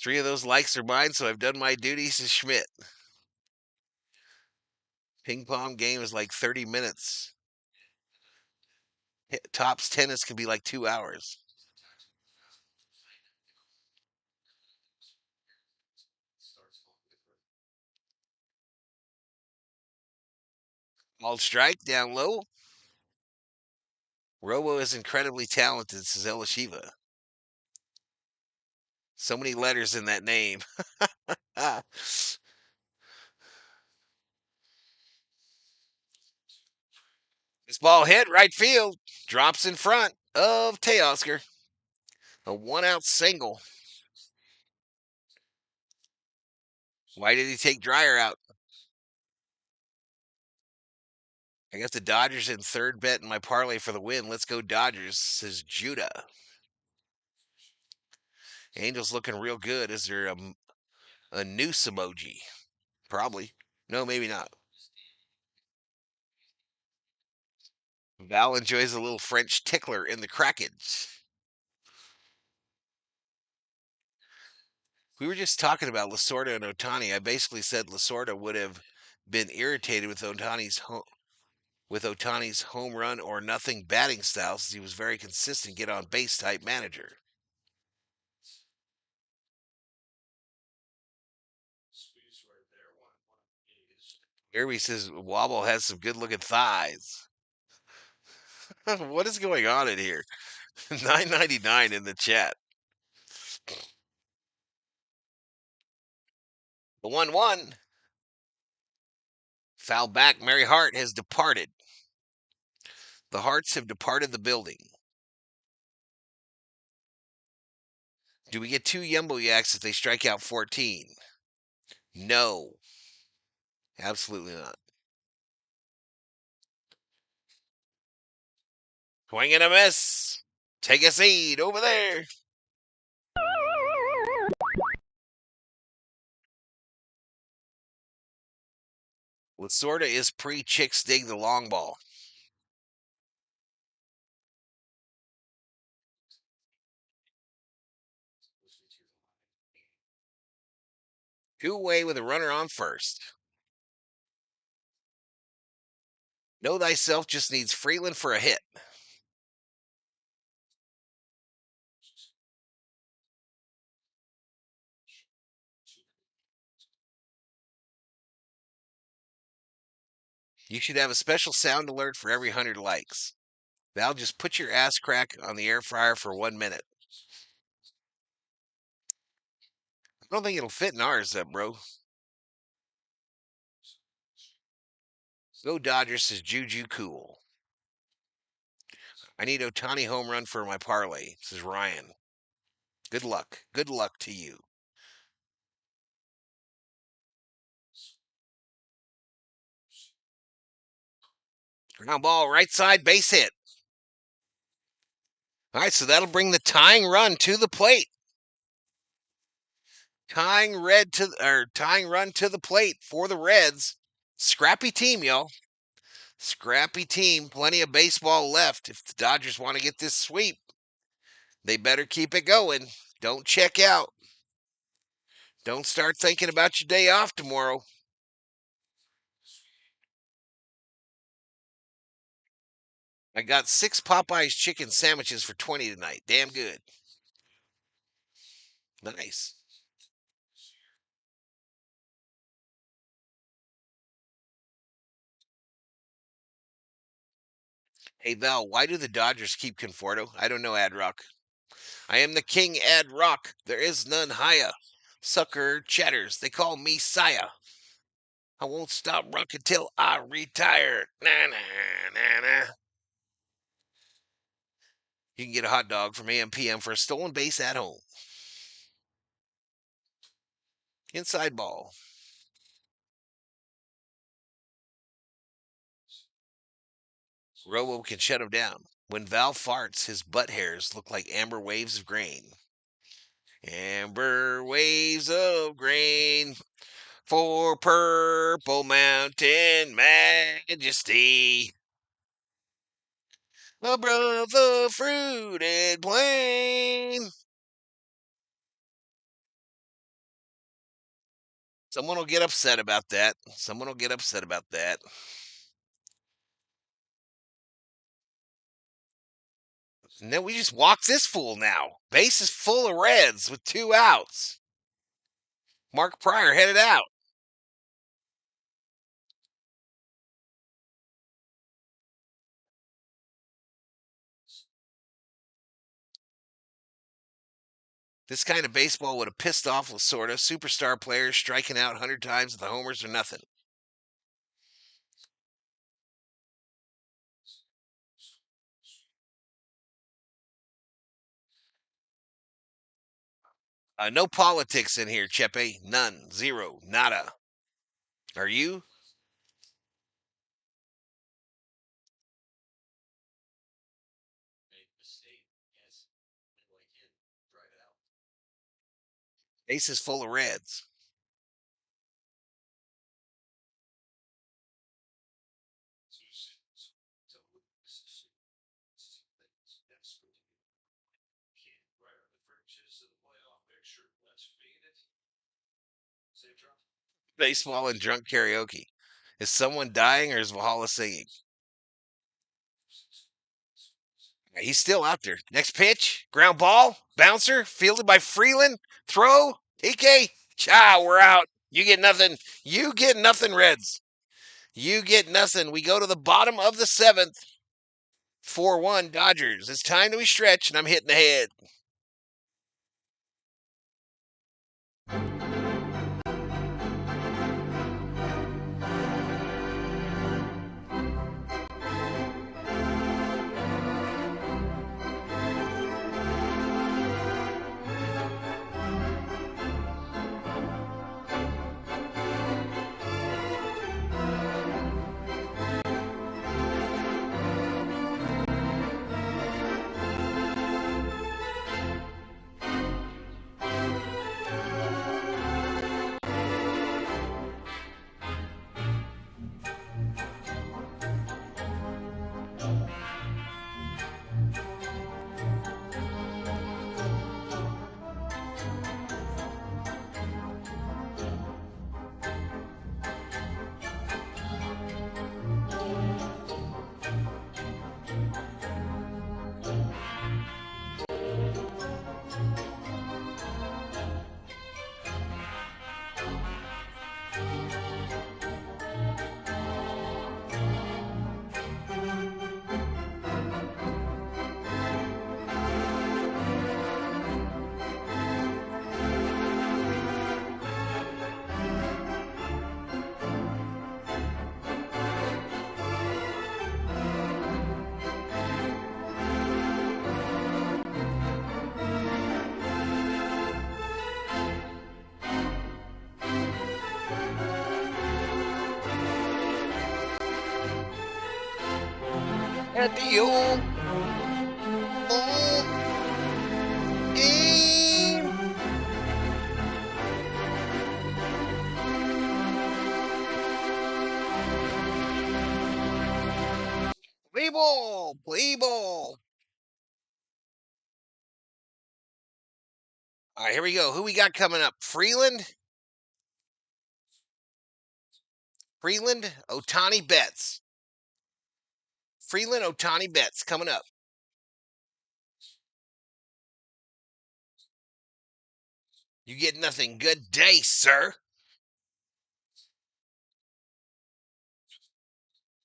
Speaker 1: 3 of those likes are mine, so I've done my duty, says Schmidt. Ping pong game is like 30 minutes. Tops tennis can be like 2 hours. Called strike down low. Robo is incredibly talented, says Elishiva. So many letters in that name. This ball hit right field. Drops in front of Teoscar. A 1-out single. Why did he take Dryer out? I got the Dodgers in third bet in my parlay for the win. Let's go Dodgers, says Judah. Angels looking real good. Is there a noose emoji? Probably. No, maybe not. Val enjoys a little French tickler in the crackage. We were just talking about Lasorda and Ohtani. I basically said Lasorda would have been irritated with Ohtani's home run or nothing batting style, since he was very consistent get on base type manager. Irby says Wobble has some good looking thighs. What is going on in here? $9.99 in the chat. The 1-1. Foul back. Mary Hart has departed. The Hearts have departed the building. Do we get 2 Yumbo Yaks if they strike out 14? No. Absolutely not. Swing and a miss. Take a seat over there. Lasorda is pre-Chicks Dig the long ball. Two away with a runner on first. Know Thyself just needs Freeland for a hit. You should have a special sound alert for every 100 likes. Val, just put your ass crack on the air fryer for 1 minute. I don't think it'll fit in ours, bro. Go Dodgers, says Juju Cool. I need Ohtani home run for my parlay, says Ryan. Good luck. Good luck to you. Ground ball, right side, base hit. All right, so that'll bring the tying run to the plate. Tying run to the plate for the Reds. Scrappy team, y'all. Scrappy team. Plenty of baseball left. If the Dodgers want to get this sweep, they better keep it going. Don't check out. Don't start thinking about your day off tomorrow. I got 6 Popeyes chicken sandwiches for 20 tonight. Damn good. Nice. Hey, Val, why do the Dodgers keep Conforto? I don't know, Ad Rock. I am the king, Ad Rock. There is none higher. Sucker chatters. They call me Sire. I won't stop rocking till I retire. Nah, nah, nah, nah. You can get a hot dog from AM PM for a stolen base at home. Inside ball. Robo can shut him down. When Val farts, his butt hairs look like amber waves of grain. Amber waves of grain for Purple Mountain Majesty. Above the fruited plain. Someone will get upset about that. Someone will get upset about that. And then we just walk this fool now. Base is full of Reds with 2 outs. Mark Pryor headed out. This kind of baseball would have pissed off Lasorda. Superstar players striking out 100 times with the homers or nothing. No politics in here, Chepe. None. Zero. Nada. Are you? Ace is full of Reds. Baseball and drunk karaoke. Is someone dying or is Valhalla singing? He's still out there. Next pitch, ground ball, bouncer, fielded by Freeland. Throw, TK. Cha, we're out. You get nothing. You get nothing, Reds. You get nothing. We go to the bottom of the 7th. 4-1 Dodgers. It's time to stretch, and I'm hitting the head. at the old game. Play ball, play ball. All right, here we go. Who we got coming up? Freeland, Ohtani, Betts. Freeland, Ohtani, Betts coming up. You get nothing. Good day, sir.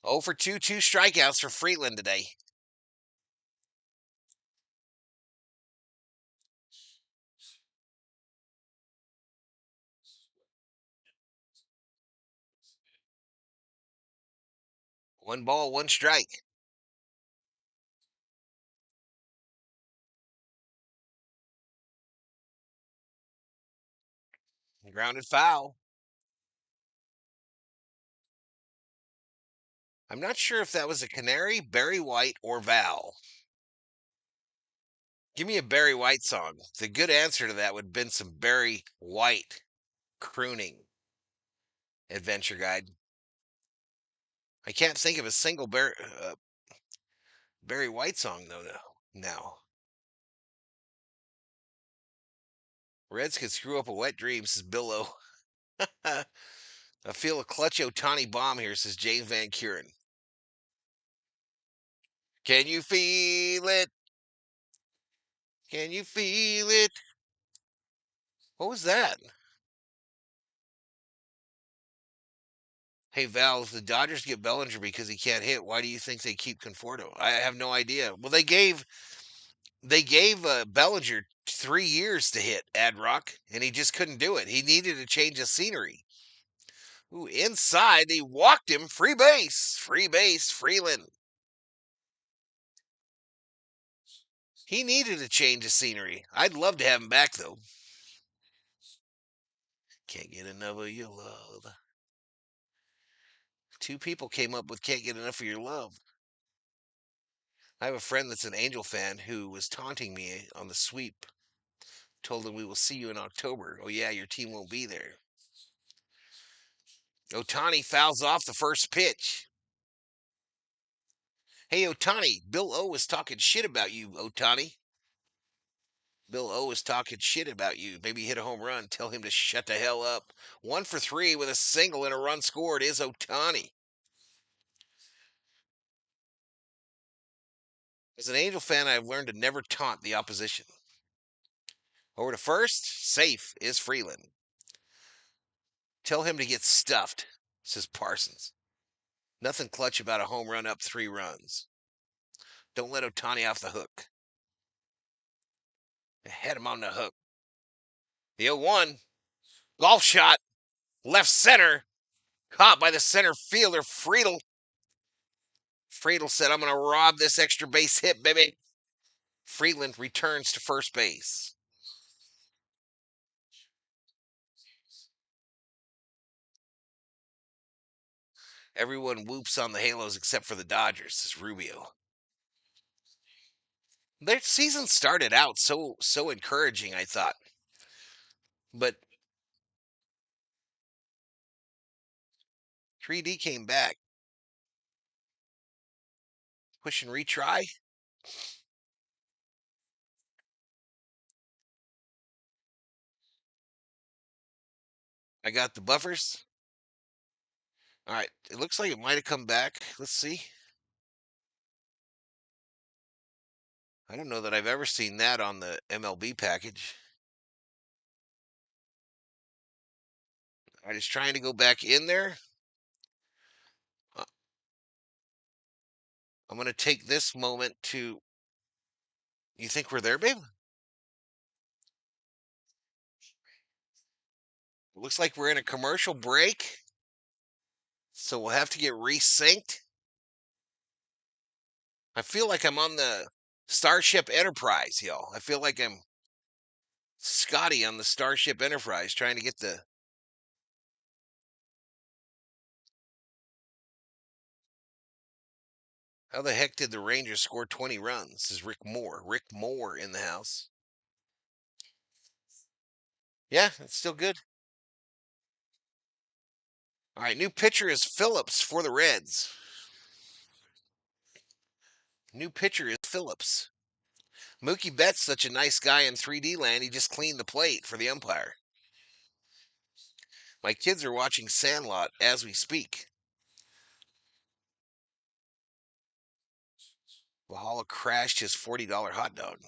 Speaker 1: 0 for 2, 2 strikeouts for Freeland today. One ball, one strike. Grounded foul. I'm not sure if that was a Canary, Barry White, or Val. Give me a Barry White song. The good answer to that would have been some Barry White crooning. Adventure Guide. I can't think of a single Barry White song though now. Reds could screw up a wet dream, says Bill O. I feel a clutch Ohtani bomb here, says James Van Kuren. Can you feel it? Can you feel it? What was that? Hey Val, if the Dodgers get Bellinger because he can't hit, why do you think they keep Conforto? I have no idea. Well, they gave Bellinger 3 years to hit Ad Rock, and he just couldn't do it. He needed a change of scenery. Ooh, inside they walked him. Free base, Freeland. He needed a change of scenery. I'd love to have him back though. Can't get enough of your love. 2 people came up with "Can't Get Enough of Your Love." I have a friend that's an Angel fan who was taunting me on the sweep. Told him we will see you in October. Oh yeah, your team won't be there. Ohtani fouls off the first pitch. Hey Ohtani, Bill O was talking shit about you, Ohtani. Bill O is talking shit about you. Maybe hit a home run. Tell him to shut the hell up. 1 for 3 with a single and a run scored is Ohtani. As an Angel fan, I've learned to never taunt the opposition. Over to first, safe is Freeland. Tell him to get stuffed, says Parsons. Nothing clutch about a home run up 3 runs. Don't let Ohtani off the hook. Had him on the hook. The 0-1. Golf shot. Left center. Caught by the center fielder, Friedel. Friedel said, I'm going to rob this extra base hit, baby. Freeland returns to first base. Everyone whoops on the Halos except for the Dodgers, says Rubio. Their season started out so encouraging, I thought. But 3D came back. Push and retry. I got the buffers. All right. It looks like it might have come back. Let's see. I don't know that I've ever seen that on the MLB package. I'm just trying to go back in there. I'm going to take this moment to. You think we're there, babe? Looks like we're in a commercial break. So we'll have to get resynced. I feel like I'm on the Starship Enterprise, y'all. I feel like I'm Scotty on the Starship Enterprise trying to get the. How the heck did the Rangers score 20 runs? This is Rick Moore. Rick Moore in the house. Yeah, it's still good. All right, new pitcher is Phillips for the Reds. New pitcher is Phillips. Mookie Betts such a nice guy in 3D land. He just cleaned the plate for the umpire. My kids are watching Sandlot as we speak. Valhalla crashed his $40 hot dog.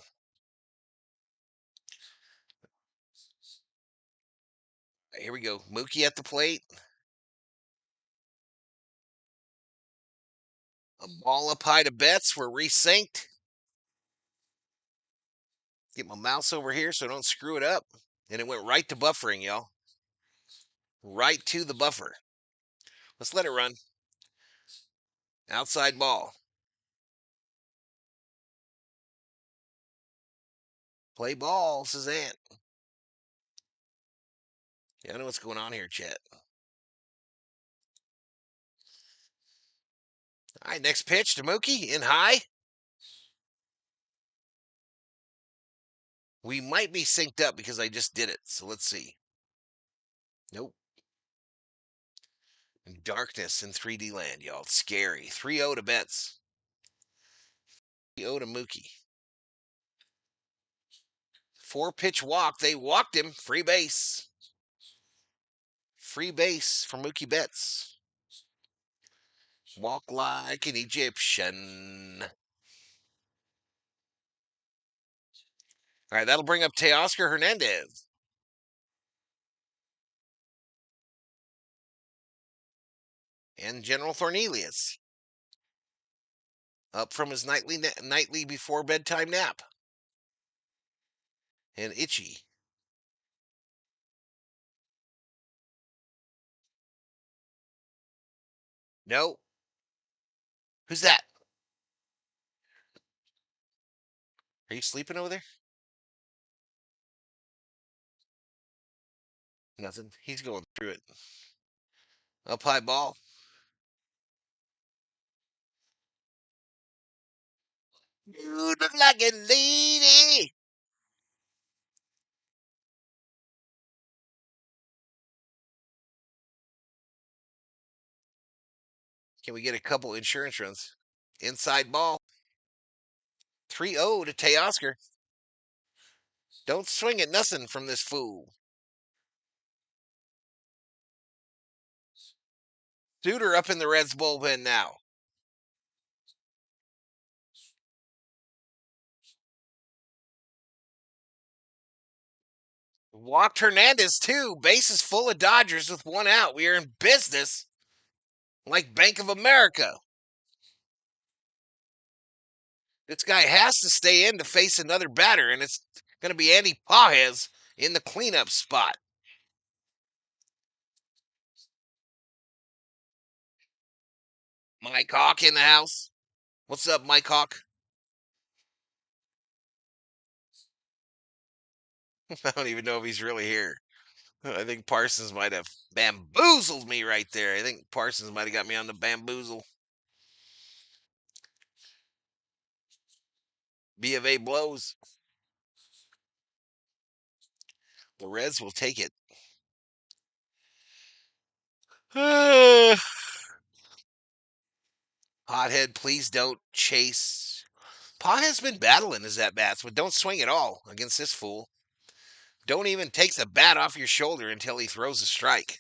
Speaker 1: Here we go. Mookie at the plate. A ball up high to Betts. We're resynced. Get my mouse over here so I don't screw it up. And it went right to buffering, y'all. Right to the buffer. Let's let it run. Outside ball. Play ball, says Ant. Yeah, I know what's going on here, chat. All right, next pitch to Mookie in high. We might be synced up because I just did it. So let's see. Nope. Darkness in 3D land, y'all. It's scary. 3-0 to Betts. 3-0 to Mookie. 4-pitch walk. They walked him. Free base. Free base for Mookie Betts. Walk like an Egyptian. All right, that'll bring up Teoscar Hernandez. And General Thornelius. Up from his nightly before bedtime nap. And Itchy. No. Who's that? Are you sleeping over there? Nothing. He's going through it. Up high ball. You look like a lady. Can we get a couple insurance runs? Inside ball. 3-0 to Teoscar. Don't swing at nothing from this fool. Suter up in the Reds bullpen now. Walked Hernandez too. Bases full of Dodgers with one out. We are in business like Bank of America. This guy has to stay in to face another batter, and it's going to be Andy Pages in the cleanup spot. Mike Hawk in the house. What's up, Mike Hawk? I don't even know if he's really here. I think Parsons might have bamboozled me right there. I think Parsons might have got me on the bamboozle. B of A blows. The Reds will take it. Pothead, please don't chase. Pothead's been battling his at-bats, but don't swing at all against this fool. Don't even take the bat off your shoulder until he throws a strike.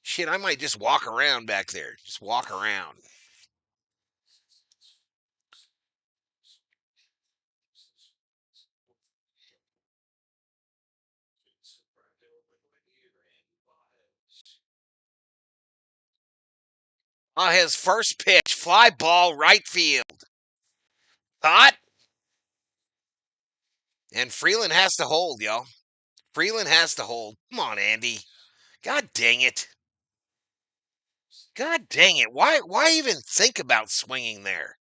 Speaker 1: Shit, I might just walk around back there. Just walk around. On his first pitch, fly ball right field. Caught. And Freeland has to hold, y'all. Freeland has to hold. Come on, Andy. God dang it. God dang it. Why even think about swinging there?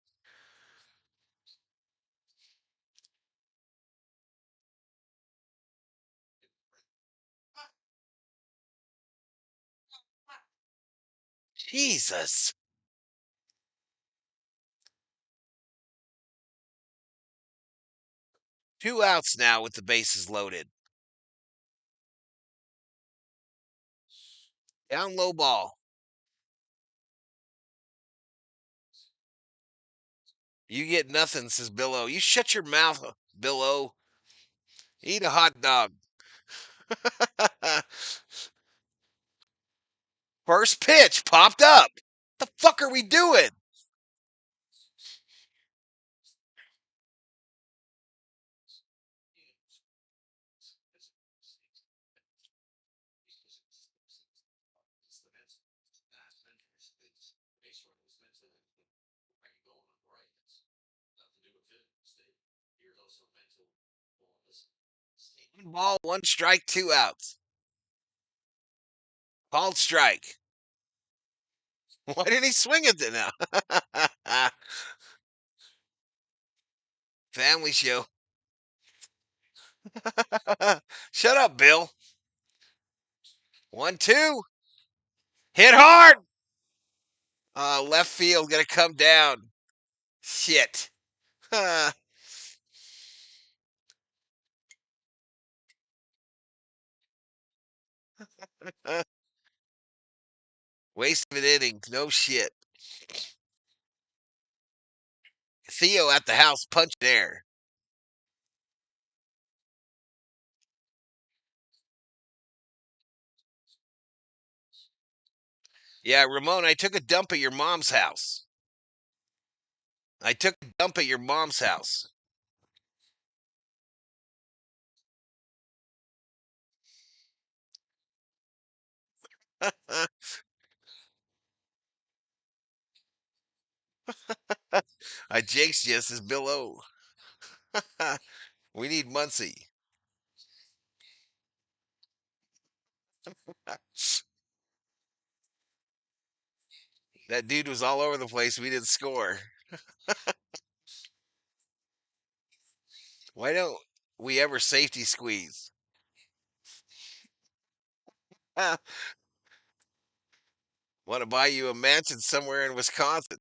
Speaker 1: Jesus. 2 outs now with the bases loaded. Down low ball. You get nothing, says Bill O. You shut your mouth, Bill O. Eat a hot dog. First pitch popped up. The fuck are we doing? One ball, one strike, 2 outs. Called strike. Why didn't he swing at it now? Family show. Shut up, Bill. 1-2. Hit hard. Left field gonna come down. Shit. Waste of an inning. No shit. Theo at the house punching air. Yeah, Ramon, I took a dump at your mom's house. I took a dump at your mom's house. I jinxed you, says Bill O. We need Muncie. That dude was all over the place. We didn't score. Why don't we ever safety squeeze? Want to buy you a mansion somewhere in Wisconsin?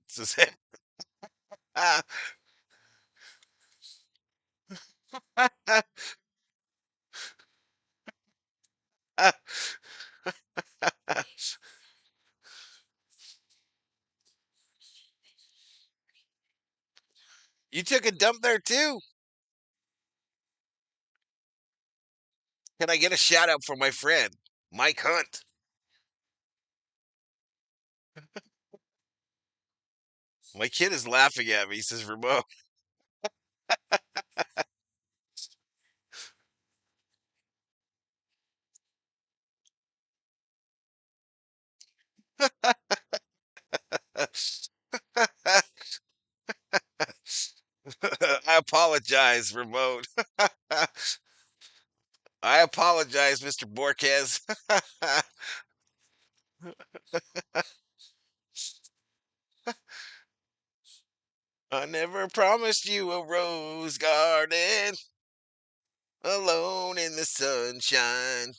Speaker 1: You took a dump there too? Can I get a shout out for my friend, Mike Hunt? My kid is laughing at me, says Ramon. I apologize, Ramon. I apologize, Mr. Borquez. I never promised you a rose garden alone in the sunshine.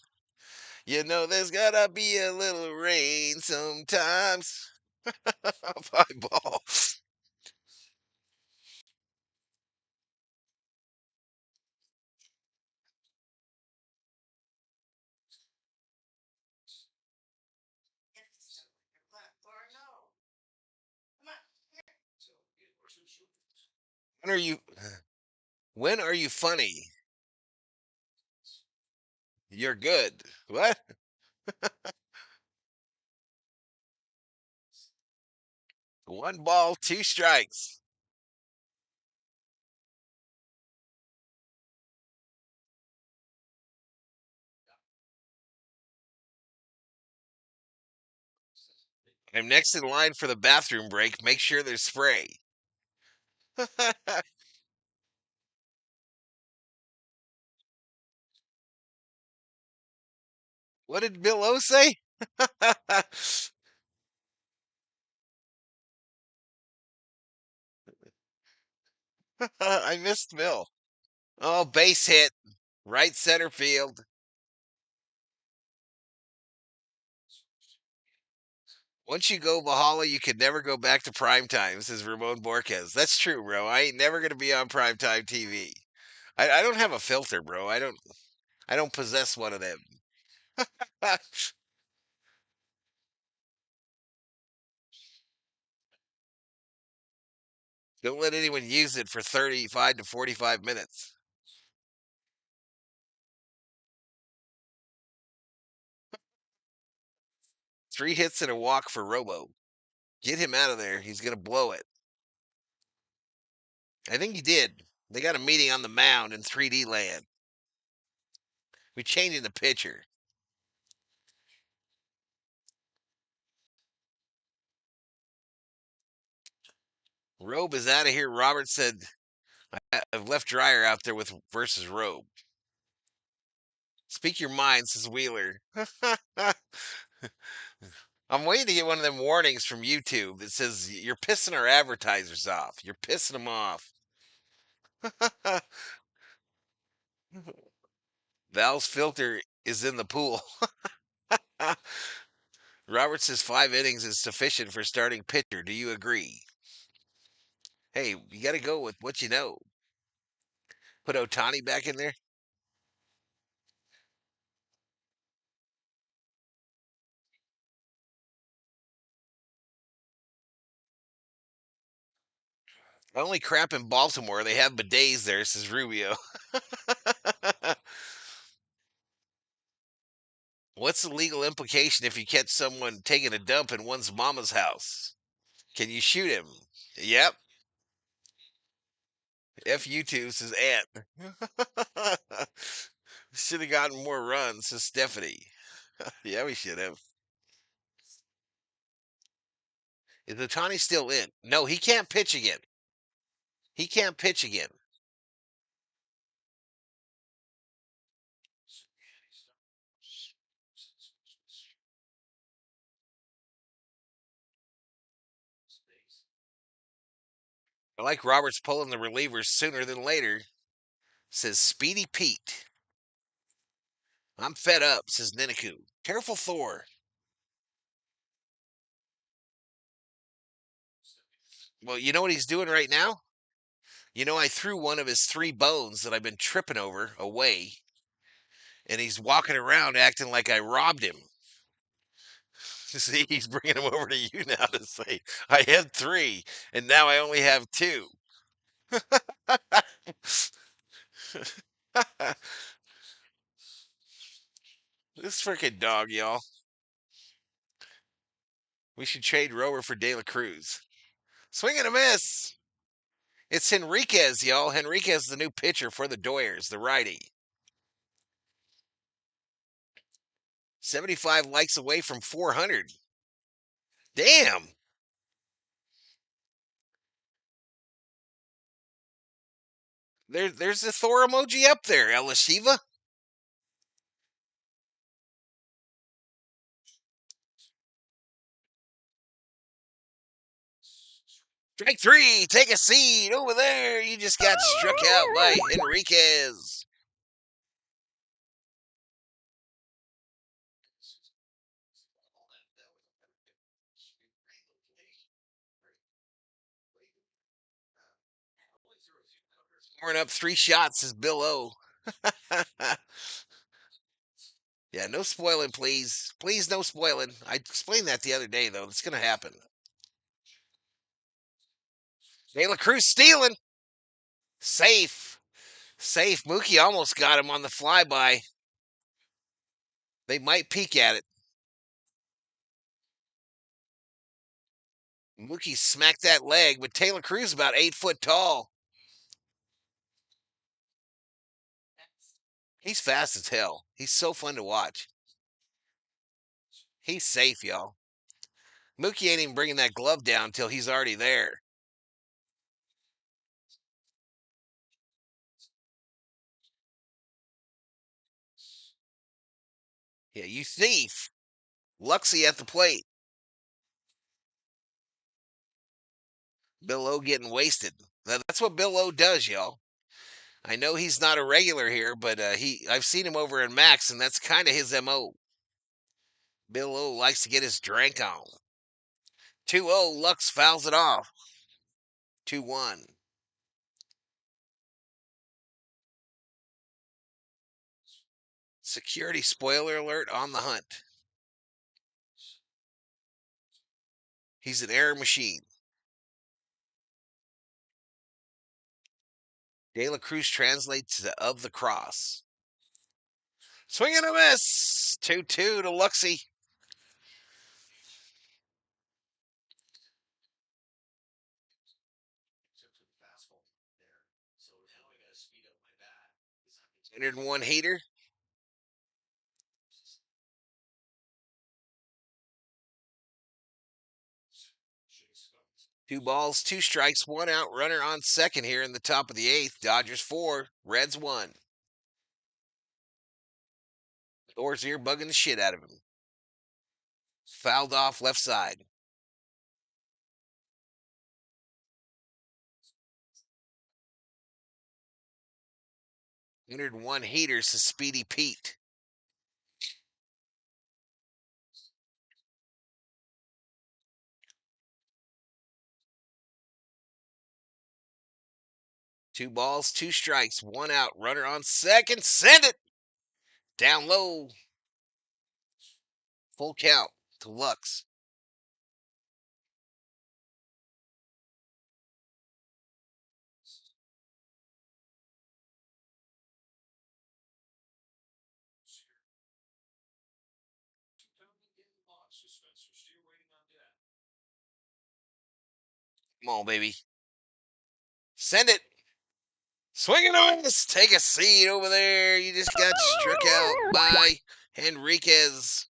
Speaker 1: You know there's gotta be a little rain sometimes. Fly ball. When are you? When are you funny? You're good. What? One ball, 2 strikes. I'm next in line for the bathroom break. Make sure there's spray. What did Bill O say? I missed Bill. Oh, base hit. Right center field. Once you go Valhalla, you can never go back to prime time, says Ramon Borquez. That's true, bro. I ain't never going to be on primetime TV. I don't have a filter, bro. I don't possess one of them. Don't let anyone use it for 35 to 45 minutes. 3 hits and a walk for Robo. Get him out of there. He's going to blow it. I think he did. They got a meeting on the mound in 3D land. We're changing the pitcher. Robe is out of here. Robert said, I've left Dryer out there with versus Robe. Speak your mind, says Wheeler. I'm waiting to get one of them warnings from YouTube that says you're pissing our advertisers off. You're pissing them off. Val's filter is in the pool. Robert says 5 innings is sufficient for starting pitcher. Do you agree? Hey, you got to go with what you know. Put Ohtani back in there. Only crap in Baltimore. They have bidets there, says Rubio. What's the legal implication if you catch someone taking a dump in one's mama's house? Can you shoot him? Yep. F YouTube says Ant. Should have gotten more runs, says Stephanie. Yeah, we should have. Is Ohtani still in? No, he can't pitch again. He can't pitch again. I like Roberts pulling the relievers sooner than later, says Speedy Pete. I'm fed up, says Niniku. Careful, Thor. Well, you know what he's doing right now? You know, I threw one of his 3 bones that I've been tripping over away, and he's walking around acting like I robbed him. See, he's bringing them over to you now to say, I had 3, and now I only have 2. This freaking dog, y'all. We should trade Rover for De La Cruz. Swing and a miss. It's Henriquez, y'all. Henriquez, the new pitcher for the Doyers, the righty. 75 likes away from 400. Damn. There's the Thor emoji up there, Elashiva. Strike 3. Take a seat over there. You just got struck out by Enriquez. Scoring up 3 shots is Bill O. Yeah, no spoiling, please. Please, no spoiling. I explained that the other day, though. It's going to happen. De La Cruz stealing. Safe. Safe. Mookie almost got him on the flyby. They might peek at it. Mookie smacked that leg, but Taylor Cruz about 8 foot tall. He's fast as hell. He's so fun to watch. He's safe, y'all. Mookie ain't even bringing that glove down until he's already there. Yeah, you thief. Luxy at the plate. Bill O getting wasted. That's what Bill O does, y'all. I know he's not a regular here, but I've seen him over in Max, and that's kind of his MO. Bill O likes to get his drink on. 2-0, Lux fouls it off. 2-1. Security spoiler alert on the hunt. He's an error machine. De La Cruz translates to of the cross. Swing and a miss. 2-2 to Luxie. Entered one heater. Two balls, two strikes, one out. Runner on second here in the top of the eighth. Dodgers 4, Reds 1. Thor's ear bugging the shit out of him. Fouled off left side. Entered one heater to Speedy Pete. Two balls, two strikes, one out. Runner on second. Send it. Down low. Full count to Lux. Come on, baby. Send it. Swing and a miss. Take a seat over there. You just got struck out by Henriquez.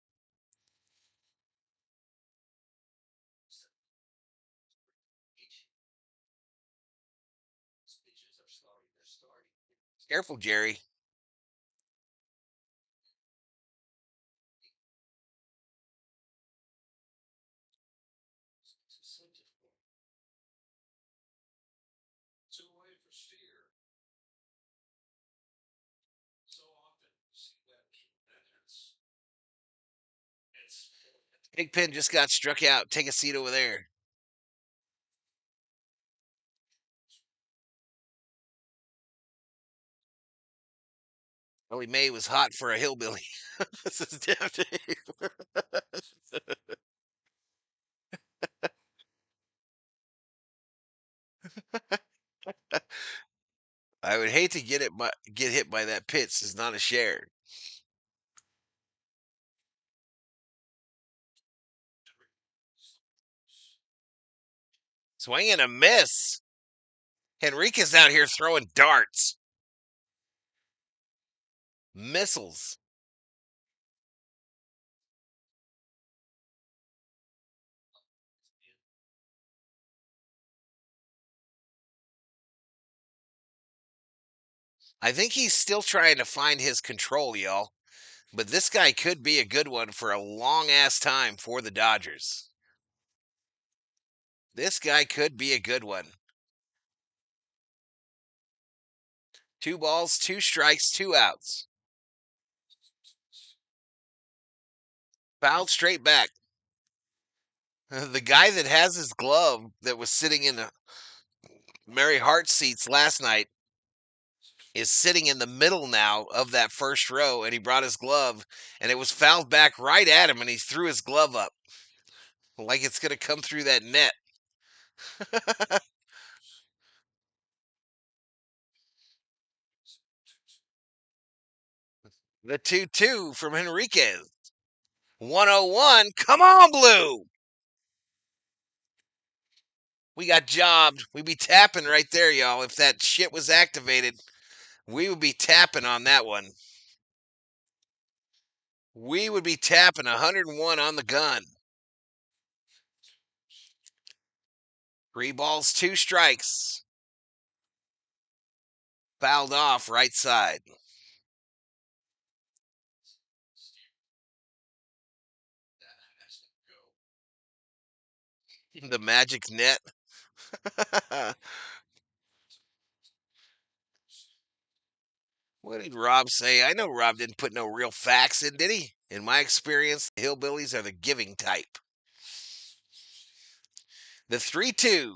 Speaker 1: Careful, Jerry. Big Pin just got struck out. Take a seat over there. Willie May was hot for a hillbilly. This is damn Dave. I would hate to get hit by that Pitts. Is not a share. Swing and a miss. Henriquez out here throwing darts. Missiles. I think he's still trying to find his control, y'all. But this guy could be a good one for a long ass time for the Dodgers. This guy could be a good one. Two balls, two strikes, two outs. Fouled straight back. The guy that has his glove that was sitting in the Mary Hart seats last night is sitting in the middle now of that first row, and he brought his glove, and it was fouled back right at him, and he threw his glove up like it's going to come through that net. The 2-2 from Henriquez. 101. Come on, Blue. We got jobbed. We'd be tapping right there, y'all. If that shit was activated, we would be tapping on that one. We would be tapping 101 on the gun. 3 balls, 2 strikes. Fouled off right side. The magic net. What did Rob say? I know Rob didn't put no real facts in, did he? In my experience, the hillbillies are the giving type. The 3-2.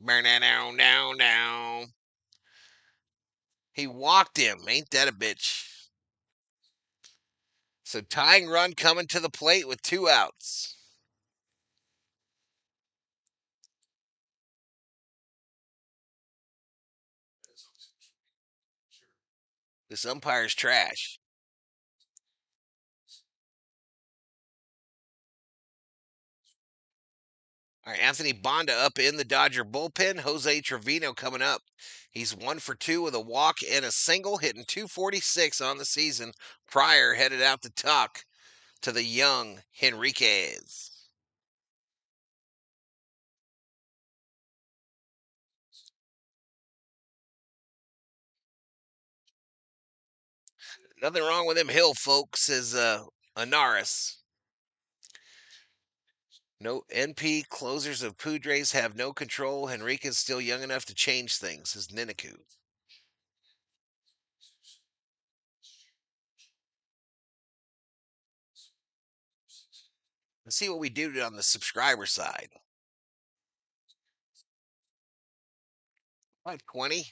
Speaker 1: Down, down, down. He walked him. Ain't that a bitch? So tying run coming to the plate with 2 outs. This umpire's trash. All right, Anthony Bonda up in the Dodger bullpen. Jose Trevino coming up. He's 1 for 2 with a walk and a single, hitting .246 on the season. Pryor headed out to talk to the young Henriquez. Nothing wrong with him Hill folks, says Anaris. No NP closers of Padres have no control. Henriquez still young enough to change things, says Niniku. Let's see what we do on the subscriber side. About 20.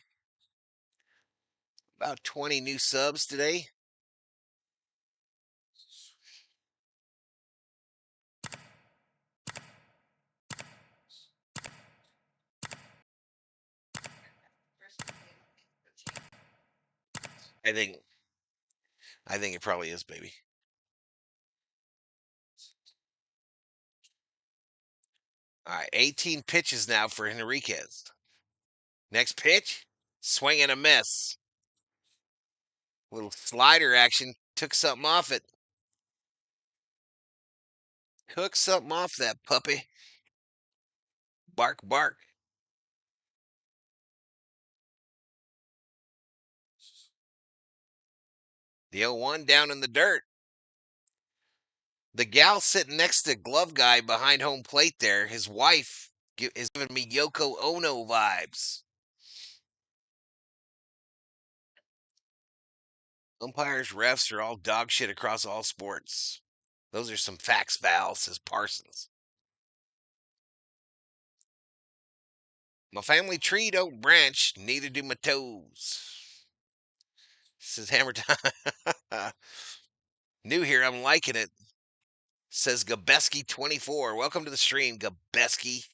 Speaker 1: About 20 new subs today. I think it probably is, baby. All right, 18 pitches now for Henriquez. Next pitch, swing and a miss. Little slider action, took something off it. Took something off that puppy. Bark, bark. The 0-1 down in the dirt. The gal sitting next to glove guy behind home plate there, his wife is giving me Yoko Ono vibes. Umpires, refs are all dog shit across all sports. Those are some facts, Val, says Parsons. My family tree don't branch, neither do my toes. Says Hammer Time. New here, I'm liking it. Says Gabeski24. Welcome to the stream, Gabeski.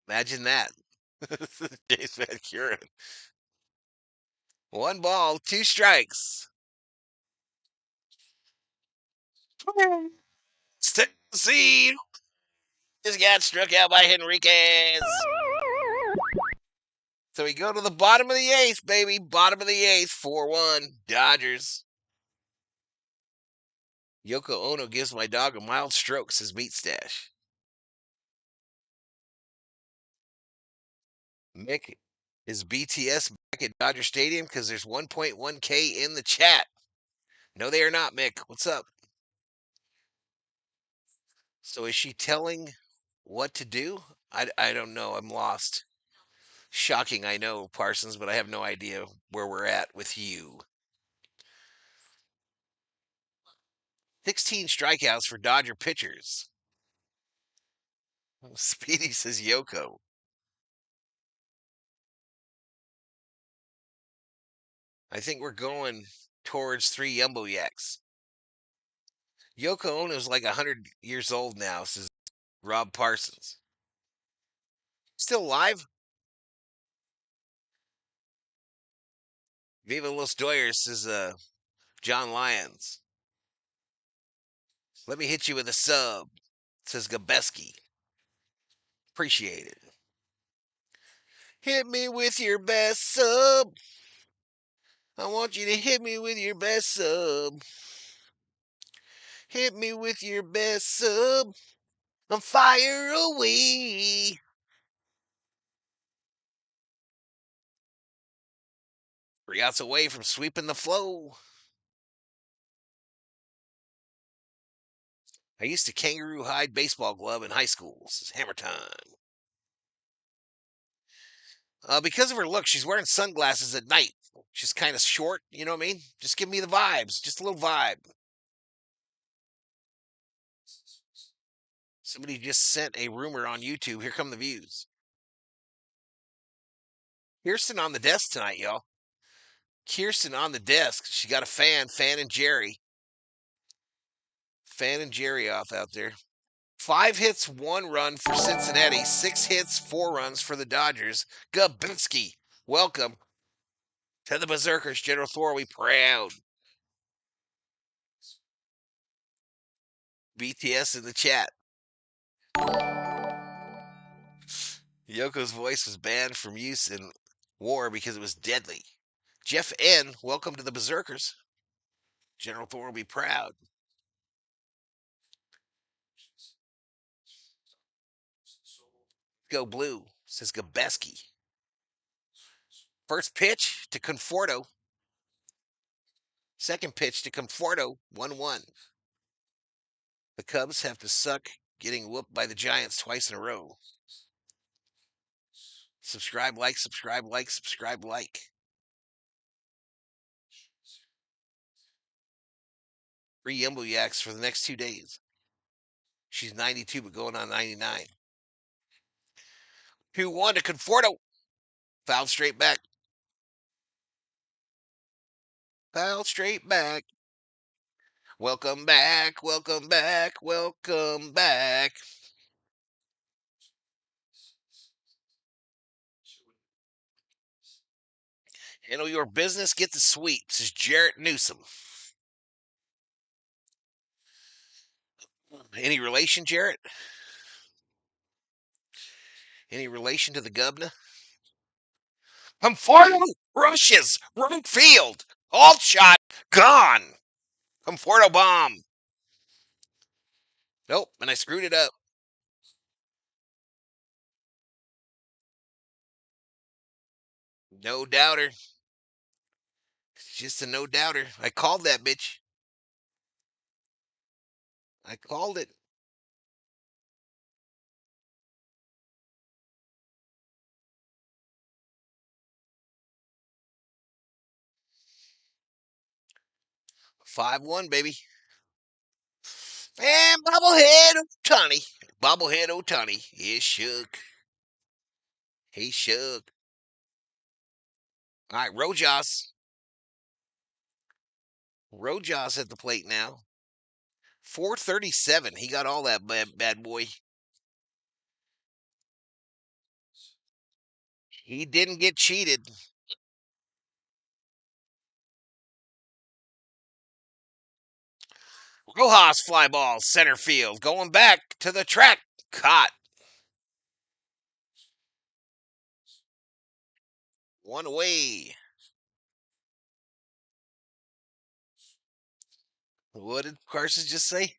Speaker 1: Imagine that. James Van Kuren. 1 ball, 2 strikes. See, just got struck out by Henriquez. So we go to the bottom of the 8th, baby. Bottom of the 8th, 4-1, Dodgers. Yoko Ono gives my dog a mild stroke, says Meat Stash. Mick, is BTS back at Dodger Stadium? Because there's 1.1K in the chat. No, they are not, Mick. What's up? So is she telling what to do? I don't know. I'm lost. Shocking, I know, Parsons, but I have no idea where we're at with you. 16 strikeouts for Dodger pitchers. Speedy says Yoko. I think we're going towards 3 Yumbo Yaks. Yoko Ono's like 100 years old now, says Rob Parsons. Still alive? Viva Los Doyers, says John Lyons. Let me hit you with a sub, says Gabeski. Appreciate it. Hit me with your best sub. I want you to hit me with your best sub. Hit me with your best sub. I'm fire away. Three outs away from sweeping the flow. I used to kangaroo hide baseball glove in high school. This is hammer time. Because of her look, she's wearing sunglasses at night. She's kind of short, you know what I mean? Just give me the vibes, just a little vibe. Somebody just sent a rumor on YouTube. Here come the views. Kirsten on the desk tonight, y'all. Kirsten on the desk. She got a fan and Jerry. Fan and Jerry off out there. 5 hits, 1 run for Cincinnati. 6 hits, 4 runs for the Dodgers. Gabinski, welcome to the Berserkers. General Thor, we proud. BTS in the chat. Yoko's voice was banned from use in war because it was deadly. Jeff N., welcome to the Berserkers. General Thor will be proud. Go blue, says Gabeski. First pitch to Conforto. Second pitch to Conforto, 1-1. The Cubs have to suck getting whooped by the Giants twice in a row. Subscribe, like, subscribe, like, subscribe, like. Free Yumbo Yaks for the next 2 days. She's 92, but going on 99. 2-1 to Conforto. Fouled straight back. Fouled straight back. Welcome back, welcome back, welcome back. Handle your business, get the sweep, says Jarrett Newsom. Any relation, Jarrett? Any relation to the governor? Conforto rushes, right field, alt shot, gone. Conforto bomb. Nope, and I screwed it up. No doubter. It's just a no doubter. I called that bitch. I called it. Five one, baby. And bobblehead Ohtani. Bobblehead Ohtani is shook. He shook. All right, Rojas. Rojas at the plate now. 437. He got all that bad boy. He didn't get cheated. Rojas fly ball, center field. Going back to the track. Caught. 1 away. What did Carson just say?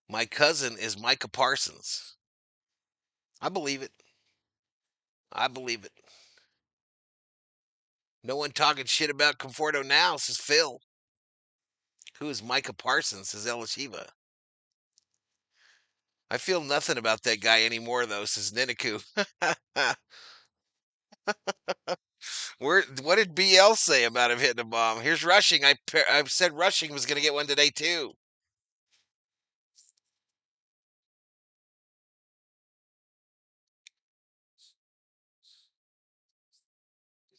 Speaker 1: My cousin is Micah Parsons. I believe it. I believe it. No one talking shit about Conforto now, says Phil. Who is Micah Parsons, says El Shiva. I feel nothing about that guy anymore, though, says Niniku. What did BL say about him hitting a bomb? Here's Rushing. I said Rushing was going to get one today, too.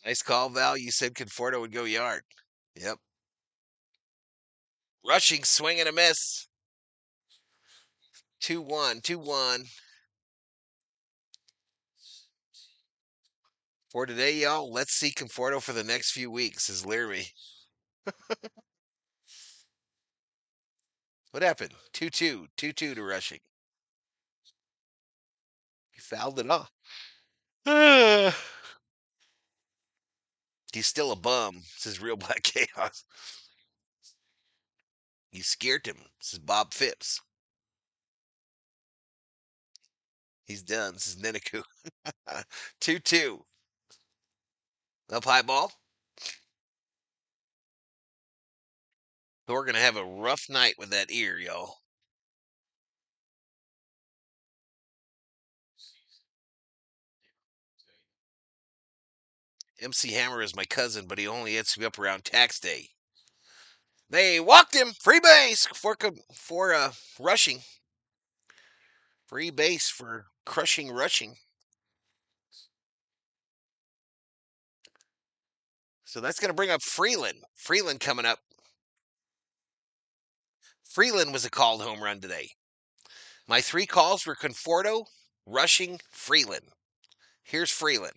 Speaker 1: Nice call, Val. You said Conforto would go yard. Yep. Rushing, swing and a miss. 2-1, 2-1. For today, y'all, let's see Conforto for the next few weeks, says Leary. What happened? 2-2. 2-2 to Rushing. He fouled it off. He's still a bum, says Real Black Chaos. You scared him, says Bob Phipps. He's done, says Niniku. 2-2. Up high ball. We're going to have a rough night with that ear, y'all. MC Hammer is my cousin, but he only hits me up around tax day. They walked him. Free base for rushing. Free base for crushing rushing. So that's going to bring up Freeland. Freeland coming up. Freeland was a called home run today. My 3 calls were Conforto, Rushing, Freeland. Here's Freeland.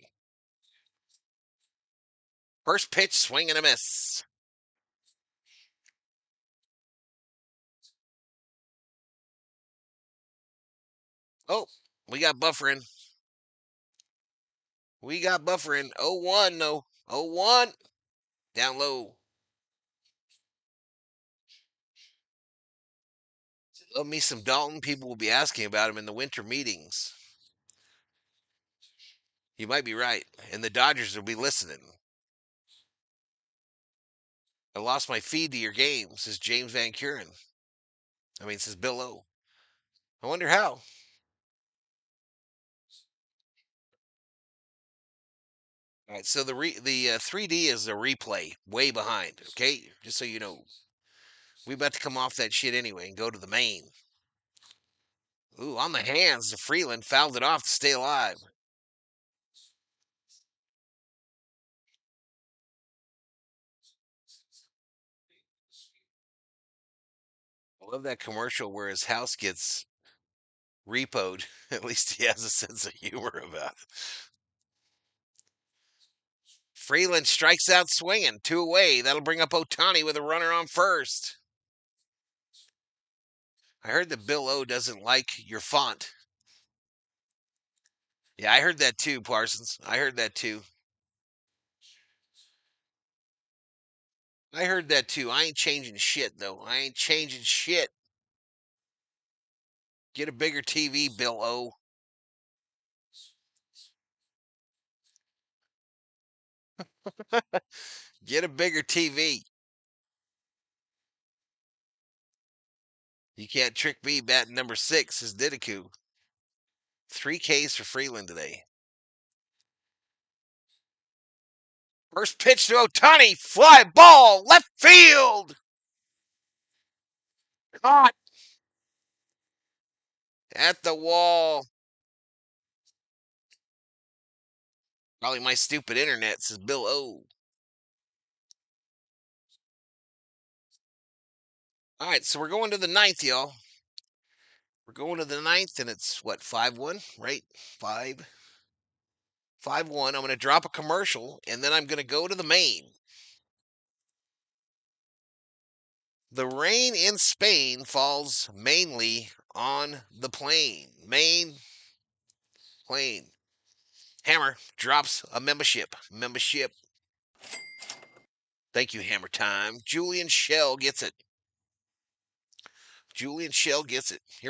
Speaker 1: First pitch, swing and a miss. Oh, we got buffering. We got buffering. 0-1, no. 0-1. Down low. Love me some Dalton. People will be asking about him in the winter meetings. You might be right. And the Dodgers will be listening. I lost my feed to your game, says James Van Kuren. Says Bill O. I wonder how. All right, so the 3D is a replay, way behind. Okay, just so you know, we about to come off that shit anyway and go to the main. Ooh, on the hands to Freeland, fouled it off to stay alive. I love that commercial where his house gets repoed. At least he has a sense of humor about it. Freeland strikes out swinging, 2 away. That'll bring up Ohtani with a runner on first. I heard that Bill O doesn't like your font. Yeah, I heard that too, Parsons. I heard that too. I heard that too. I ain't changing shit, though. I ain't changing shit. Get a bigger TV, Bill O. Get a bigger TV. You can't trick me batting number 6 is Didaku. 3 Ks for Freeland today. First pitch to Ohtani. Fly ball. Left field. Caught. At the wall. Probably my stupid internet, says Bill O. All right, so we're going to the 9th, y'all. We're going to the 9th, and it's what, 5-1, right? 5-1. I'm going to drop a commercial, and then I'm going to go to the main. The rain in Spain falls mainly on the plain. Main plain. Hammer drops a membership. Thank you, Hammer Time. Julian Shell gets it. Here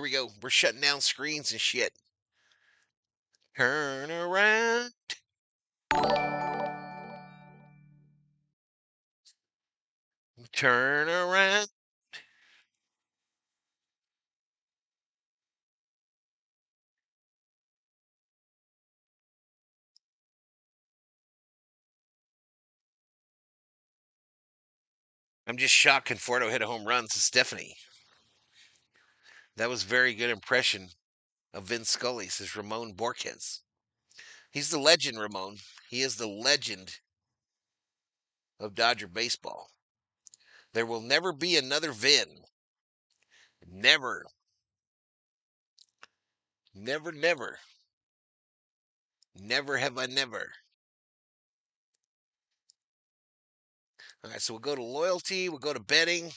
Speaker 1: we go. We're shutting down screens and shit. Turn around. Turn around. I'm just shocked Conforto hit a home run to Stephanie. That was very good impression of Vince Scully, says Ramon Borges. He's the legend, Ramon. He is the legend of Dodger baseball. There will never be another Vin. Never. Never, never. Never have I never. All right, so we'll go to loyalty. We'll go to betting.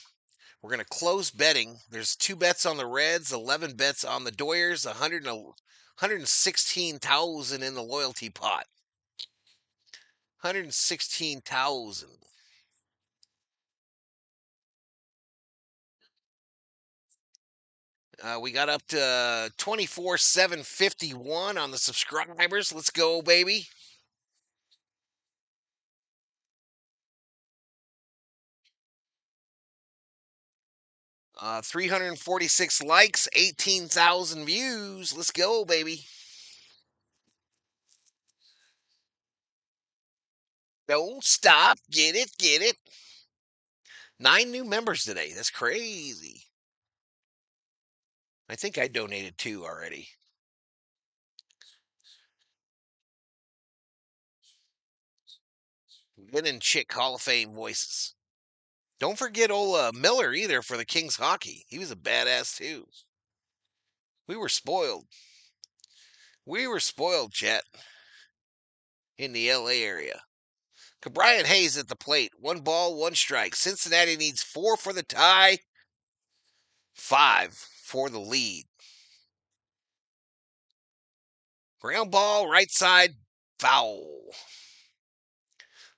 Speaker 1: We're going to close betting. There's 2 bets on the Reds, 11 bets on the Doyers, 116,000 in the loyalty pot. 116,000. We got up to 24,751 on the subscribers. Let's go, baby. Uh, 346 likes, 18,000 views. Let's go, baby. Don't stop. Get it, get it. 9 new members today. That's crazy. I think I donated 2 already. Vin and Chick Hall of Fame voices. Don't forget old Miller either for the Kings hockey. He was a badass too. We were spoiled. We were spoiled, Chet, in the LA area. Brian Hayes at the plate. 1 ball, 1 strike. Cincinnati needs 4 for the tie, 5 for the lead. Ground ball, right side, foul.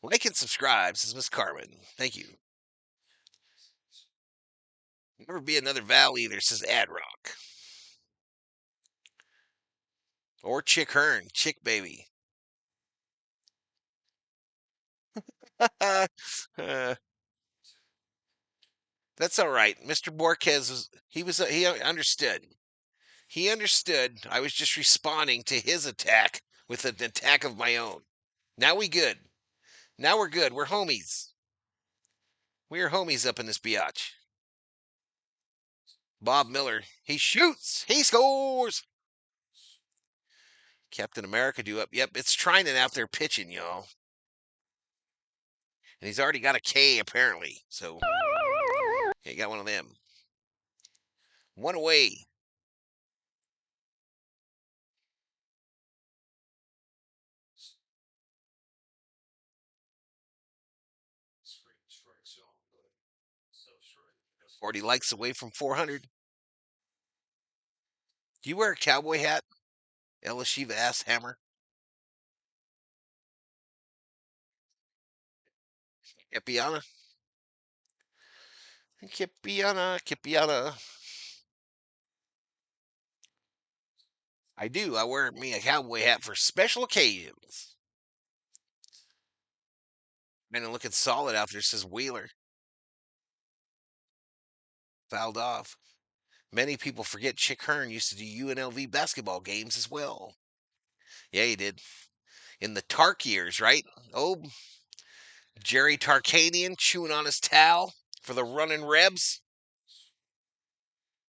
Speaker 1: Like and subscribe, says Miss Carmen. Thank you. Never be another Val either, says Adrock. Or Chick Hearn. Chick baby. That's all right. Mr. Borquez he understood. He understood. I was just responding to his attack with an attack of my own. Now we good. Now we're good. We're homies. We are homies up in this biatch. Bob Miller. He shoots. He scores. Captain America do up. Yep, it's Trinan out there pitching, y'all. And he's already got a K apparently. So he got one of them. 1 away. Forty likes away from 400. Do you wear a cowboy hat? Ella Shiva ass hammer. Kipiana. Kipiana. I do. I wear me a cowboy hat for special occasions. Man, looking solid out there, says Wheeler. Fouled off. Many people forget Chick Hearn used to do UNLV basketball games as well. Yeah, he did. In the Tark years, right? Oh, Jerry Tarkanian chewing on his towel for the running Rebs.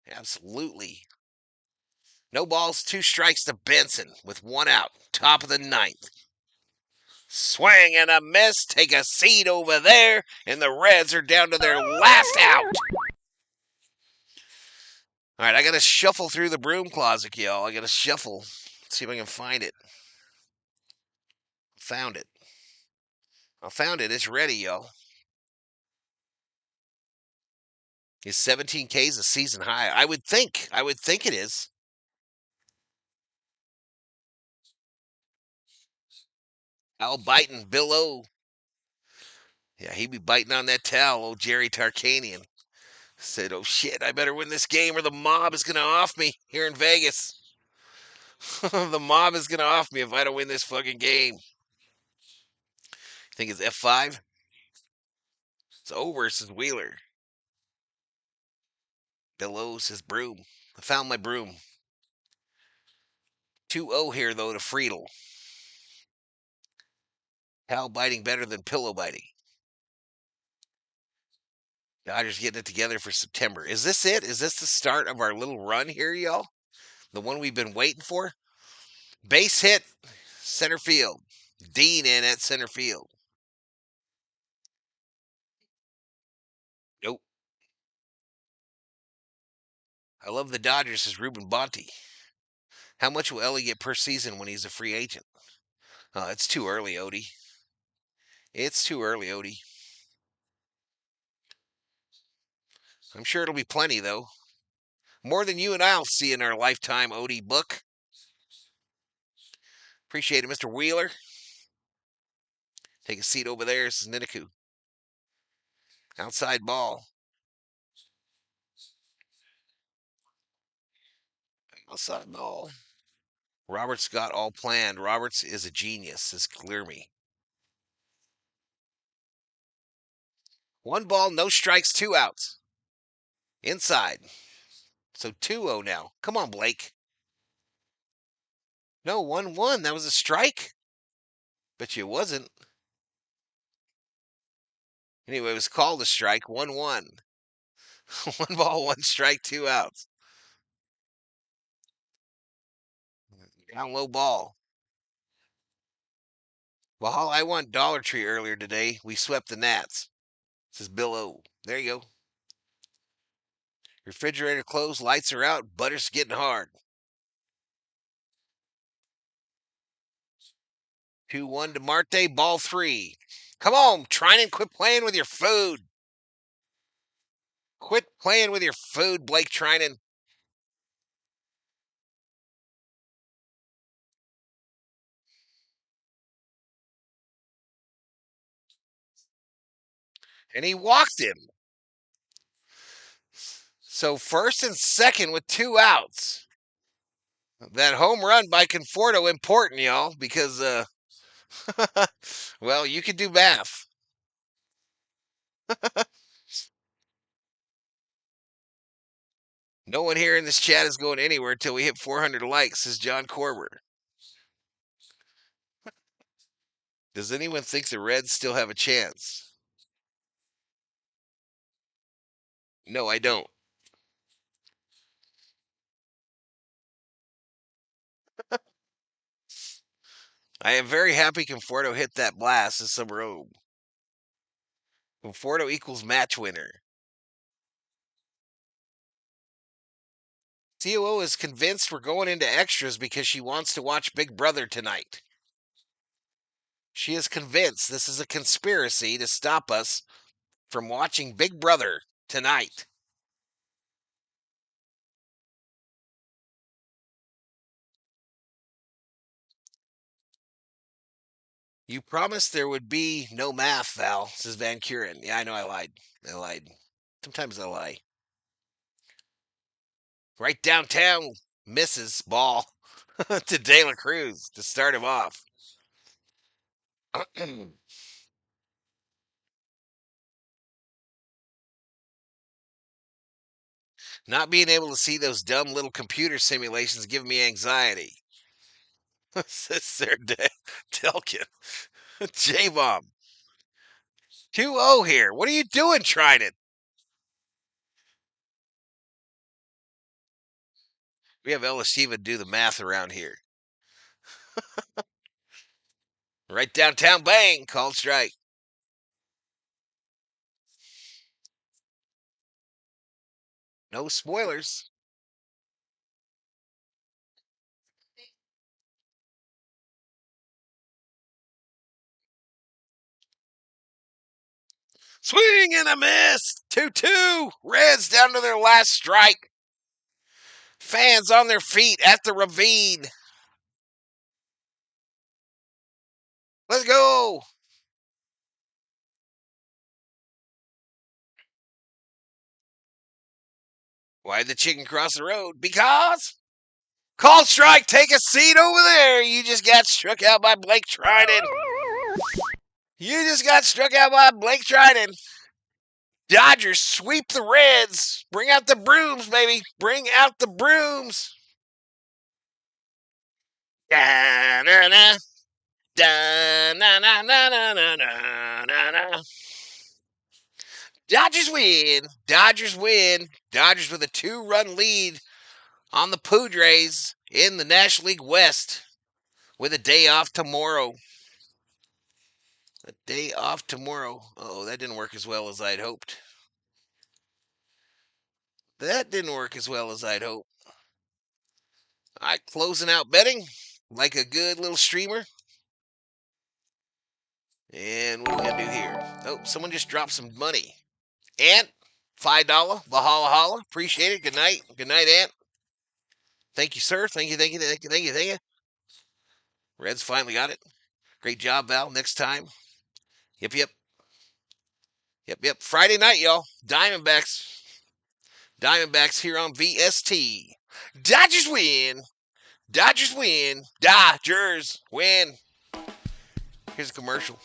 Speaker 1: Absolutely. No balls, 2 strikes to Benson with 1 out. Top of the 9th. Swing and a miss. Take a seat over there. And the Reds are down to their last out. All right, I got to shuffle through the broom closet, y'all. I got to shuffle. See if I can find it. Found it. I found it. It's ready, y'all. Is 17 Ks a season high? I would think. I would think it is. Al biting Bill O. Yeah, he be biting on that towel, old Jerry Tarkanian. Said, oh shit, I better win this game or the mob is going to off me here in Vegas. The mob is going to off me if I don't win this fucking game. Think it's F5? It's O versus Wheeler. Bill O says broom. I found my broom. 2-0 here, though, to Friedel. Hal biting better than pillow biting. Dodgers getting it together for September. Is this it? Is this the start of our little run here, y'all? The one we've been waiting for? Base hit, center field. Dean in at center field. Nope. I love the Dodgers, says Ruben Bonte. How much will Ellie get per season when he's a free agent? It's too early, Odie. It's too early, Odie. I'm sure it'll be plenty, though. More than you and I'll see in our lifetime, Odie Book. Appreciate it, Mr. Wheeler. Take a seat over there, says Niniku. Outside ball. Outside ball. Roberts got all planned. Roberts is a genius, says Clear Me. 1 ball, no strikes, 2 outs. Inside. So 2-0 now. Come on, Blake. No, 1-1. That was a strike. Bet you it wasn't. Anyway, it was called a strike. 1-1. 1 ball, 1 strike, 2 outs. Down low ball. Valhalla, I won Dollar Tree earlier today. We swept the Nats. Says Bill O. There you go. Refrigerator closed, lights are out, butter's getting hard. 2-1 to Marte, ball 3. Come on, Trinan, quit playing with your food. Quit playing with your food, Blake Trinan. And he walked him. So first and second with 2 outs. That home run by Conforto important, y'all, because, well, you could do math. No one here in this chat is going anywhere until we hit 400 likes, says John Corber. Does anyone think the Reds still have a chance? No, I don't. I am very happy Conforto hit that blast this summer. Conforto equals match winner. COO is convinced we're going into extras because she wants to watch Big Brother tonight. She is convinced this is a conspiracy to stop us from watching Big Brother tonight. You promised there would be no math, Val, says Van Kuren. Yeah, I know I lied. Sometimes I lie. Right downtown, misses ball to De La Cruz to start him off. Not being able to see those dumb little computer simulations give me anxiety. Says Sir Delkin. J-Bomb. 2-0 here. What are you doing trying it? We have Elishiva do the math around here. Right downtown, bang, called strike. No spoilers. Swing and a miss. 2-2. Reds down to their last strike. Fans on their feet at the ravine. Let's go. Why'd the chicken cross the road? Because. Call strike. Take a seat over there. You just got struck out by Blake Trinan. You just got struck out by Blake Trinan. Dodgers sweep the Reds. Bring out the brooms, baby. Bring out the brooms. Da-na-na. Da-na-na-na-na-na-na-na. Dodgers win. Dodgers win. Dodgers with a 2-run lead on the Padres in the National League West with a day off tomorrow. A day off tomorrow. Oh, that didn't work as well as I'd hoped. That didn't work as well as I'd hoped. All right, closing out betting like a good little streamer. And what are we going to do here? Oh, someone just dropped some money. Ant, $5, Valhalla Holla. Appreciate it. Good night. Good night, Ant. Thank you, sir. Thank you. Reds finally got it. Great job, Val. Next time. Yep. Friday night, y'all. Diamondbacks here on VST. Dodgers win. Dodgers win. Dodgers win. Here's a commercial.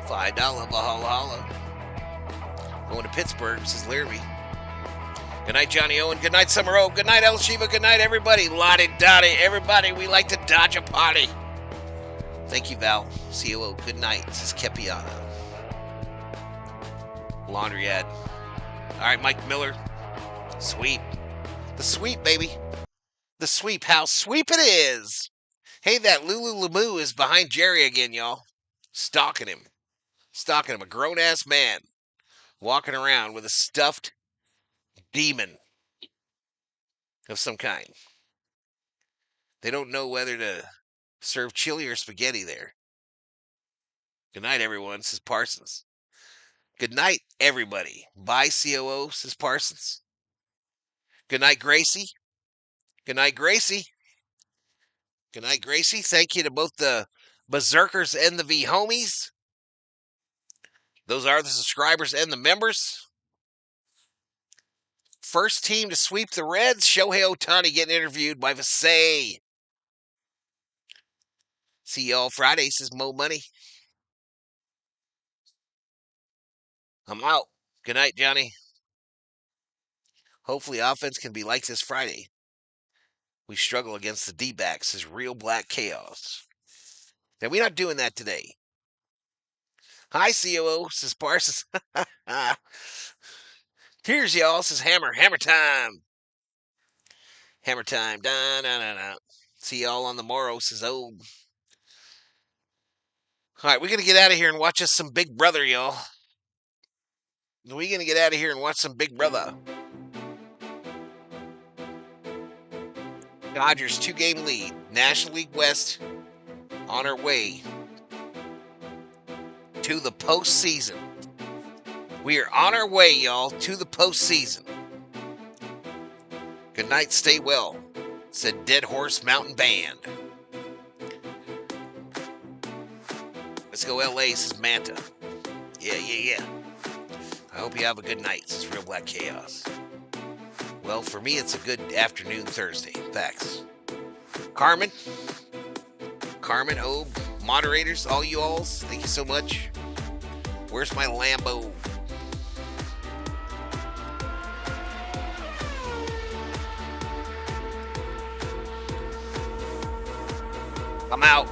Speaker 1: $5 Valhalla Holla. Going to Pittsburgh, says Larry. Good night, Johnny Owen. Good night, Summer O. Good night, El Shiva. Good night, everybody. Lottie Dottie. Everybody, we like to dodge a potty. Thank you, Val. COO. Good night, says Kepiana. Laundry ad. All right, Mike Miller. Sweep. The sweep, baby. The sweep. How sweep it is. Hey, that Lulu Lamoo is behind Jerry again, y'all. Stalking him. Stalking him. A grown-ass man. Walking around with a stuffed demon of some kind. They don't know whether to serve chili or spaghetti there. Good night, everyone, says Parsons. Good night, everybody. Bye, COO, says Parsons. Good night, Gracie. Good night, Gracie. Good night, Gracie. Thank you to both the Berserkers and the V-Homies. Those are the subscribers and the members. First team to sweep the Reds, Shohei Ohtani getting interviewed by Vasey. See y'all Friday, says Mo Money. I'm out. Good night, Johnny. Hopefully offense can be like this Friday. We struggle against the D-backs, says Real Black Chaos. Now, we're not doing that today. Hi, COO, says Parsons. Cheers, y'all, says Hammer. Hammer time. Hammer time. Da, da, da, da. See y'all on the morrow, says Old. All right, we're going to get out of here and watch us some Big Brother, y'all. We're going to get out of here and watch some Big Brother. Dodgers 2-game lead. National League West on our way to the postseason. We are on our way, y'all, to the postseason. Good night, stay well, said Dead Horse Mountain Band. Let's go LA, says Manta. Yeah. I hope you have a good night, says Real Black Chaos. Well, for me, it's a good afternoon Thursday. Thanks. Carmen, oh, moderators, all you alls, thank you so much. Where's my Lambo? I'm out.